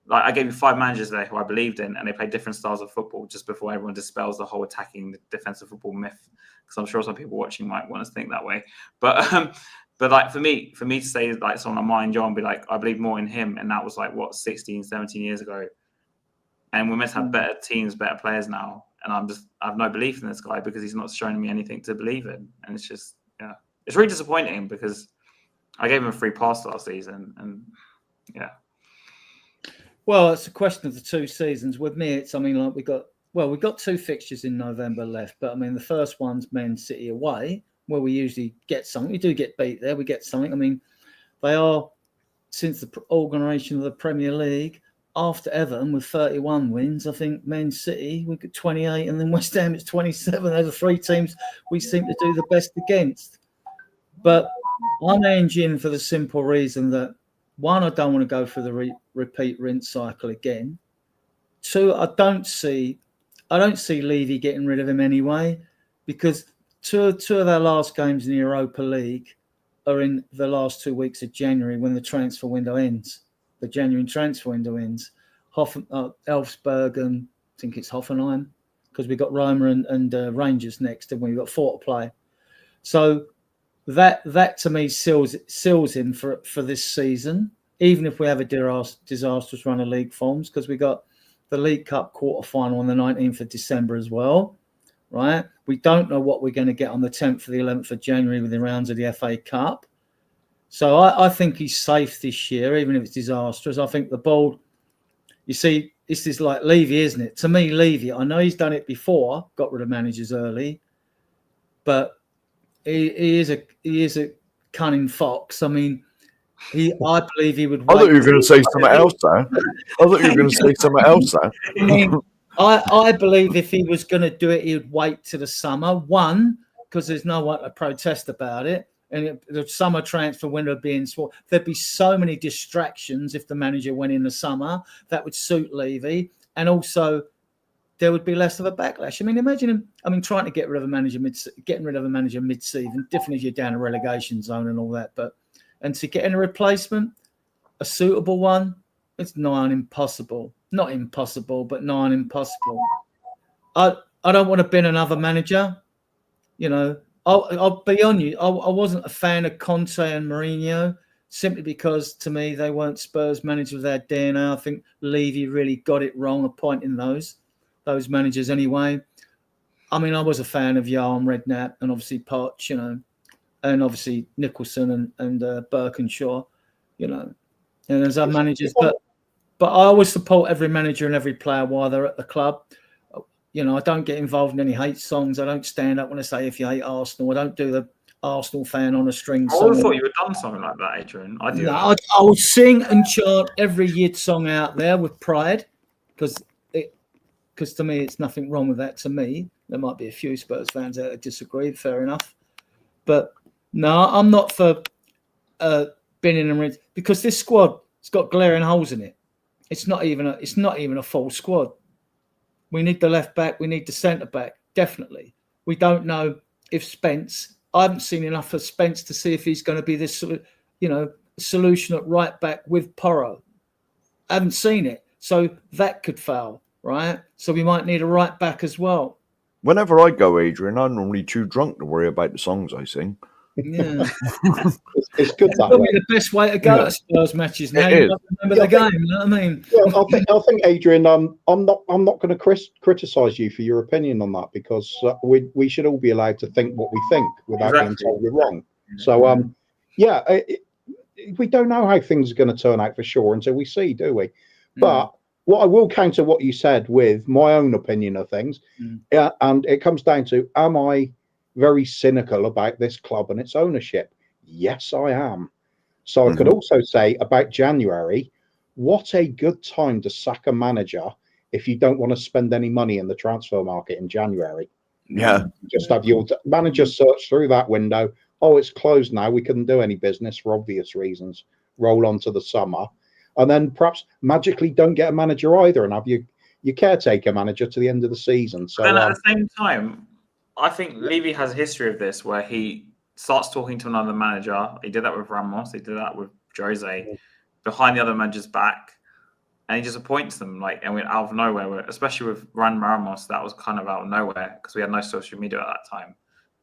like, I gave you 5 managers there who I believed in, and they played different styles of football just before everyone dispels the whole attacking defensive football myth. Because I'm sure some people watching might want to think that way. But like for me to say like someone like Martin Jol and be like, I believe more in him, and that was like what 16, 17 years ago. And we're meant to have better teams, better players now, and I have no belief in this guy because he's not showing me anything to believe in, and it's just it's really disappointing because I gave him a free pass last season, and Well, it's a question of the 2 seasons. With me, it's like we got 2 fixtures in November left, but I mean the first one's Man City away, where we usually get something. We do get beat there. We get something. I mean, they are since the organisation of the Premier League after Everton with 31 wins. I think Man City we got 28, and then West Ham it's 27. They're the 3 teams we seem to do the best against, but I'm Engine for the simple reason that 1, I don't want to go through the repeat rinse cycle again. 2, I don't see Levy getting rid of him anyway, because two of our last games in the Europa League are in the last 2 weeks of January when the transfer window ends. The January transfer window ends. Elfsberg and I think it's Hoffenheim, because we got Roma and Rangers next, and we've got 4 to play. So that to me seals him for this season, even if we have a disastrous run of league forms, because we got the League Cup quarter final on the 19th of December as well, right? We don't know what we're going to get on the 10th or the 11th of January with the rounds of the FA Cup. So I think he's safe this year, even if it's disastrous. I think the board, you see, this is like Levy, isn't it? To me, Levy, I know he's done it before, got rid of managers early, but he is a cunning fox. I mean, I believe he would. I thought you were going to say something else there. I mean, I believe if he was going to do it, he would wait to the summer. 1, because there's no one to protest about it, and the summer transfer window being small, there'd be so many distractions if the manager went in the summer that would suit Levy, and also there would be less of a backlash. I mean, imagine him. I mean, trying to get rid of a manager mid-season, different as you're down a relegation zone and all that. And to get in a replacement, a suitable one, it's nigh on impossible. Not impossible, but nigh on impossible. I don't want to bin another manager. You know, I'll be on you. I wasn't a fan of Conte and Mourinho simply because to me they weren't Spurs managers with their DNA. I think Levy really got it wrong appointing those managers anyway. I mean, I was a fan of Jan Redknapp and obviously Poch, you know, and obviously Nicholson and Birkinshaw, you know, and as our managers. But I always support every manager and every player while they're at the club. You know, I don't get involved in any hate songs. I don't stand up when I say if you hate Arsenal. I don't do the Arsenal fan on a string I song. would have thought you had done something like that, Adrian. I do. No, I would sing and chant every Yid song out there with pride because to me, it's nothing wrong with that. To me, there might be a few Spurs fans that disagree. Fair enough, but no, I'm not for binning and rinse because this squad has got glaring holes in it. It's not even a full squad. We need the left back. We need the centre back. Definitely. We don't know if Spence. I haven't seen enough of Spence to see if he's going to be this sort of, you know, solution at right back with Porro. I haven't seen it, so that could fail, right? So we might need a right back as well. Whenever I go, Adrian, I'm normally too drunk to worry about the songs I sing. Yeah, it's good that probably way. the best way to go at Spurs matches now. It You is. don't remember the game. You know what I mean? Yeah, I think, Adrian, I'm not going to criticise you for your opinion on that because we should all be allowed to think what we think without being told we're wrong. So, we don't know how things are going to turn out for sure until we see, do we? But what I will counter what you said with my own opinion of things, and it comes down to: am I very cynical about this club and its ownership? Yes, I am. So I could also say about January, what a good time to sack a manager if you don't want to spend any money in the transfer market in January. Yeah. Just have your manager search through that window. Oh, it's closed now. We couldn't do any business for obvious reasons. Roll on to the summer. And then perhaps magically don't get a manager either and have your caretaker manager to the end of the season. So then at the same time, I think Levy has a history of this where he starts talking to another manager. He did that with Ramos. He did that with Jose behind the other manager's back. And he just appoints them and went out of nowhere, especially with Ramos. That was kind of out of nowhere because we had no social media at that time.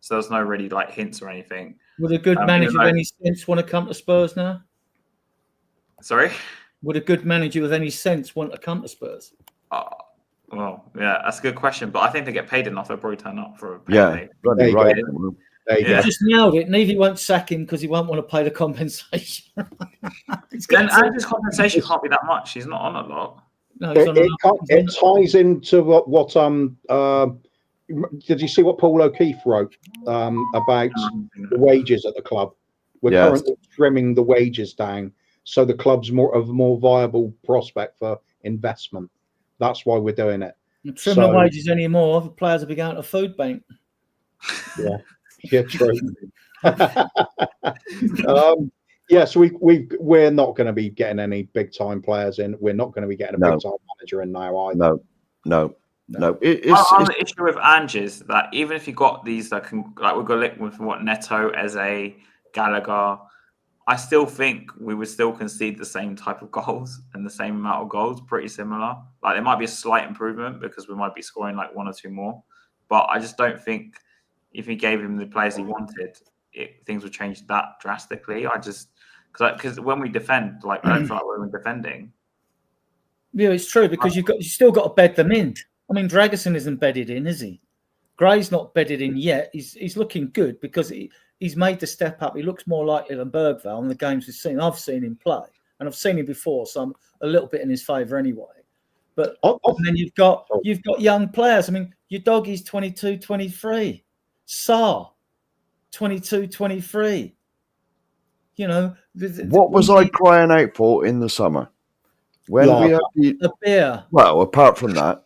So there was no really hints or anything. Would a good manager with any sense want to come to Spurs now? Sorry? Would a good manager with any sense want to come to Spurs? Well, yeah, that's a good question. But I think they get paid enough. They'll probably turn up for a payday. Bloody right. You just nailed it. Navy won't sack him because he won't want to pay the compensation. And his compensation can't be that much. He's not on a lot. No, it ties into what did you see what Paul O'Keefe wrote about the wages at the club? We're currently trimming the wages down so the club's more of a more viable prospect for investment. That's why we're doing it. Trim the wages anymore. The players will be going to food bank. Yeah, true. So we're not going to be getting any big time players in. We're not going to be getting a big time manager in now either. No. The issue with Ange is that even if you got these we've got with Neto, Eze, Gallagher, I still think we would still concede the same type of goals and the same amount of goals, pretty similar. There might be a slight improvement because we might be scoring one or two more, but I just don't think if he gave him the players he wanted, things would change that drastically. Because when we defend, I don't feel like we're defending. Yeah, it's true because you still got to bed them in. I mean, Dragusin isn't bedded in, is he? Gray's not bedded in yet. He's looking good because he's made the step up. He looks more likely than Bergvall in the games we've seen. I've seen him play, and I've seen him before, so I'm a little bit in his favour anyway. But then you've got young players. I mean, your doggy's 22, 23. Sarr, 22, 23. You know. What was I crying out for in the summer? When we had a beer. Well, apart from that.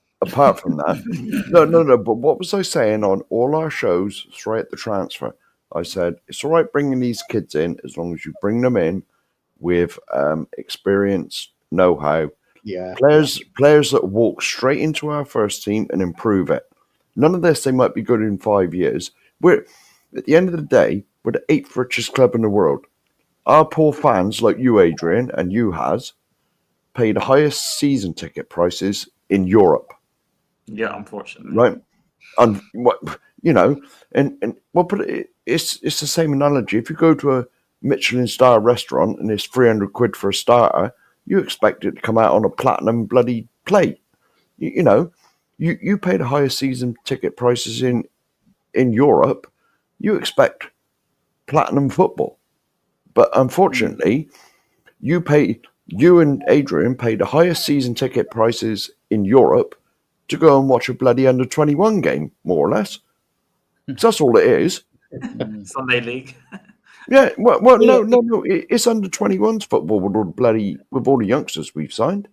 No. But what was I saying on all our shows throughout the transfer? I said, it's all right bringing these kids in as long as you bring them in with experience, know-how. Yeah. Players that walk straight into our first team and improve it. None of this, they might be good in 5 years. We're, at the end of the day, we're the 8th richest club in the world. Our poor fans, like you, Adrian, and you, Haz, pay the highest season ticket prices in Europe. Yeah, unfortunately. Right? And what and well, but it's the same analogy. If you go to a Michelin star restaurant and it's 300 quid for a starter, you expect it to come out on a platinum bloody plate. You pay the highest season ticket prices in Europe, you expect platinum football. But unfortunately, you and Adrian pay the highest season ticket prices in Europe to go and watch a bloody under 21 game, more or less. So that's all it is. Sunday League. Yeah, well, no. It's under 21s football with all the youngsters we've signed.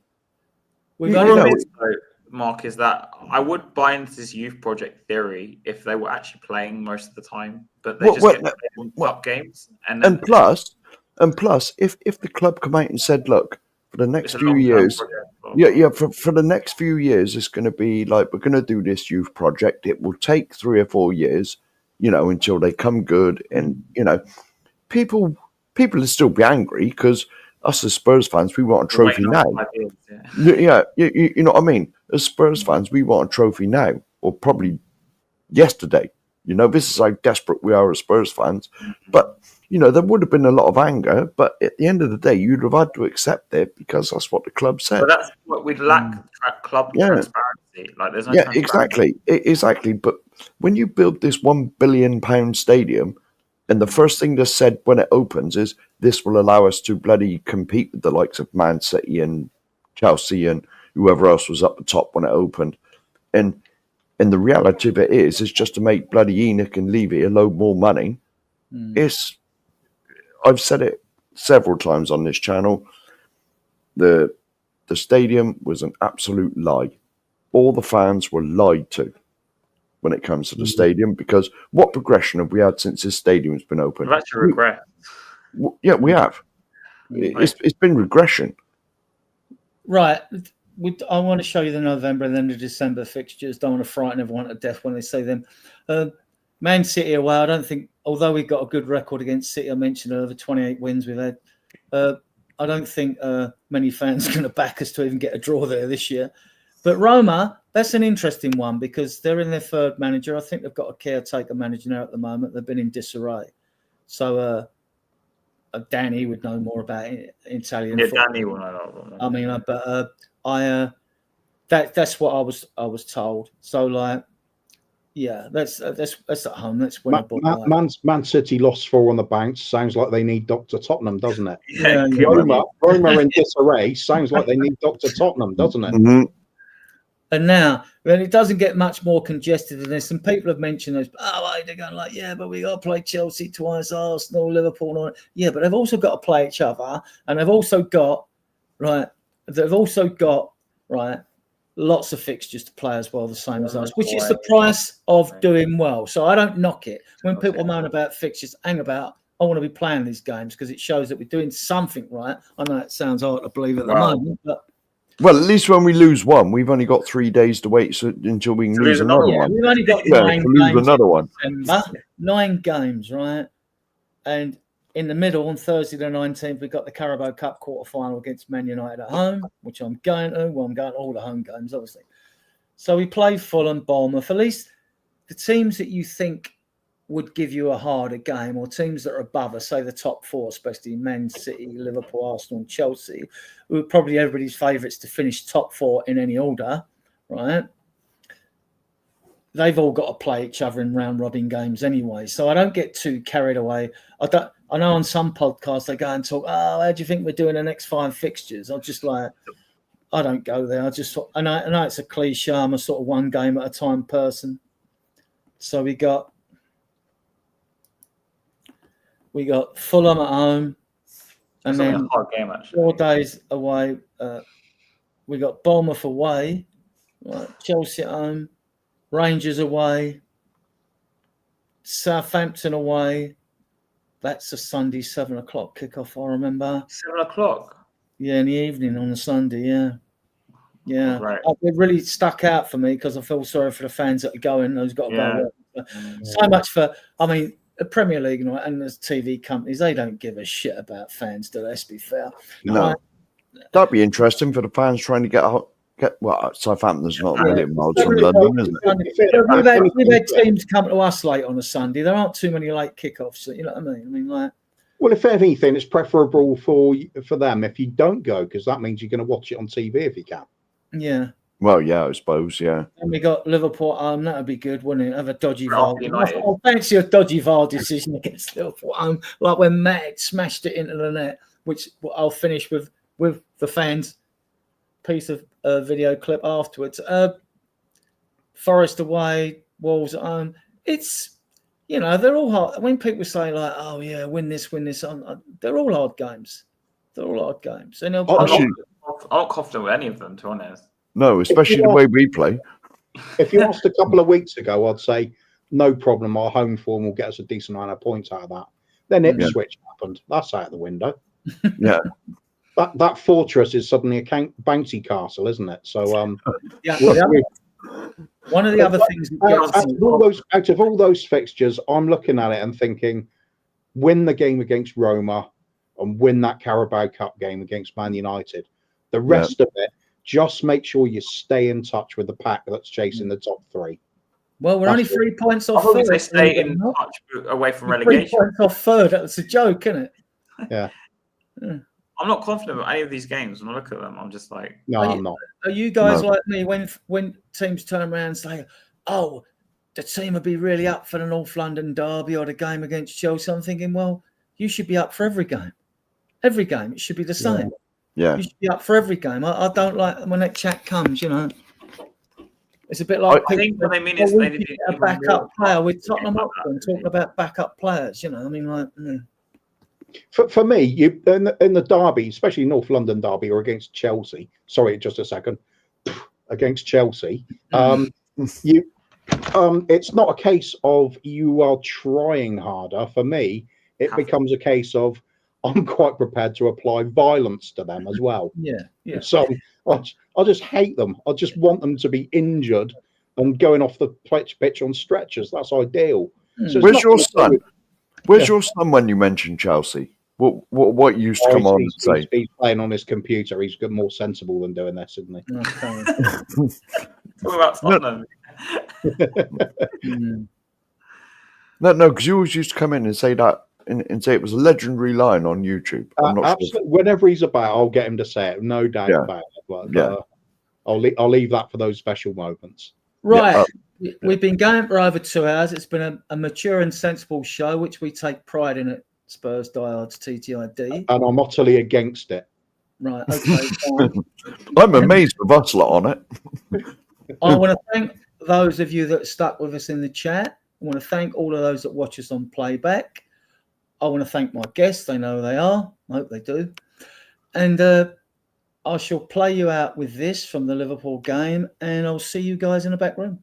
Mark, is that I would buy into this youth project theory if they were actually playing most of the time, but they get played in cup games. And plus, if the club come out and said, look, for the next few years, for the next few years, it's going to be like, we're going to do this youth project. It will take 3 or 4 years, until they come good, and people will still be angry because us as Spurs fans, we want a trophy now. Yeah, you know what I mean? As Spurs fans, we want a trophy now, or probably yesterday. This is how desperate we are as Spurs fans. But, there would have been a lot of anger, but at the end of the day, you'd have had to accept it because that's what the club said. But that's what we'd lack, club transparency. Like, there's no transparency. Exactly. But when you build this £1 billion stadium, and the first thing that's said when it opens is this will allow us to bloody compete with the likes of Man City and Chelsea and whoever else was up the top when it opened. And the reality of it is just to make bloody Enoch and Levy a load more money. I've said it several times on this channel. The stadium was an absolute lie. All the fans were lied to when it comes to the stadium, because what progression have we had since this stadium's been open? We've actually regret. Yeah, we have. It's been regression. Right. I want to show you the November and then the December fixtures. Don't want to frighten everyone to death when they say them. Man City away. I don't think, although we've got a good record against City, I mentioned over 28 wins we've had. I don't think many fans are going to back us to even get a draw there this year. But Roma, that's an interesting one because they're in their third manager. I think they've got a caretaker manager now at the moment. They've been in disarray. So Danny would know more about Italian football. Danny will know. I mean, that's what I was told. So like, yeah, that's at home. That's winnable. Man City lost 4 on the bounce. Sounds like they need Dr. Tottenham, doesn't it? Yeah. Roma in disarray. Sounds like they need Dr. Tottenham, doesn't it? Mm-hmm. And now, when it doesn't get much more congested than this, and people have mentioned those, they're going like, yeah, but we got to play Chelsea twice, Arsenal, Liverpool, and all that. Yeah, but they've also got to play each other, and they've also got lots of fixtures to play as well, the same as us, which is the price of doing well. So I don't knock it. When people moan about fixtures, I want to be playing these games because it shows that we're doing something right. I know it sounds hard to believe at the moment, but well, at least when we lose one, we've only got 3 days to wait until we can lose another one. We've only got 9 games. Another one. 9 games, right? And in the middle, on Thursday the 19th, we've got the Carabao Cup quarter-final against Man United at home, which I'm going to. Well, I'm going to all the home games, obviously. So we play Fulham, Bournemouth. At least the teams that you think would give you a harder game, or teams that are above us, say the top 4, especially Man City, Liverpool, Arsenal, and Chelsea, who are probably everybody's favourites to finish top 4 in any order, right? They've all got to play each other in round-robin games anyway, so I don't get too carried away. I know on some podcasts they go and talk, how do you think we're doing the next 5 fixtures? I'm just like, I don't go there. I know it's a cliche. I'm a sort of one game at a time person. So we got Fulham at home, and then a hard game, actually. 4 days away. We got Bournemouth away, right? Chelsea at home, Rangers away, Southampton away. That's a Sunday 7 o'clock kickoff. I remember 7 o'clock. Yeah, in the evening on a Sunday. Yeah. Right. It really stuck out for me because I feel sorry for the fans that are going. Who's got to go. So much for. I mean, the Premier League and the TV companies, they don't give a shit about fans, do they? Let's be fair. No. That'd be interesting for the fans trying to get Well, Southampton's not a Yeah. million miles from London, is it? We've had teams come to us late on a Sunday. There aren't too many late kickoffs. You know what I mean? I mean, like. Well, if anything, it's preferable for them if you don't go, because that means you're going to watch it on TV if you can. Yeah. Well, yeah, I suppose, yeah. And we got Liverpool at home. That would be good, wouldn't it? Have a dodgy VAR. United. I fancy a dodgy VAR decision against Liverpool at home, like when Matt smashed it into the net, which I'll finish with the fans' piece of video clip afterwards. Forest away, Wolves at home. It's, they're all hard. When people say like, "Oh yeah, win this," they're all hard games. They're all hard games. And I'm not confident with any of them, to be honest. No, especially the way we play. If you asked a couple of weeks ago, I'd say no problem. Our home form will get us a decent amount of points out of that. Then Ipswich happened. That's out the window. Yeah. That fortress is suddenly a bouncy castle, isn't it? So one of the other things out of all those fixtures, I'm looking at it and thinking, win the game against Roma and win that Carabao Cup game against Man United. The rest of it, just make sure you stay in touch with the pack that's chasing the top three. Well, we're only 3 points off. I think they stay in touch away from relegation. 3 points off third. That's a joke, isn't it? Yeah. I'm not confident with any of these games. When I look at them, I'm just like, no, I'm not. Are you guys like me when teams turn around and say, "Oh, the team would be really up for the North London derby or the game against Chelsea"? I'm thinking, well, you should be up for every game. Every game, it should be the same. Yeah. You should be up for every game. I don't like when that chat comes, It's a bit like I think what they mean is they need a backup player with Tottenham Hotspur talking about backup players, I mean, like. For me, you in the derby, especially North London derby or against Chelsea. Sorry, just a second. Against Chelsea, it's not a case of you are trying harder. For me, it becomes a case of I'm quite prepared to apply violence to them as well. Yeah. So I just hate them. I just want them to be injured and going off the pitch on stretchers. That's ideal. So where's your son? Where's your son when you mentioned Chelsea? What used to come on and say? He's playing on his computer. He's got more sensible than doing this, isn't he? Talk about Tottenham. No, because you always used to come in and say that and say it was a legendary line on YouTube. I'm not absolutely. Sure. Whenever he's about, I'll get him to say it. No doubt about it. But, I'll leave that for those special moments. Right. We've been going for over 2 hours. It's been a mature and sensible show, which we take pride in at Spurs Diehards TTID. And I'm utterly against it. Right. Okay. I'm amazed with us lot on it. I want to thank those of you that stuck with us in the chat. I want to thank all of those that watch us on playback. I want to thank my guests. They know who they are. I hope they do. And I shall play you out with this from the Liverpool game, and I'll see you guys in the back room.